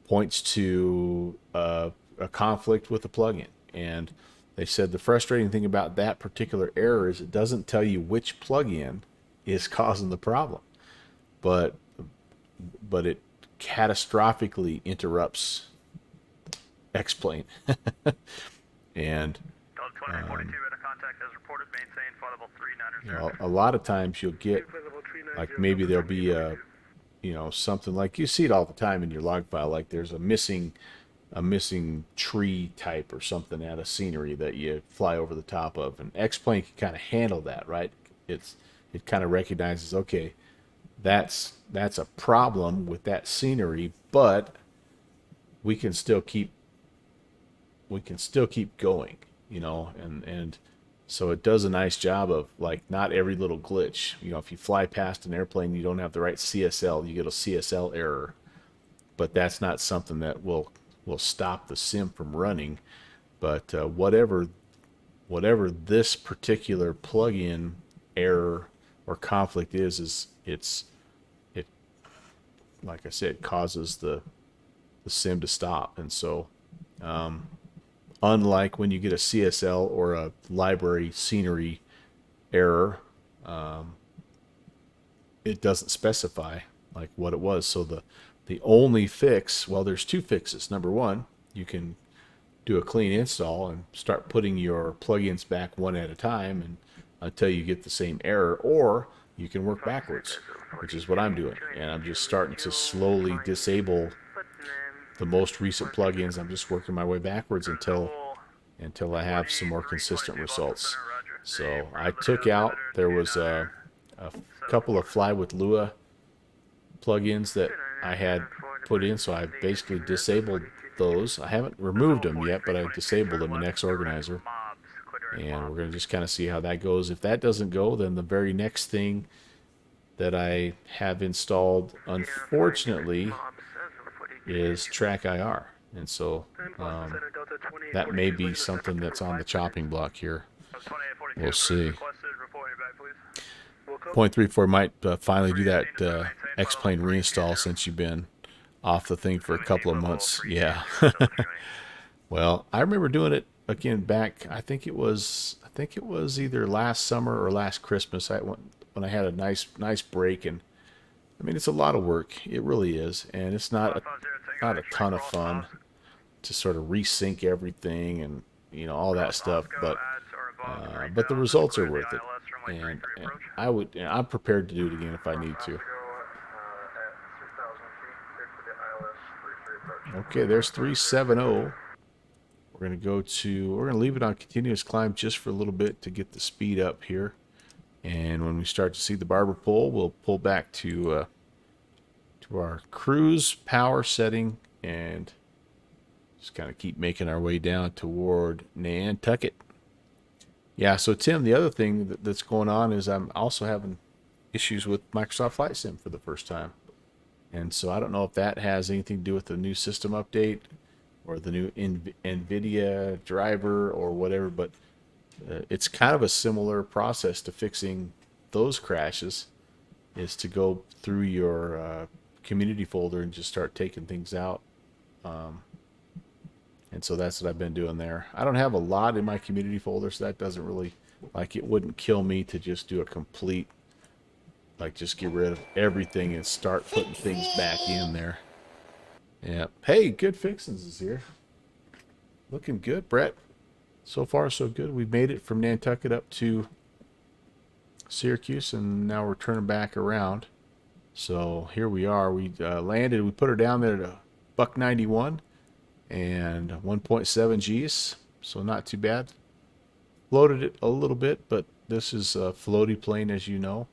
points to a conflict with the plugin. And they said the frustrating thing about that particular error is it doesn't tell you which plugin is causing the problem, but it catastrophically interrupts X-Plane. And Delta 2042, radar contact as reported, maintain flight level 390. you know, a lot of times you'll get, like, maybe there'll be a, you know, something like, you see it all the time in your log file, like there's a missing tree type or something at a scenery that you fly over the top of, and X-Plane can kind of handle that, right? It kind of recognizes, okay, that's a problem with that scenery, but we can still keep going, you know, and so it does a nice job of, like, not every little glitch. You know, if you fly past an airplane, you don't have the right CSL, you get a CSL error, but that's not something that will stop the sim from running. But whatever this particular plugin error or conflict is it, like I said, causes the sim to stop. And so unlike when you get a CSL or a library scenery error, it doesn't specify like what it was. So the only fix, well, there's two fixes. Number one, you can do a clean install and start putting your plugins back one at a time and until you get the same error, or you can work backwards, which is what I'm doing. And I'm just starting to slowly disable the most recent plugins. I'm just working my way backwards until I have some more consistent results. So I took out, there was a couple of Fly with Lua plugins that I had put in, so I basically disabled those. I haven't removed them yet, but I disabled them in X Organizer, and we're going to just kind of see how that goes. If that doesn't go, then the very next thing that I have installed, unfortunately, is Track IR, and so that may be something that's on the chopping block here. We'll see. Point 34 might finally do that X-Plane reinstall since you've been off the thing for a couple of months. Yeah. Well, I remember doing it again back. I think it was either last summer or last Christmas. When I had a nice break, and I mean, it's a lot of work. It really is, and it's not a ton of fun to sort of resync everything and, you know, all that stuff. But the results are worth it, and I'm prepared to do it again if I need to. Okay, there's 370. We're gonna leave it on continuous climb just for a little bit to get the speed up here. And when we start to see the barber pull, we'll pull back to our cruise power setting and just kind of keep making our way down toward Nantucket. Yeah, so Tim, the other thing that's going on is I'm also having issues with Microsoft Flight Sim for the first time. And so I don't know if that has anything to do with the new system update or the new NVIDIA driver or whatever, but it's kind of a similar process to fixing those crashes, is to go through your community folder and just start taking things out. And so that's what I've been doing there. I don't have a lot in my community folder, so that doesn't really, like, it wouldn't kill me to just do a complete, like, just get rid of everything and start putting things back in there. Yeah. Hey, Good Fixins is here. Looking good, Brett. So far, so good. We've made it from Nantucket up to Syracuse, and now we're turning back around. So here we are. We landed. We put her down there to buck 91 and 1.7 Gs, so not too bad. Floated it a little bit, but this is a floaty plane, as you know,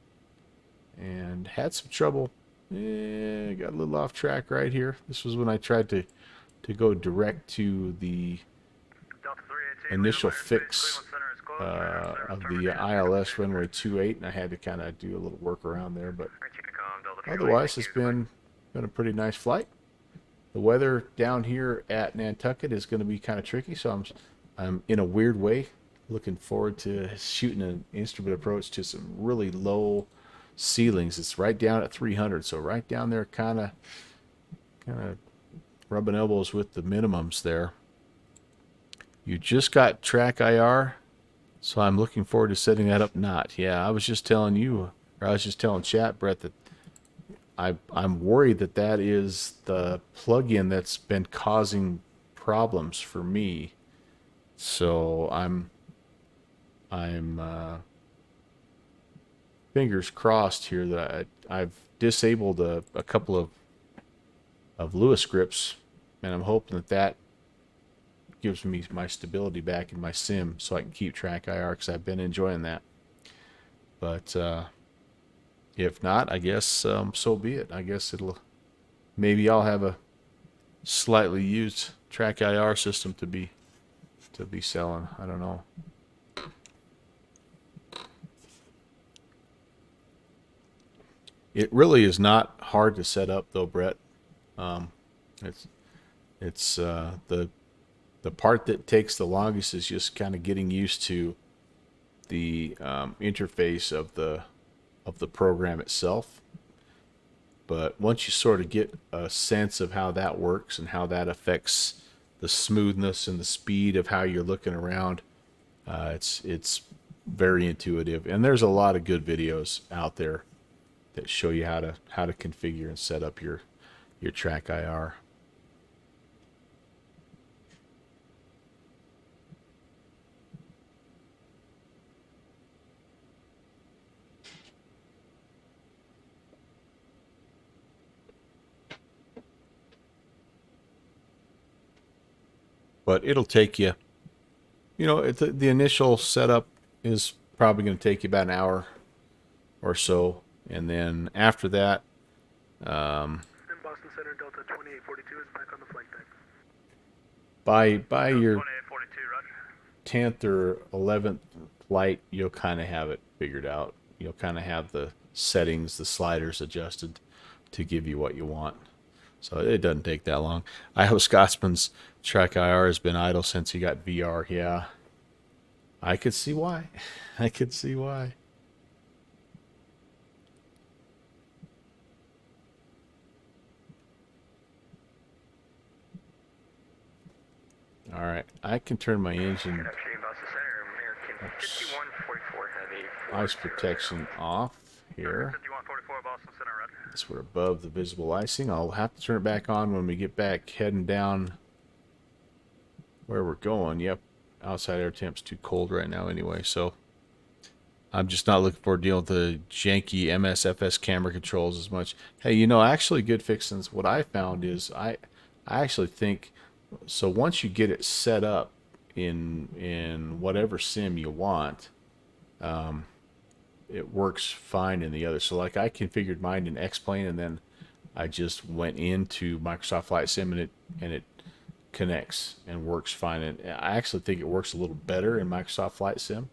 and had some trouble. Got a little off track right here. This was when I tried to go direct to the initial fix of the ILS runway 28, and I had to kind of do a little work around there, but otherwise it's been a pretty nice flight. the weather down here at Nantucket is going to be kind of tricky. So I'm in a weird way looking forward to shooting an instrument approach to some really low ceilings. It's right down at 300, so right down there, kind of rubbing elbows with the minimums there. You just got track IR, so I'm looking forward to setting that up. Not, yeah, I was just telling you, or I was just telling chat, Brett, that I'm worried that that is the plugin that's been causing problems for me. So I'm fingers crossed here that I've disabled a couple of Lua scripts, and I'm hoping that that gives me my stability back in my sim so I can keep track IR, because I've been enjoying that. But if not, I guess so be it. I guess maybe I'll have a slightly used track IR system to be selling. I don't know. It really is not hard to set up though, Brett. Um, it's the part that takes the longest is just kind of getting used to the interface of the program itself. But once you sort of get a sense of how that works and how that affects the smoothness and the speed of how you're looking around, it's very intuitive. And there's a lot of good videos out there that show you how to configure and set up your track IR. But it'll take you, the initial setup is probably going to take you about an hour or so, and then after that, In Boston Center, Delta 2842 is back on the flight deck. by your 2842, Roger. 10th or 11th flight, you'll kind of have it figured out. You'll kind of have the settings, the sliders adjusted to give you what you want. So it doesn't take that long. I hope Scotsman's track IR has been idle since he got VR. Yeah, I could see why. I could see why. All right, I can turn my engine Good afternoon, Boston Center, American 5144 Heavy. ice protection off here. 5144 Boston Center, Roger. As we're above the visible icing, I'll have to turn it back on when we get back heading down where we're going. Yep, outside air temp's too cold right now anyway, so I'm just not looking forward to dealing with the janky MSFS camera controls as much. Hey, actually, good fixins. What I found is I actually think, so once you get it set up in whatever sim you want, it works fine in the other. So like I configured mine in X-Plane, and then I just went into Microsoft Flight Sim, and it connects and works fine. And I actually think it works a little better in Microsoft Flight Sim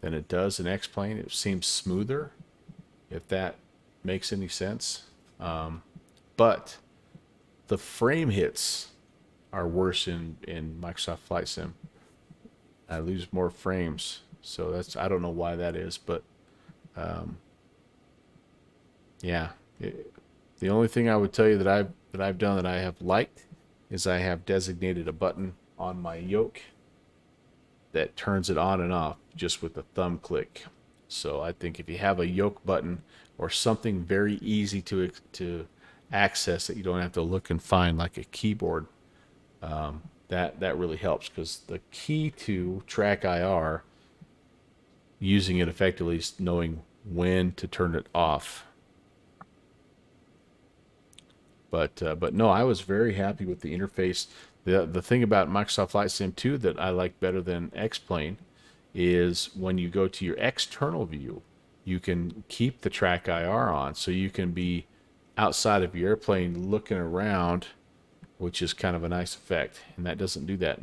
than it does in X-Plane. It seems smoother, if that makes any sense. But the frame hits are worse in Microsoft Flight Sim. I lose more frames, so I don't know why that is, but yeah. The only thing I would tell you that I've done that I have liked is I have designated a button on my yoke that turns it on and off just with a thumb click. So I think if you have a yoke button or something very easy to access that you don't have to look and find, like a keyboard, that really helps, because the key to track IR, using it effectively, is knowing when to turn it off. But no, I was very happy with the interface. The thing about Microsoft Flight Sim 2 that I like better than X-Plane is when you go to your external view, you can keep the track IR on, so you can be outside of your airplane looking around, which is kind of a nice effect. And that doesn't do that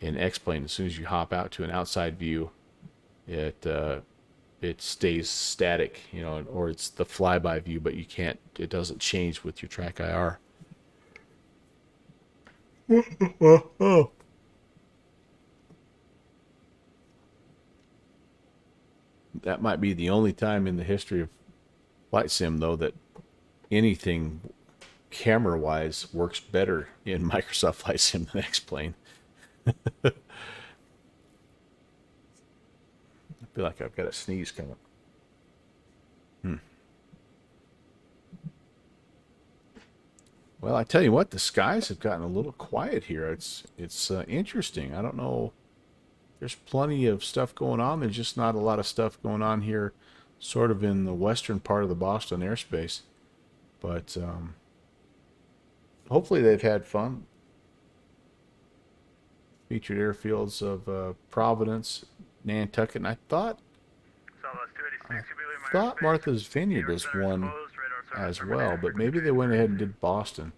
in X-Plane. As soon as you hop out to an outside view, it stays static, or it's the flyby view, but it doesn't change with your track IR. Oh. That might be the only time in the history of flight sim, though, that anything camera wise works better in Microsoft Flight Sim than X-Plane. I feel like I've got a sneeze coming. Well, I tell you what, the skies have gotten a little quiet here. It's interesting. I don't know. There's plenty of stuff going on. There's just not a lot of stuff going on here, sort of in the western part of the Boston airspace. But hopefully they've had fun. Featured airfields of Providence, Nantucket, and I thought Southwest 286, you'll be leaving my thought airspace. Martha's Vineyard Your is center is one closed, radar service as terminated. well, but maybe they went ahead and did Boston.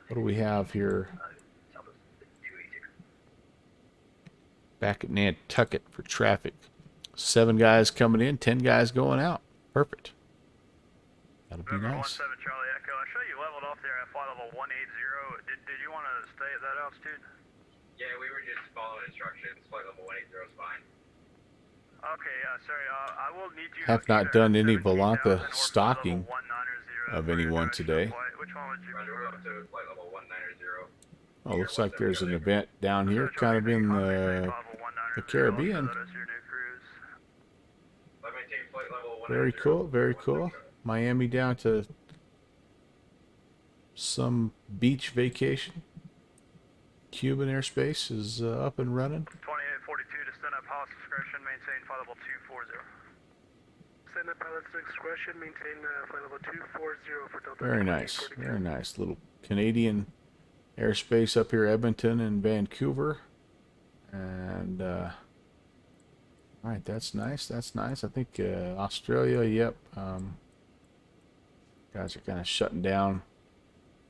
What do we have here? Back at Nantucket for traffic. 7 guys coming in, 10 guys going out. Perfect. That'll be November nice. 17 Charlie Echo. I show you leveled off there at flight level 180. Did you want to stay at that altitude? Yeah, we were just following instructions. Flight level 180 is fine. Okay, sorry. I will need you. Have not either done at any 17,000 Volanta or flight stalking level 190 of for your anyone direction today. of flight. Which one would you Roger, we're up to flight level 190. Oh, looks like there's an event down here, kind of in the Caribbean. Very cool, very cool. Miami down to some beach vacation. Cuban airspace is up and running. 2842 to stand up pilot's discretion, maintain flight level 240. Send up pilot's discretion, maintain flight level 240 for Delta. Very nice, very nice. Little Canadian airspace up here, Edmonton and Vancouver. And, all right, that's nice, that's nice. I think Australia, yep. Guys are kind of shutting down.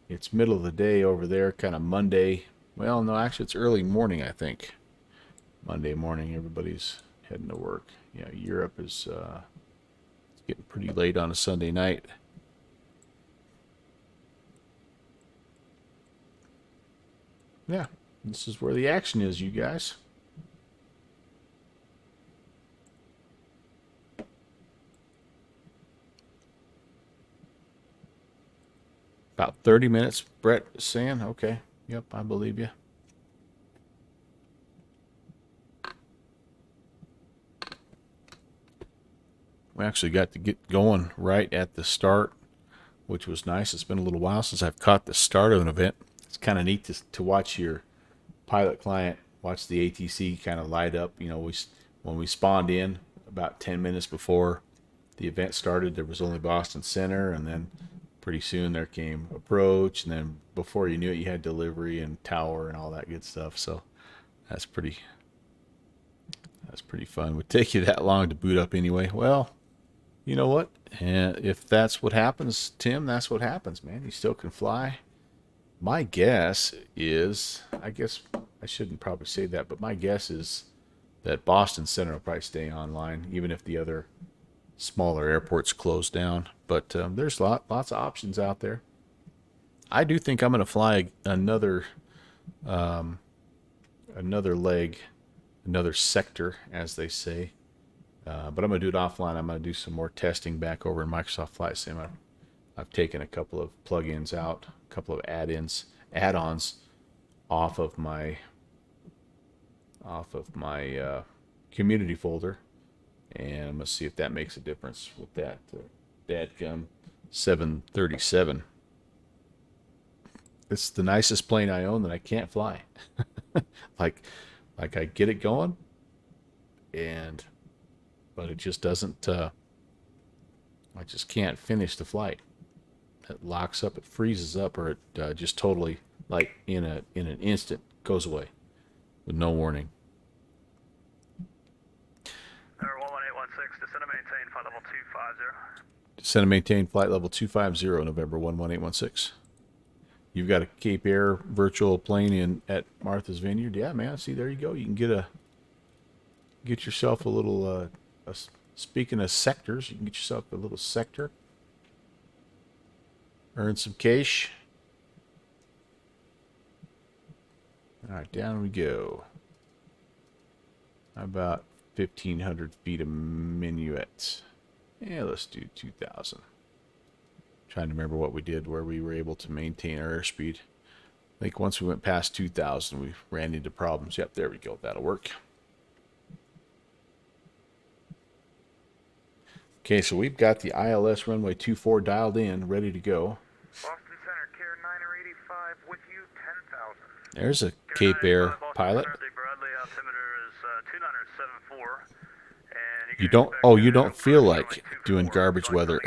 It's middle of the day over there, kind of Monday. Well, no, actually, it's early morning, I think. Monday morning, everybody's heading to work. Yeah, Europe is it's getting pretty late on a Sunday night. Yeah, this is where the action is, you guys. About 30 minutes, Brett is saying. Okay, yep, I believe you. We actually got to get going right at the start, which was nice. It's been a little while since I've caught the start of an event. It's kind of neat to watch your pilot client watch the ATC kind of light up. You know, when we spawned in about 10 minutes before the event started, there was only Boston Center, and then pretty soon there came approach, and then before you knew it, you had delivery and tower and all that good stuff. So that's pretty fun. It would take you that long to boot up anyway. Well, you know what? And if that's what happens, Tim, that's what happens, man. You still can fly. My guess is, I guess I shouldn't probably say that, but my guess is that Boston Center will probably stay online, even if the other smaller airports close down. But there's lots of options out there. I do think I'm going to fly another leg, another sector, as they say. But I'm going to do it offline. I'm going to do some more testing back over in Microsoft Flight Sim. I've taken a couple of plugins out, a couple of add-ons off of my community folder, and I'm going to see if that makes a difference with that dadgum 737. It's the nicest plane I own that I can't fly. like I get it going, but it just doesn't. I just can't finish the flight. It locks up, it freezes up, or it just totally, like in an instant, goes away with no warning. Number 11816, descend and maintain flight level 250. Descend and maintain flight level 250, November 11816. You've got a Cape Air virtual plane at Martha's Vineyard. Yeah, man. See, there you go. You can get yourself a little. Speaking of sectors, you can get yourself a little sector. Earn some cash. All right, down we go. About 1,500 feet of minuet. Yeah, let's do 2,000. Trying to remember what we did where we were able to maintain our airspeed. I think once we went past 2,000, we ran into problems. Yep, there we go. That'll work. Okay, so we've got the ILS runway 24 dialed in, ready to go. Boston Center, Care 985 with you, 10,000. There's a Cape Air pilot. The Bradley altimeter is 2974. And You don't. Oh, you don't feel like doing garbage weather.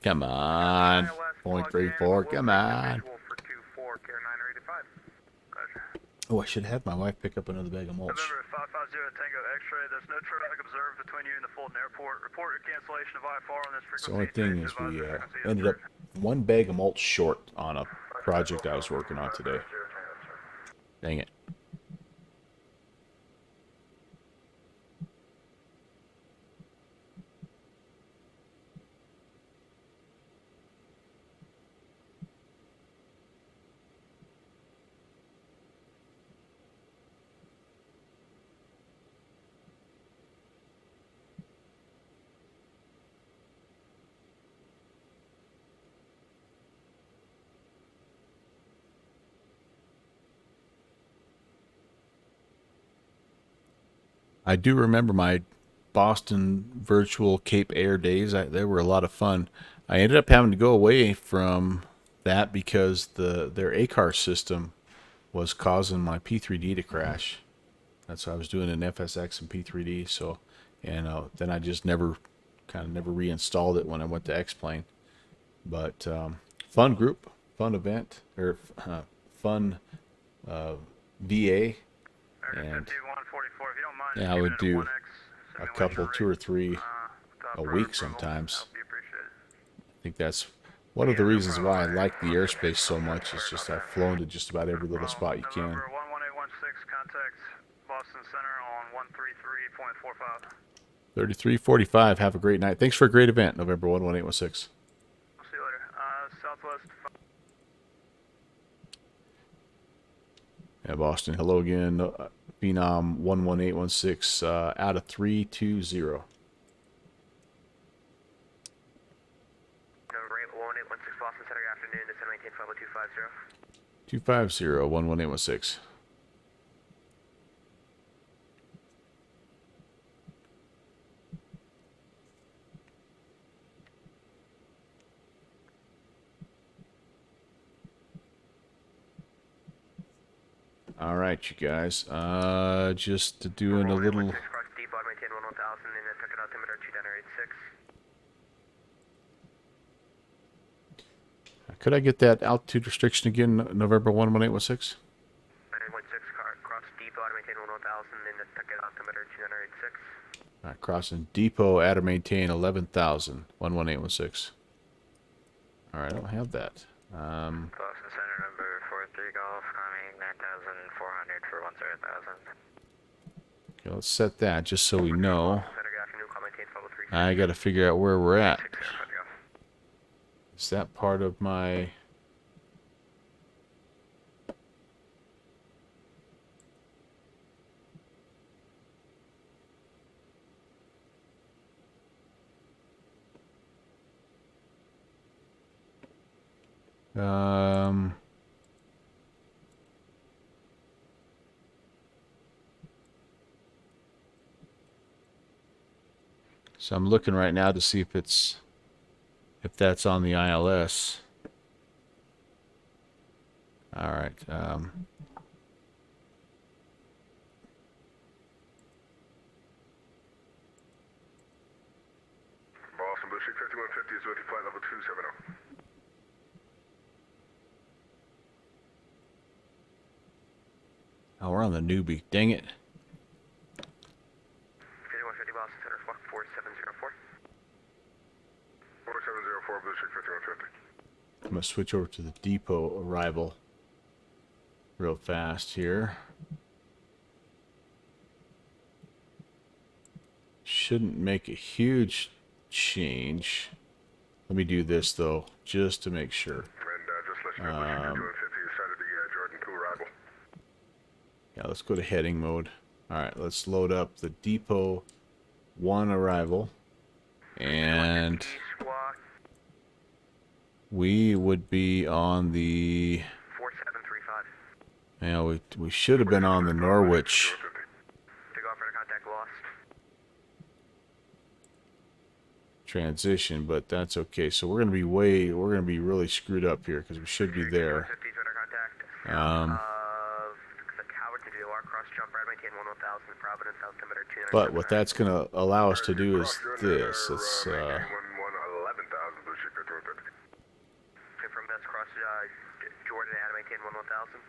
Come on, 0.34. Come on. Oh, I should have my wife pick up another bag of mulch. November 550 Tango X-ray. There's no traffic observed between you and the Fulton Airport. Report your cancellation of I-4 on this So frequency. the only thing is we ended up one bag of mulch short on a project I was working on today. Dang it. I do remember my Boston virtual Cape Air days. They were a lot of fun. I ended up having to go away from that because their ACAR system was causing my P3D to crash. That's why I was doing an FSX and P3D. So, and then I just never reinstalled it when I went to X-Plane. But fun group, fun event, or fun VA. And yeah, I would do a couple, 2 or 3 a week sometimes. I think that's one of the reasons why I like the airspace so much. Is just I've flown to just about every little spot you can. November 11816, contact Boston Center on 133.45. 3345. Have a great night. Thanks for a great event, November 11816. I'll see you later. Southwest. Yeah, Boston. Hello again. Phenom 11816 out of 320. November 11816 Boston Center, good afternoon. Descend maintain 50250. 250 11816. All right, you guys. Just doing a little. Cross depot, maintain 1000 and then took it altimeter 2986. Could I get that altitude restriction again, November 11816? 916 cross depot, maintain 1000 and then took it altimeter 2986. All right, crossing depot at or maintain 11,000, 11816. All right, I don't have that. Boston Center number 43 Golf, coming 9,400 for 10,000. Okay, let's set that just so we know. Center, good afternoon, call maintain 503. I got to figure out where we're at. 60, Is that part of my... So I'm looking right now to see if that's on the ILS. All right. Boston Blue Street 5150 is with you, flight level 270. Oh, we're on the newbie. Dang it. 5150 Boston Center, 4704. 4704 Blue Street 5150. I'm going to switch over to the depot arrival real fast here. Shouldn't make a huge change. Let me do this, though, just to make sure. And just let you know, Blue Street 5150 is started the Jordan Yeah, let's go to heading mode. All right, let's load up the Depot 1 arrival. And we would be on the... 4735. Yeah, we should have been on the Norwich. Take off for contact lost. Transition, but that's okay. So we're gonna be really screwed up here because we should be there. 50 under contact. The Coward to do our cross jump, right, maintain 11000, Providence, altimeter 297. But what that's gonna allow us to do is this. It's maintain 11,000, blue ship 5150. Okay, from that's cross Jordan at maintain 11000.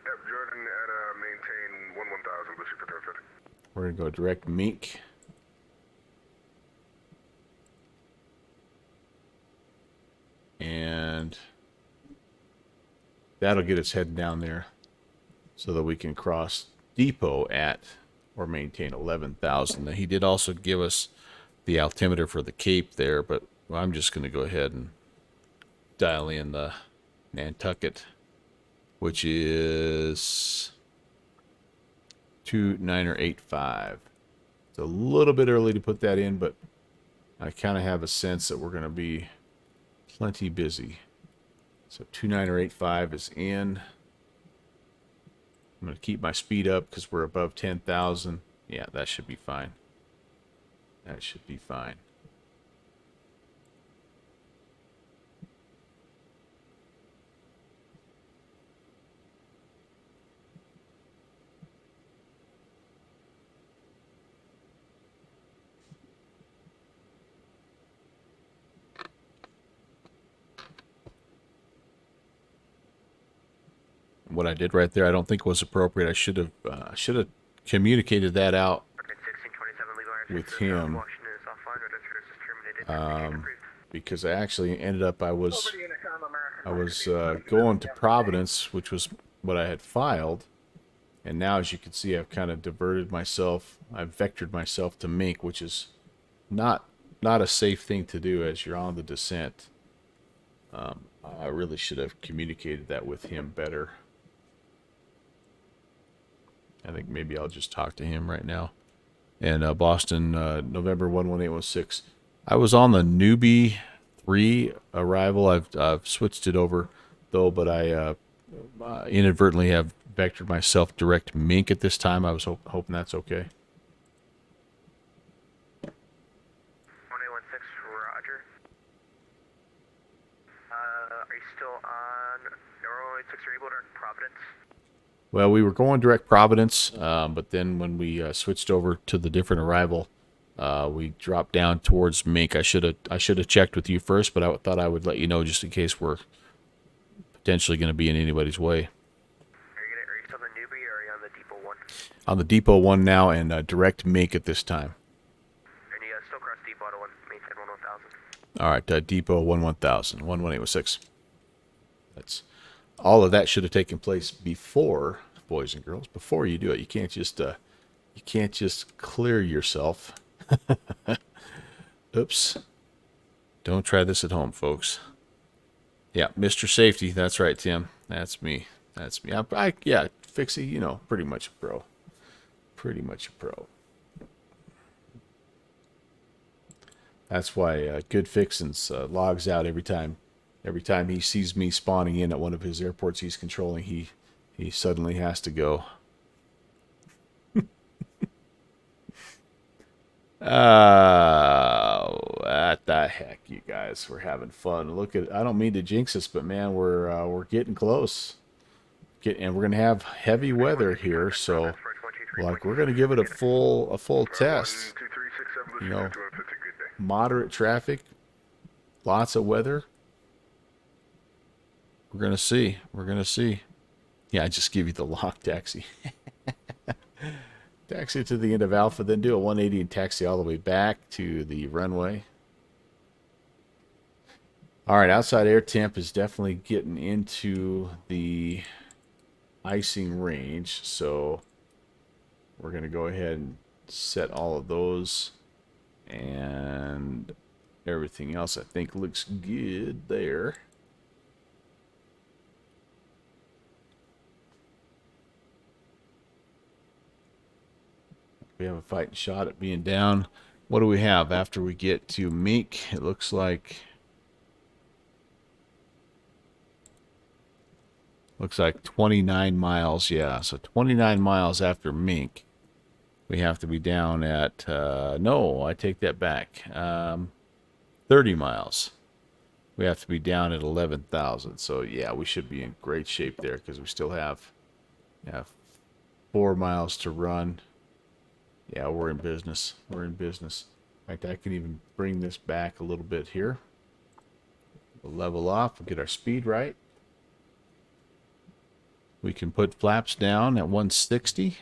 Yep, Jordan at maintain 11,000, blue ship 5150. we're gonna go direct mink. And that'll get us heading down there so that we can cross Depot at or maintain 11,000. He did also give us the altimeter for the Cape there, but I'm just going to go ahead and dial in the Nantucket, which is 2985. It's a little bit early to put that in, but I kind of have a sense that we're going to be plenty busy. So 29085 is in. I'm going to keep my speed up because we're above 10,000. Yeah, that should be fine. That should be fine. What I did right there, I don't think was appropriate. I should have communicated that out with him, because I actually ended up I was going to Providence, which was what I had filed, and now as you can see, I've kind of diverted myself. I've vectored myself to Mink, which is not a safe thing to do as you're on the descent. I really should have communicated that with him better. I think maybe I'll just talk to him right now. And Boston, November 11816. I was on the newbie 3 arrival. I've switched it over though, but I inadvertently have vectored myself direct Mink at this time. I was hoping that's okay. 1816, Roger. Are you still on 1816 or able to Providence? Well, we were going direct Providence, but then when we switched over to the different arrival, we dropped down towards Mink. I should have checked with you first, but I thought I would let you know just in case we're potentially going to be in anybody's way. Are you still on the newbie or are you on the Depot 1? On the Depot 1 now, and direct Mink at this time. And you still cross Depot to maintain 11000. All right, Depot 11000, 11816. That's all of that should have taken place before, boys and girls. Before you do it, you can't just clear yourself. Oops. Don't try this at home, folks. Yeah, Mr. Safety. That's right, Tim. That's me. That's me. Yeah, Fixie, you know, pretty much a pro. Pretty much a pro. That's why Good Fixins logs out every time. Every time he sees me spawning in at one of his airports he's controlling, he suddenly has to go. What the heck, you guys? We're having fun. Look at, I don't mean to jinx us, but man, we're getting close. And we're gonna have heavy weather here, so like we're gonna give it a full test. You know, moderate traffic, lots of weather. We're gonna see. We're gonna see. Yeah, I just give you the lock taxi. Taxi to the end of Alpha, then do a 180 and taxi all the way back to the runway. All right, outside air temp is definitely getting into the icing range, so we're going to go ahead and set all of those, and everything else I think looks good there. we have a fighting shot at being down. What do we have after we get to Mink? It looks like 29 miles. Yeah, so 29 miles after Mink, we have to be down at no, I take that back. 30 miles. We have to be down at 11,000. So yeah, we should be in great shape there because we still have 4 miles to run. Yeah, we're in business. We're in business. In fact, I can even bring this back a little bit here. We'll level off. We'll get our speed right. We can put flaps down at 160.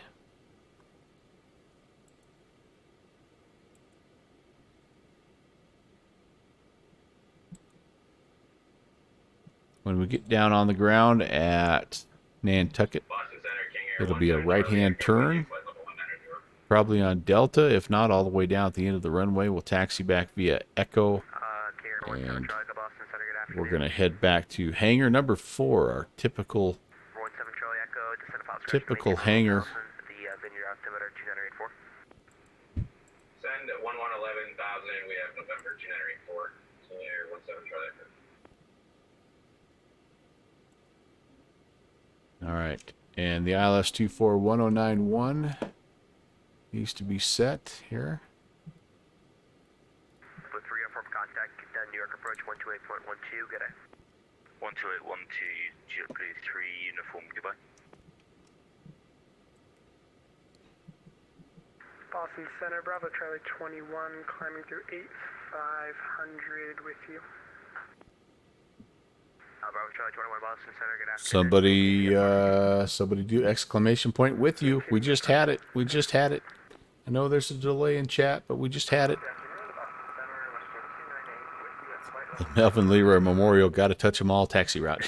When we get down on the ground at Nantucket, Boston Center, King Air it'll be a 17, right-hand turn. flight level 190. Probably on Delta. If not, all the way down at the end of the runway, we'll taxi back via Echo. And we're going to head back to hangar number 4, our typical hangar. Send 11,000. We have November 2984. King Air 17 Charlie Echo. All right. And the ILS 241091 needs to be set here. For 304 contact, New York approach 128.12, good day. 12812, JetBlue 3 uniform, goodbye. Boston Center, Bravo Charlie 21, climbing through 8500 with you. Bravo Charlie 21, Boston Center, good afternoon. Somebody do exclamation point with you. We just had it. We just had it. I know there's a delay in chat, but we just had it. The Melvin Leroy Memorial, got to touch them all taxi route.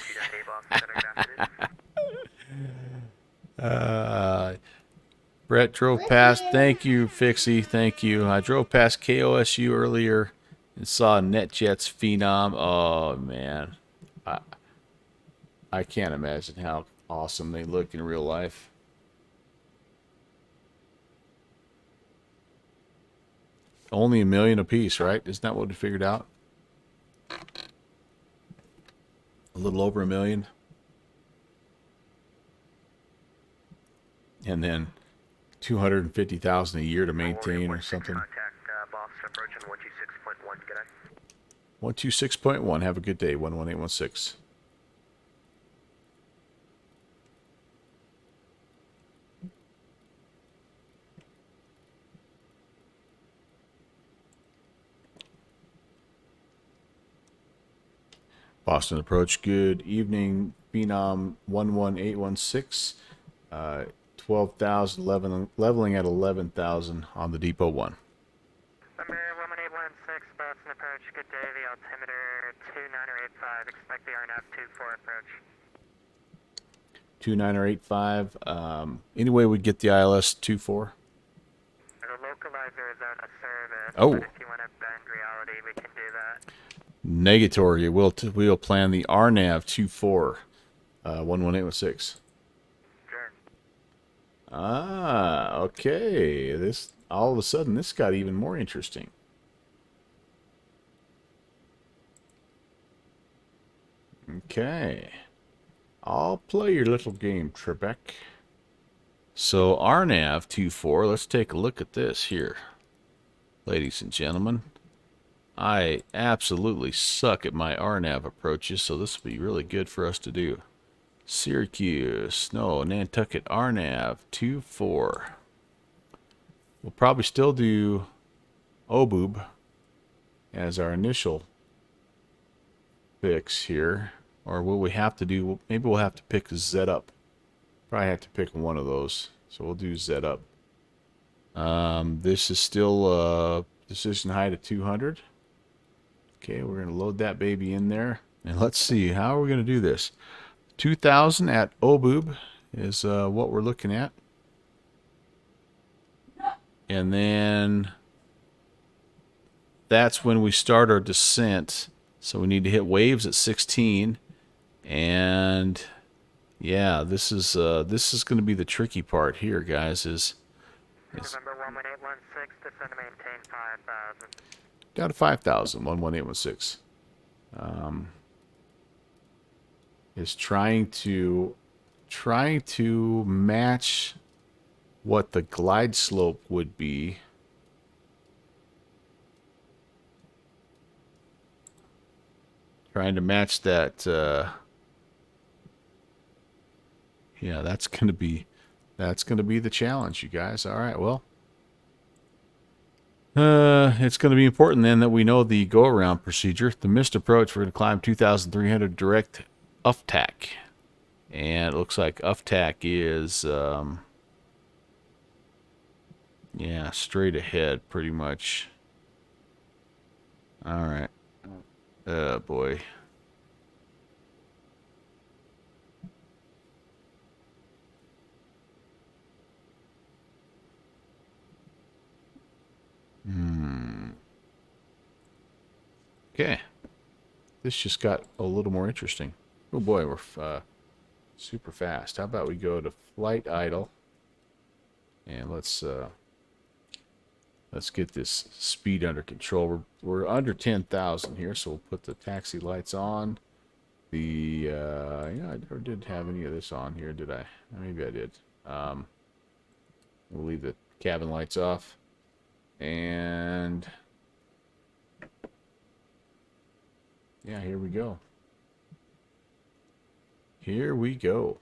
Brett drove past. Thank you, Fixie. Thank you. I drove past KOSU earlier and saw NetJet's Phenom. Oh, man. I can't imagine how awesome they look in real life. Only $1 million a piece, right? Isn't that what we figured out? A little over $1 million. And then 250,000 a year to maintain or something. Contact Boston approaching 126.1, good day. 126.1. Have a good day. 11816. Boston approach. Good evening, Phenom 11816. 12,000, leveling at 11,000 on the Depot 1. Number 11816, Boston approach, good day, the altimeter 2985, expect the RNAV 24 approach. 2985. Anyway, we get the ILS 24. The localizer is out of service, Oh. but if you want to bend reality, we can do that. Negatory. We'll plan the RNAV 24. 11816. Sure. Okay. This all of a sudden this got even more interesting. Okay. I'll play your little game, Trebek. So RNAV 24, let's take a look at this here. Ladies and gentlemen, I absolutely suck at my RNAV approaches, so this will be really good for us to do. Syracuse, no, Nantucket RNAV 24. We'll probably still do OBOOB as our initial fix here. Or will we have to do, maybe we'll have to pick Z up. Probably have to pick one of those. So we'll do Z up. This is still decision height of 200. Okay, we're going to load that baby in there. And let's see, how are we going to do this? 2,000 at OBOOB is what we're looking at. And then that's when we start our descent. So we need to hit waves at 16. And yeah, this is going to be the tricky part here, guys. Is 11816, descend to maintain 5,000. Down to 5,000. 11816. Is trying to match what the glide slope would be. Trying to match that. Yeah, that's gonna be the challenge, you guys. All right, well, it's gonna be important then that we know the go around procedure. The missed approach, we're gonna climb 2,300 direct UFTAC, and it looks like UFTAC is yeah, straight ahead pretty much. All right. Oh boy. Okay. This just got a little more interesting. Oh boy, we're super fast. How about we go to flight idle, and let's get this speed under control. We're under 10,000 here, so we'll put the taxi lights on. The yeah, I never did have any of this on here, did I? Maybe I did. We'll leave the cabin lights off, and yeah, here we go. Here we go.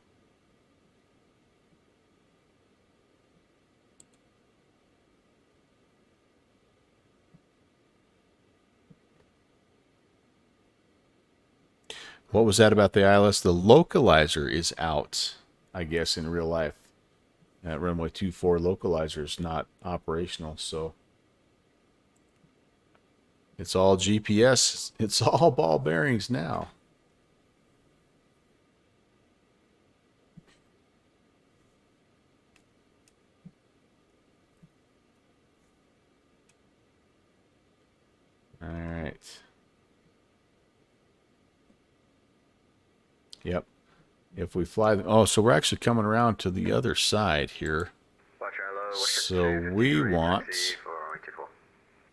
What was that about the ILS? The localizer is out, I guess, in real life. That runway 24 localizer is not operational, so it's all GPS. It's all ball bearings now. All right. Yep. If we fly, oh, so we're actually coming around to the other side here. So we want.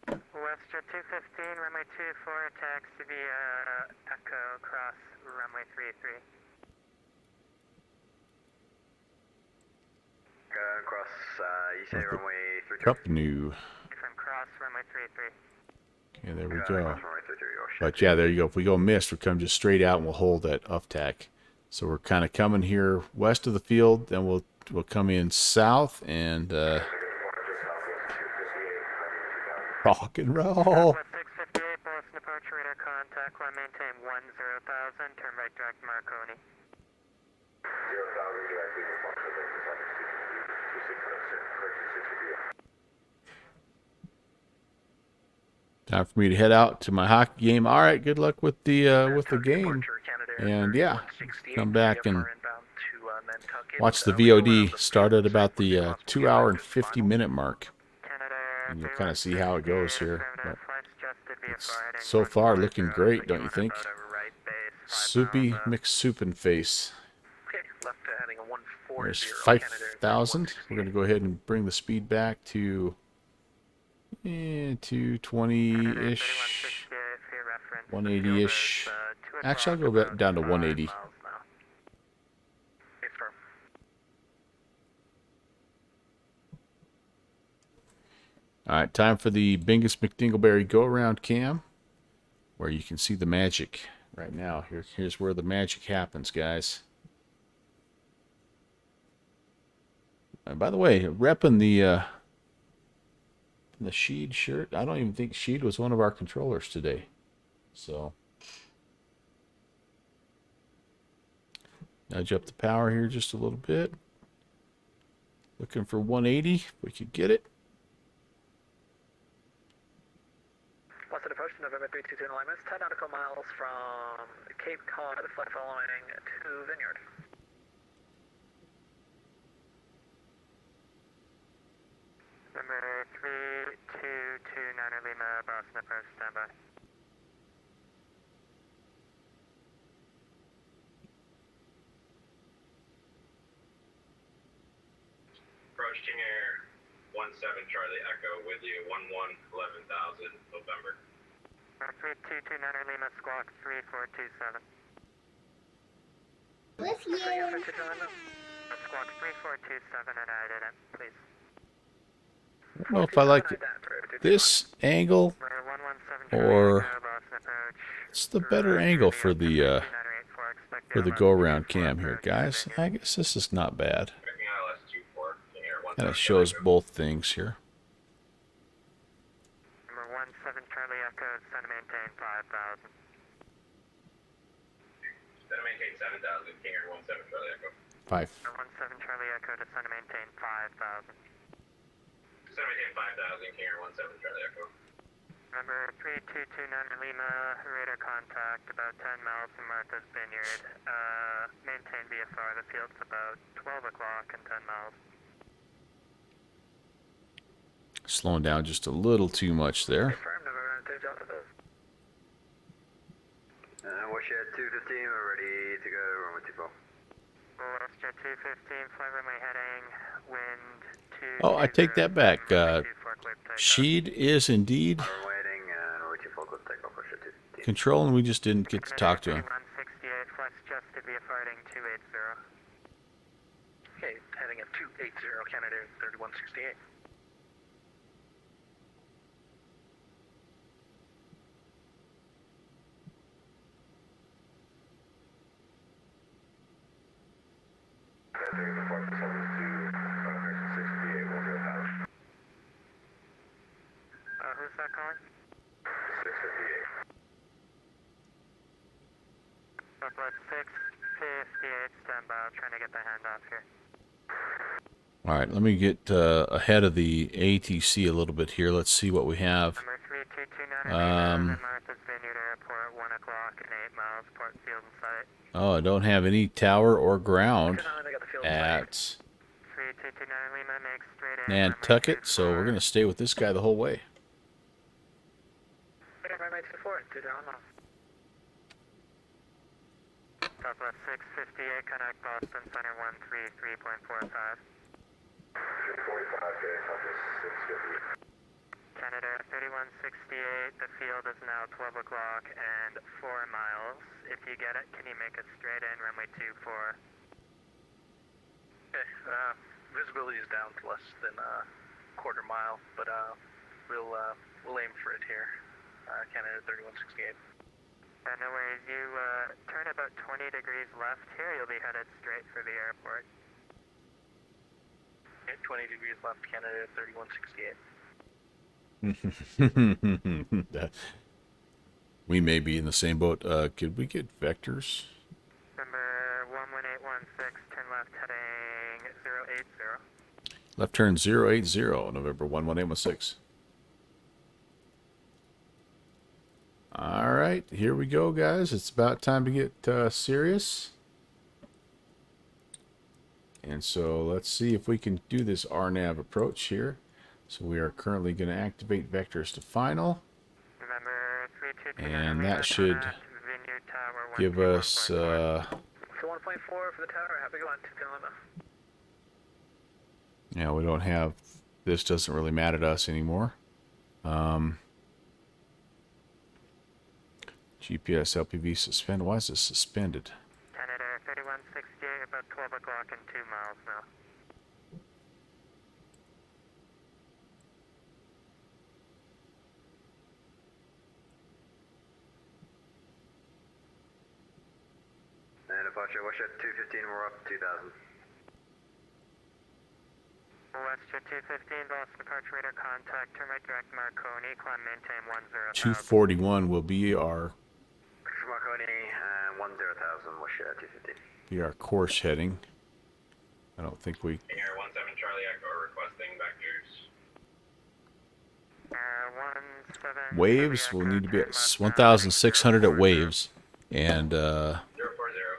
Western 215, runway 24, taxi via Echo, cross runway 33. Cross, you say runway 33? Cup new. From cross runway 33. Okay, there we go. But yeah, there you go. If we go missed, we come just straight out and we'll hold that UFTAC. So we're kind of coming here west of the field, then we'll come in south and rock and roll. 658, Boston departure radar contact, line maintain 10,000, turn right direct Marconi. 0,000 directly responsible. Time for me to head out to my hockey game. All right, good luck with the game, and yeah, come back and watch the VOD. Start at about the 2 hour and 50-minute mark, and you'll kind of see how it goes here. But it's so far looking great, don't you think? Soupy McSoupin face. There's 5,000. We're gonna go ahead and bring the speed back to 220-ish, 180-ish. Actually, I'll go back down to 180. All right, time for the Bingus McDingleberry go-around cam, where you can see the magic right now. Here's where the magic happens, guys. And by the way, repping the Sheed shirt. I don't even think Sheed was one of our controllers today. So nudge up the power here just a little bit. Looking for 180 if we could get it. Western approach to November 322 in alignments, 10 nautical miles from Cape Cod, flight following to Vineyard. Number 3229 Lima, Boston approach, standby. Approach King Air 17 Charlie Echo with you, 11,000 November. 3229 Lima, squawk 3427. With you. Squawk 3427 and I didn't, please. I don't know if I like this angle or it's the better angle for the go around cam here, guys. I guess this is not bad. Checking ILS 24, King Air 17 And it shows both things here. Number 17 Charlie Echo, send to maintain 5,000. Send to maintain 7,000, King Air 17 Charlie Echo. 5. Number 17 Charlie Echo to send to maintain 5,000. Send to maintain 5,000, King Air 17 Charlie Echo. Number 3229 Lima, radar contact about 10 miles from Martha's Vineyard. Maintain VFR, the field's about 12 o'clock and 10 miles. Slowing down just a little too much there. What's your 215? We're ready to go. Runway 24. Westjet 215, flight runway heading, wind 2. Oh, I take that back. Sheed is indeed Runway heading and runway 24, close takeoff. Westjet 215. control, and we just didn't get to talk to him. 3168, flex just to VFR heading 280. Okay, heading at 280, Canada 3168. Who's that calling? 658. Southwest 658, stand by. I'm trying to get the handoff here. All right, let me get ahead of the ATC a little bit here. Let's see what we have. Number 3229 Martha's Vineyard Airport, 1 o'clock and 8 miles, port field in sight. Oh, I don't have any tower or ground at 3229 Lima, makes straight in. Nantucket, so we're going to stay with this guy the whole way. Southwest 658, connect Boston Center 133.45. 345, Canada 3168, the field is now 12 o'clock and 4 miles. If you get it, can you make it straight in, runway 24? Okay, visibility is down to less than a quarter mile, but we'll aim for it here. Canada 3168. No worries, you turn about 20 degrees left here, you'll be headed straight for the airport. Okay, 20 degrees left, Canada 3168. We may be in the same boat. Could we get vectors? Number 11816, turn left heading 080. Left turn 080, November 11816. All right, here we go, guys. It's about time to get serious. And so let's see if we can do this RNAV approach here. So we are currently going to activate vectors to final. Remember, 3229 And that should give us... So 1.4 for the tower, happy going to Lima. Yeah, we don't have... This doesn't really matter to us anymore. GPS LPV suspend. Why is this suspended? Canada 3168, about 12 o'clock and 2 miles now. And departure, watch at 215, we're up 2000. Westjet 215, Boston departure radar contact, turn right direct Marconi, climb maintain 10,000. 241 will be our Marconi, 10,000, watch at 215. course heading. I don't think we... King Air 17 Charlie Echo requesting vectors. 17 Waves will need to be at 1,600 at waves. And 040,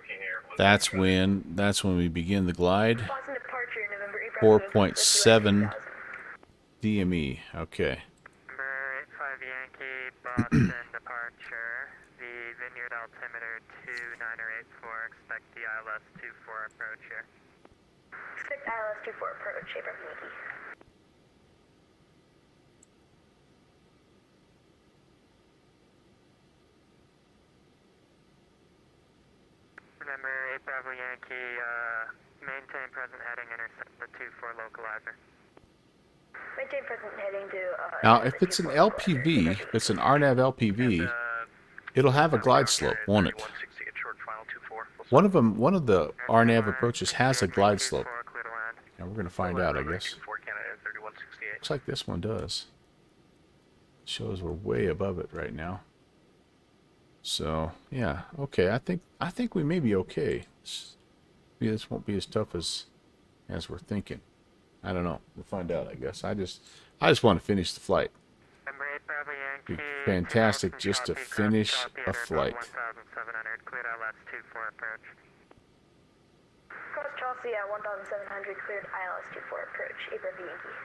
King Air 17 that's Charlie when we begin the glide. Boston departure, November 8 4.7 DME. Okay. Number 85 Yankee, Boston departure. The Vineyard altimeter 2984, expect the ILS 24 approach here. Expect ILS 24 approach, Abraham Yankee. Yankee, maintain present heading, intercept the 2-4 localizer. Maintain present heading to, Now, if it's an LPV, if it's an RNAV LPV, it'll have a glide slope, won't it? 3168 short final 24. One of the RNAV approaches has a glide slope. Clear to land. Now we're gonna find out, I guess. 24 Canada 3168. Looks like this one does. Shows we're way above it right now. So yeah, okay. I think we may be okay. This won't be as tough as we're thinking. I don't know. We'll find out, I guess. I just want to finish the flight. Number 8 Bravo Be Yankee. fantastic 2000 just to copy, finish copy, a address flight. 1700, cleared ILS 24 approach. Cross Chelsea at 1700, cleared ILS 24 approach, April Yankee.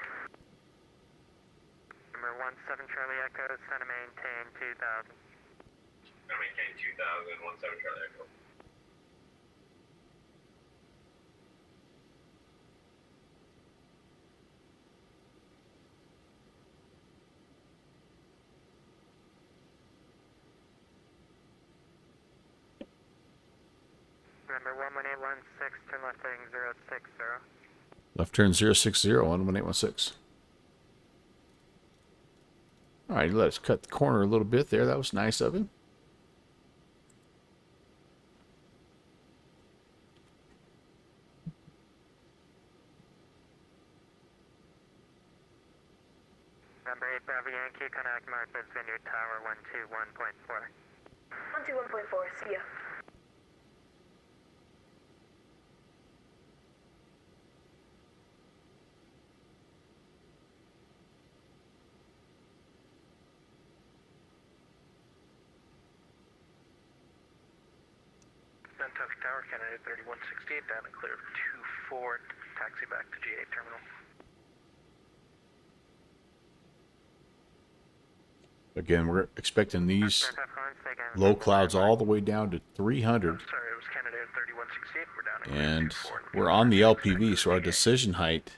Number 17 Charlie Echo, send a maintain 2000. Gonna maintain 2000, 17 Charlie Echo. Number 11816, turn left heading 060. Left turn 060 on 1816. All right, let us cut the corner a little bit there. That was nice of him. Number 8 Bravo Yankee, contact Martha's Vineyard Tower 121.4. 121.4, see ya. Nantucket Tower, Canada 3168, down and clear 24, taxi back to G8 terminal. Again, we're expecting these low clouds all the way down to 300. Sorry, it was Canada 3168, we're down and And clear 24. we're on the LPV, so our decision height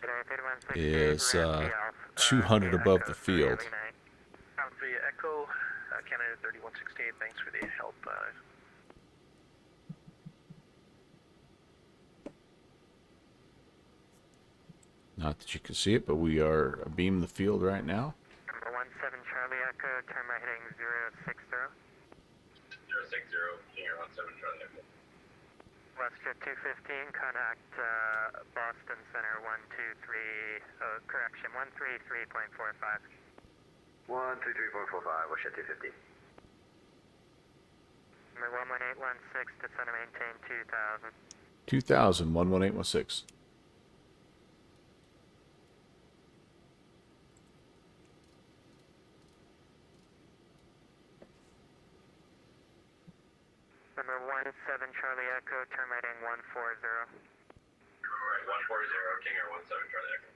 is 200 above the field. Via Echo, Canada 3168, thanks for the help. Not that you can see it, but we are abeam the field right now. Number 17 Charlie Echo, turn right heading 060. 060, King Air 17 Charlie Echo. Westjet 215, contact Boston Center 123, correction, 133.45. 133.45, Westjet 250. Number 11816, descend and maintain 2000. 2000, 11816. Number 17 Charlie Echo, turn right heading 140. Alright, 140, King Air 17 Charlie Echo.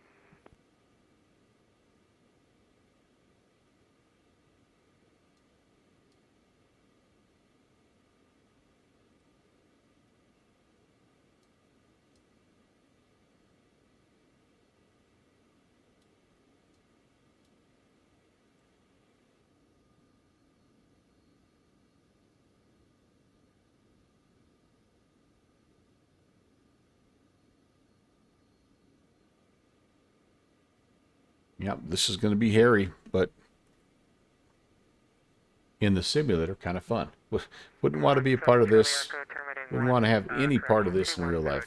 Yep, this is going to be hairy, but in the simulator, kind of fun. Wouldn't want to be a part of this. Wouldn't want to have any part of this in real life.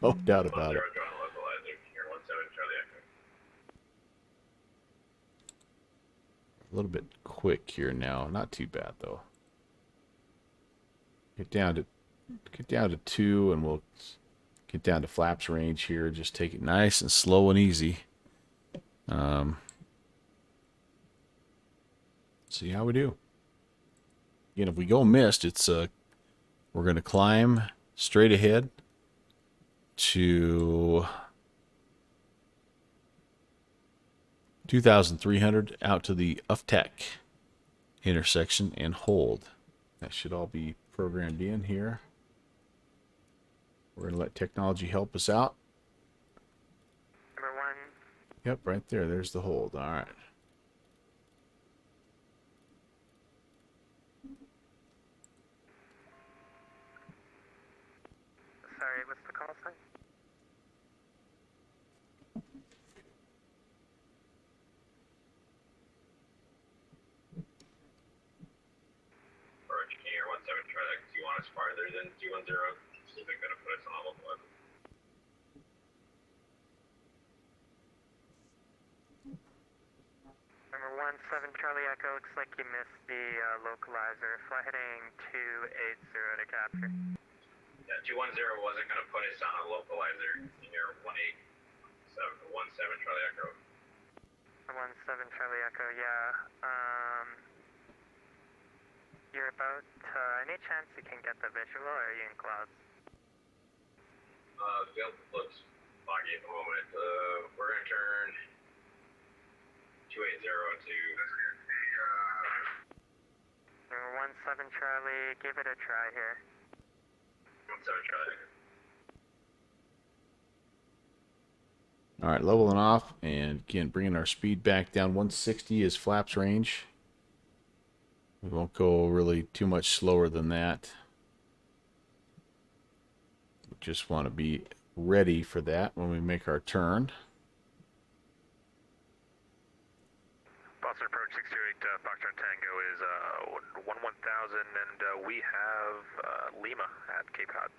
No doubt about it. 10 join localizer, King Air 17 Charlie Echo. A little bit quick here now. Not too bad though. Get down to 2, and we'll get down to flaps range here. Just take it nice and slow and easy. See how we do. Again, if we go missed, it's we're going to climb straight ahead to 2,300 out to the UFTAC intersection and hold. That should all be programmed in here. We're going to let technology help us out. Number 1, Yep, right there. There's the hold. All right. want us farther than 210, so they're going to put us on a local level. Number 17 Charlie Echo, looks like you missed the localizer. Fly heading 280 to capture. Yeah, 210 wasn't going to put us on a localizer in your 17 Charlie Echo. 17 Charlie Echo, yeah. You're about, any chance you can get the visual, or are you in clouds? The field looks foggy at the moment. We're going to turn 280 to Number 17 Charlie, give it a try here. 17 Charlie. All right, leveling off, and again, bringing our speed back down. 160 is flaps range. We won't go really too much slower than that. We just want to be ready for that when we make our turn. Boston approach 628 Foxtrot Tango is 1000, and we have Lima at Cape Cod.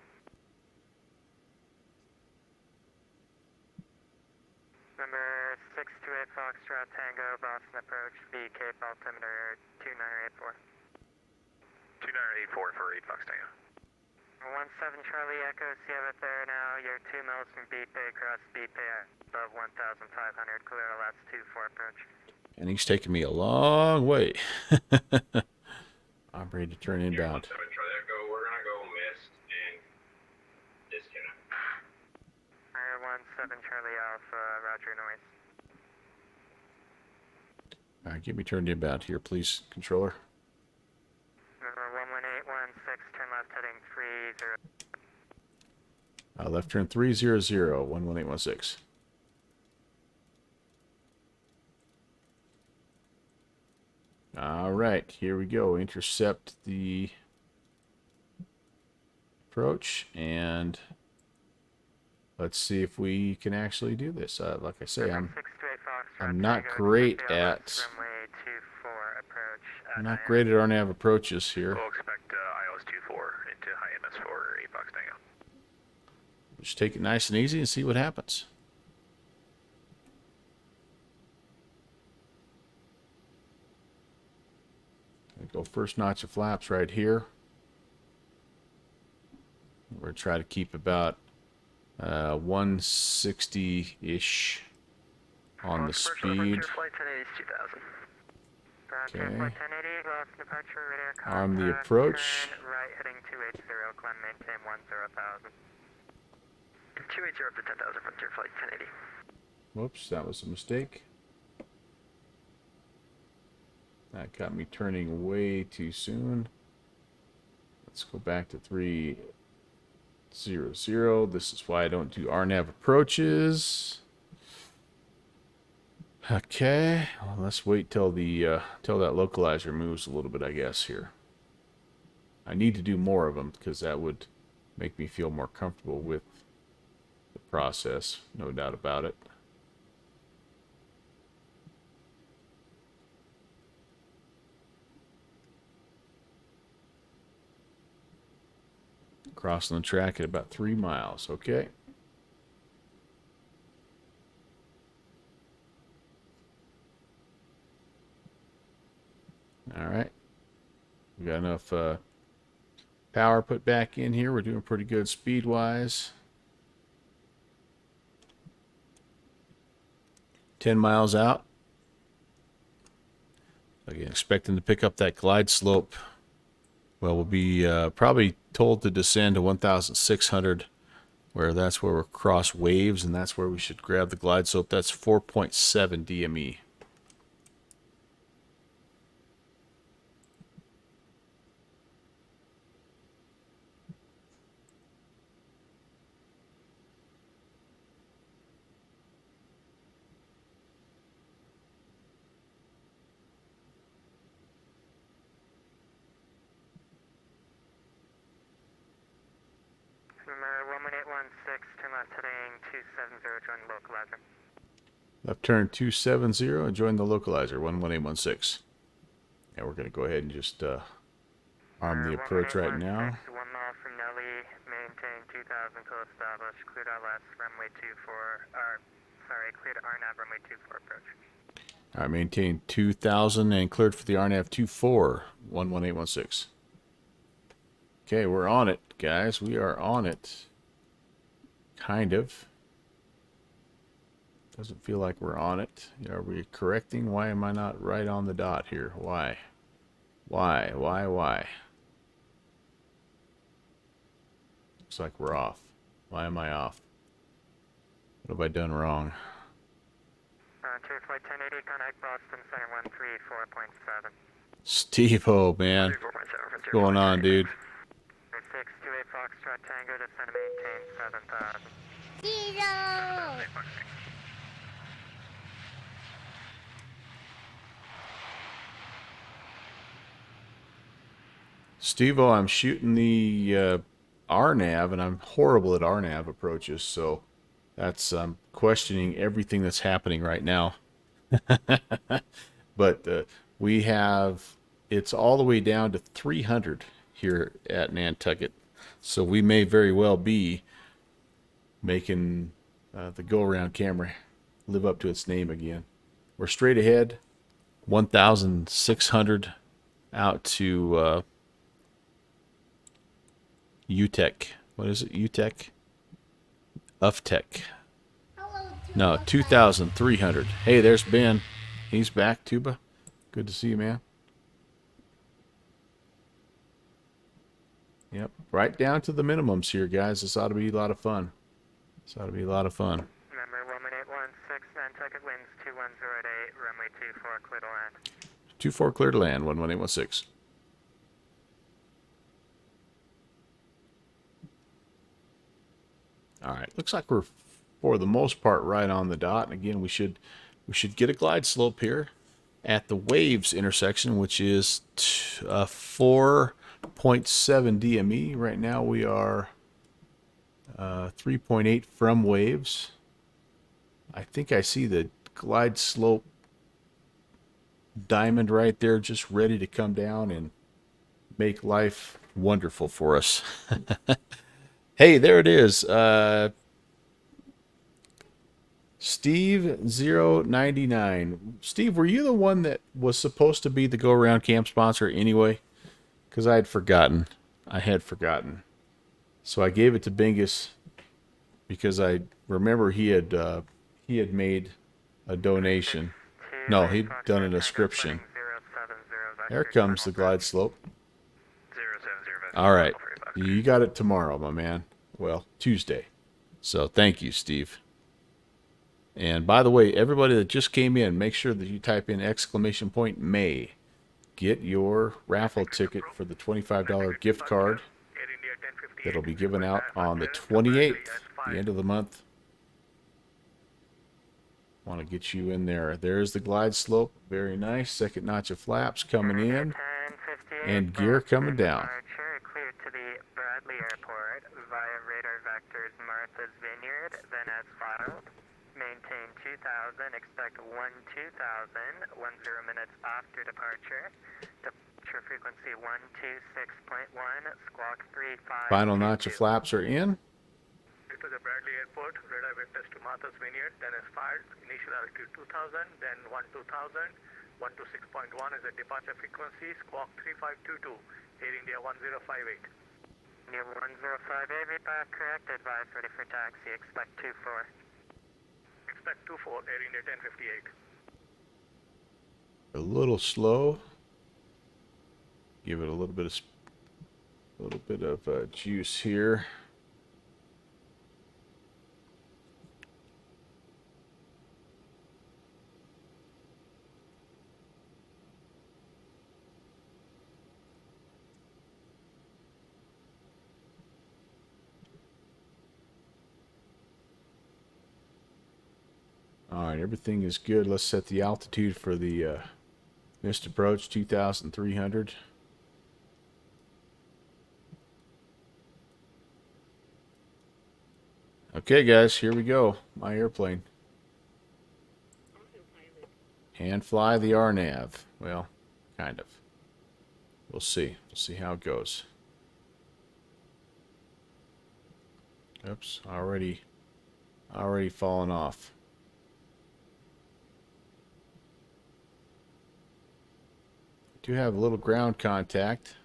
Number 628 Foxtrot Tango, Boston approach, the Cape altimeter 2984. 2984 for 8 Fox Tango. 17 Charlie Echo, see you up there now. You're 2 miles from Beat Bay, cross Beat Bay above 1,500, clear LS 24 approach. And he's taking me a long way. I'm ready to turn inbound. 17 Charlie Echo, we're going to go mist and disconnect. 17 Charlie Alpha, roger noise. All right, get me turned inbound here, please, controller. Number 11816, turn left heading 30. Left turn 300, 11816. All right, here we go. Intercept the approach, and let's see if we can actually do this. Like I say, I'm not great at RNAV approaches here. We'll expect ILS 24 into high MS for 8 Fox Tango. Just take it nice and easy and see what happens. Go first notch of flaps right here. We're going to try to keep about 160-ish on the speed. Flight 1080 is 2000. Okay. Flight 1080, Gulf departure, radar Arm the contact, approach. turn right heading 280, climb maintain 10,000. 280 up to 10,000, Frontier Flight 1080. Whoops, that was a mistake. That got me turning way too soon. Let's go back to 300. This is why I don't do RNAV approaches. Okay, well, let's wait till the till that localizer moves a little bit, I guess, here. I need to do more of them because that would make me feel more comfortable with the process, no doubt about it. Crossing the track at about 3 miles. Okay. All right. We got enough power put back in here. We're doing pretty good speed-wise. 10 miles out. Again, expecting to pick up that glide slope. Well, we'll be probably told to descend to 1,600, where that's where we'll cross waves, and that's where we should grab the glide slope. That's 4.7 DME. Number 11816, turn left heading 270, join the localizer. Left turn 270 and join the localizer 11816. And we're going to go ahead and just arm the approach right now. 1 Charlie, maintain 2000 till established, cleared ILS, runway 24, cleared RNAV, runway 24 approach. All right, maintain 2000 and cleared for the RNAV 24, 11816. Okay, we're on it, guys. We are on it. Kind of. Doesn't feel like we're on it. Are we correcting? Why am I not right on the dot here? Why? Why? Looks like we're off. Why am I off? What have I done wrong? Tour flight 1080, contact Boston Center 134.7. Steve-O, man. 4.7 What's going on, dude? 628 Foxtrot Tango, descend to maintain 7000. Steve-O, I'm shooting the RNAV, and I'm horrible at RNAV approaches, so that's questioning everything that's happening right now. But we have, it's all the way down to 300 here at Nantucket, so we may very well be making the go-around camera live up to its name again. We're straight ahead, 1,600 out to UTEC. What is it? UTEC? UFTEC. No, 2,300. Hey, there's Ben. He's back, Tuba. Good to see you, man. Yep, right down to the minimums here, guys. This ought to be a lot of fun. Remember, 11816, Nantucket winds 2108, runway 24, clear to land. 24 clear to land, 11816. All right, looks like we're for the most part right on the dot. And again, we should get a glide slope here at the waves intersection, which is 4.7 DME. Right now we are 3.8 from waves. I think I see the glide slope diamond right there, just ready to come down and make life wonderful for us. Hey, there it is. Steve099. Steve, were you the one that was supposed to be the go-around camp sponsor anyway? Because I had forgotten. So I gave it to Bingus because I remember he had made a donation. No, he'd done an inscription. There comes the glide slope. 070. All right. You got it tomorrow, my man. Well, Tuesday. So thank you, Steve. And by the way, everybody that just came in, make sure that you type in !May. Get your raffle ticket for the $25 gift card that'll be given out on the 28th, the end of the month. Want to get you in there. There's the glide slope. Very nice. Second notch of flaps coming in. And gear coming down. Clear to the Bradley Airport via radar vectors Martha's Vineyard, then as filed. Maintain 2000, expect 2000, 10 minutes after departure. Departure frequency 126.1, squawk 35. Final notch of flaps are in. To the Bradley Airport, radar vectors to Martha's Vineyard, then as filed. Initial altitude 2000, then 12000. 126.1 is the departure frequency, squawk 3522, Air India 1058. India 1058, repack correct, advise ready for taxi, expect 24. Expect 24, Air India 1058. A little slow. Give it a little bit of juice here. All right, everything is good. Let's set the altitude for the missed approach, 2,300. Okay, guys, here we go. My airplane. And fly the RNAV. Well, kind of. We'll see. We'll see how it goes. Oops, already fallen off. Do have a little ground contact.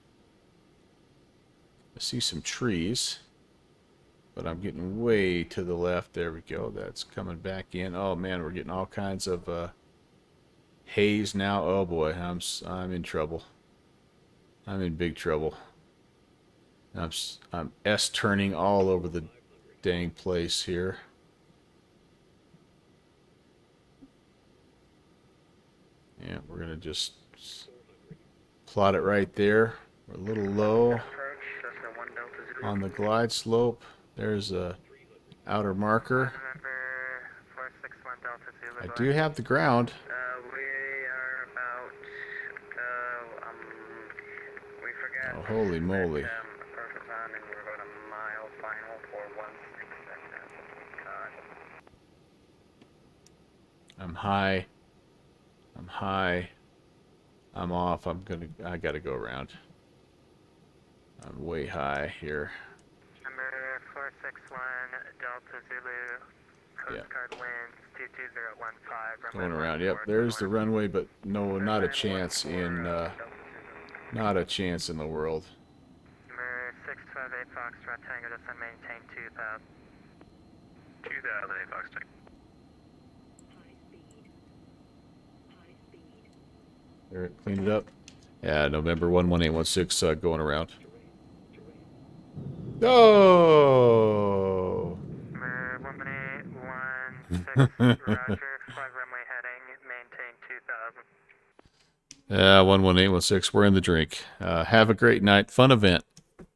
I see some trees, but I'm getting way to the left. There we go. That's coming back in. Oh man, we're getting all kinds of haze now. Oh boy, I'm in trouble. I'm in big trouble. I'm S-turning all over the dang place here. Yeah, we're gonna just plot it right there. We're a little low on the glide slope. There's a outer marker. I do have the ground. We are about, we forgot. Oh, holy moly. Perfect timing, we're about a mile final for 167. God. I'm high. I'm high. I'm off. I gotta go around. I'm way high here. Number 461 Delta Zulu. Coast Guard winds 22015. Going around. Yep, there's the runway, but no, not a chance in not a chance in the world. Number 658 Foxtrot Tango, descend maintain 2000. 2008 Foxtrot. There, clean it up. Yeah, November 11816 going around. Oh! Number 11816, Roger. Flag runway heading, maintain 2000. 11816. We're in the drink. Have a great night. Fun event. No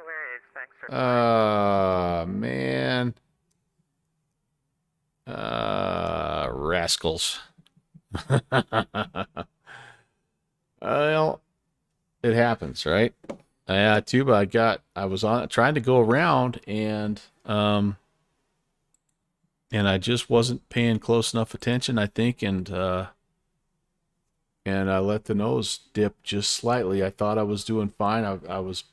worries, thanks for Man. Rascals. Well, it happens, right? Yeah, Tuba, I was trying to go around and I just wasn't paying close enough attention, I think, and I let the nose dip just slightly. I thought I was doing fine. I was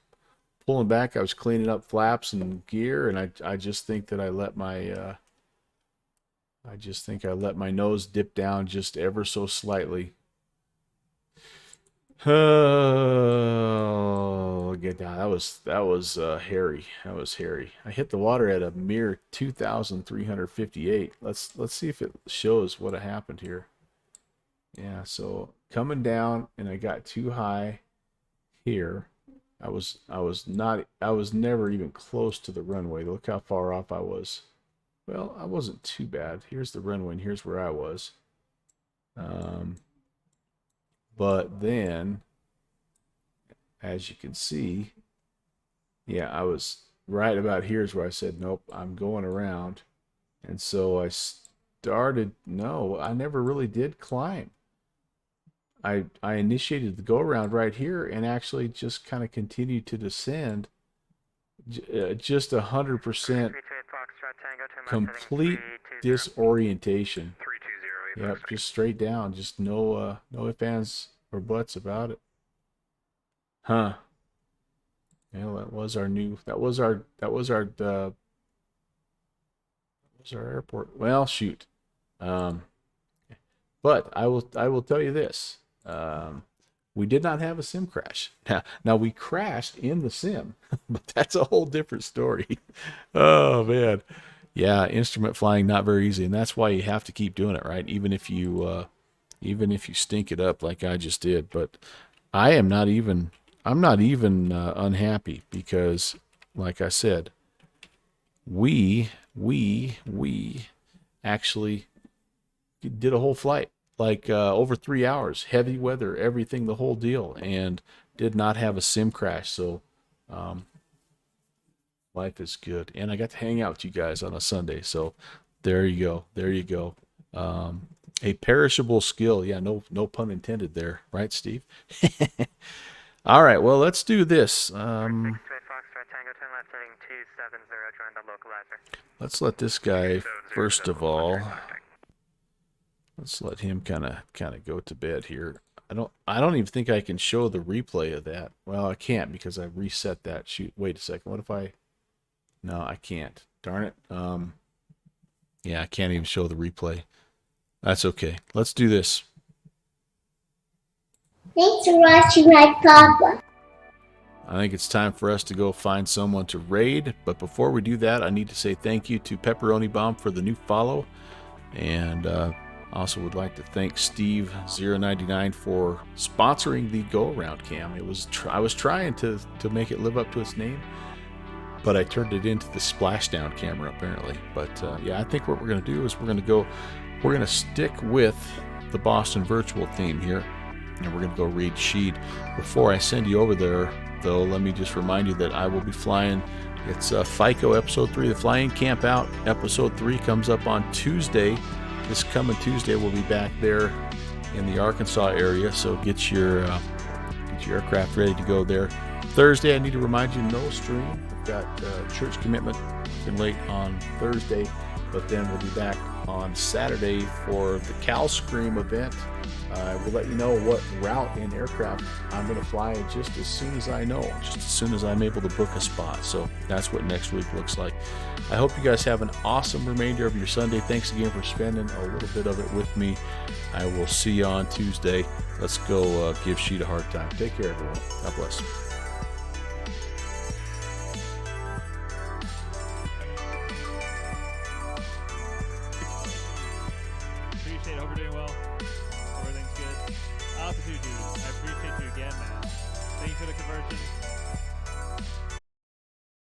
pulling back. I was cleaning up flaps and gear, and I just think that I let my nose dip down just ever so slightly. Oh, get down. That was hairy. That was hairy. I hit the water at a mere 2,358. Let's see if it shows what happened here. Yeah, so coming down, and I got too high here. I was never even close to the runway. Look how far off I was. Well, I wasn't too bad. Here's the runway, and here's where I was. But then, as you can see, yeah, I was right about here's where I said, nope, I'm going around. And so I started, no, I never really did climb. I initiated the go-around right here and actually just kind of continued to descend. Just 100% complete disorientation. 320. Yep, just straight down, just no ifs, ands, or buts about it. Huh. Well, that was our airport. Well, shoot. But I will tell you this. We did not have a sim crash. Now we crashed in the sim, but that's a whole different story. Oh man. Yeah, instrument flying not very easy, and that's why you have to keep doing it, right? Even if you stink it up like I just did. But I'm not even unhappy because, like I said, we actually did a whole flight, like over 3 hours, heavy weather, everything, the whole deal, and did not have a sim crash. So life is good, and I got to hang out with you guys on a Sunday. So there you go. A perishable skill. Yeah, no pun intended there, right, Steve? All right, well, let's do this. Let's let this guy, first of all, let's let him kind of go to bed here. I don't even think I can show the replay of that. Well, I can't because I reset that. Shoot, wait a second. What if I No, I can't. Darn it. Yeah, I can't even show the replay. That's okay. Let's do this. Thanks for watching my papa. I think it's time for us to go find someone to raid. But before we do that, I need to say thank you to Pepperoni Bomb for the new follow. And also would like to thank Steve099 for sponsoring the Go Around Cam. I was trying to make it live up to its name, but I turned it into the splashdown camera apparently. But yeah, I think what we're going to do is we're going to stick with the Boston virtual theme here, and we're going to go read Sheed. Before I send you over there, though, let me just remind you that I will be flying. It's FICO episode 3, the Fly-In Camp Out. Episode 3 comes up on Tuesday. This coming Tuesday, we'll be back there in the Arkansas area, so get your aircraft ready to go there. Thursday, I need to remind you, no stream. I've got church commitment late on Thursday, but then we'll be back on Saturday for the Cal Scream event. I will let you know what route and aircraft I'm going to fly just as soon as I know, just as soon as I'm able to book a spot. So that's what next week looks like. I hope you guys have an awesome remainder of your Sunday. Thanks again for spending a little bit of it with me. I will see you on Tuesday. Let's go give Sheet a hard time. Take care, everyone. God bless. Appreciate it. Hope you're doing well. Hope everything's good. Also, too, dude, I appreciate you again, man. Thank you for the conversion.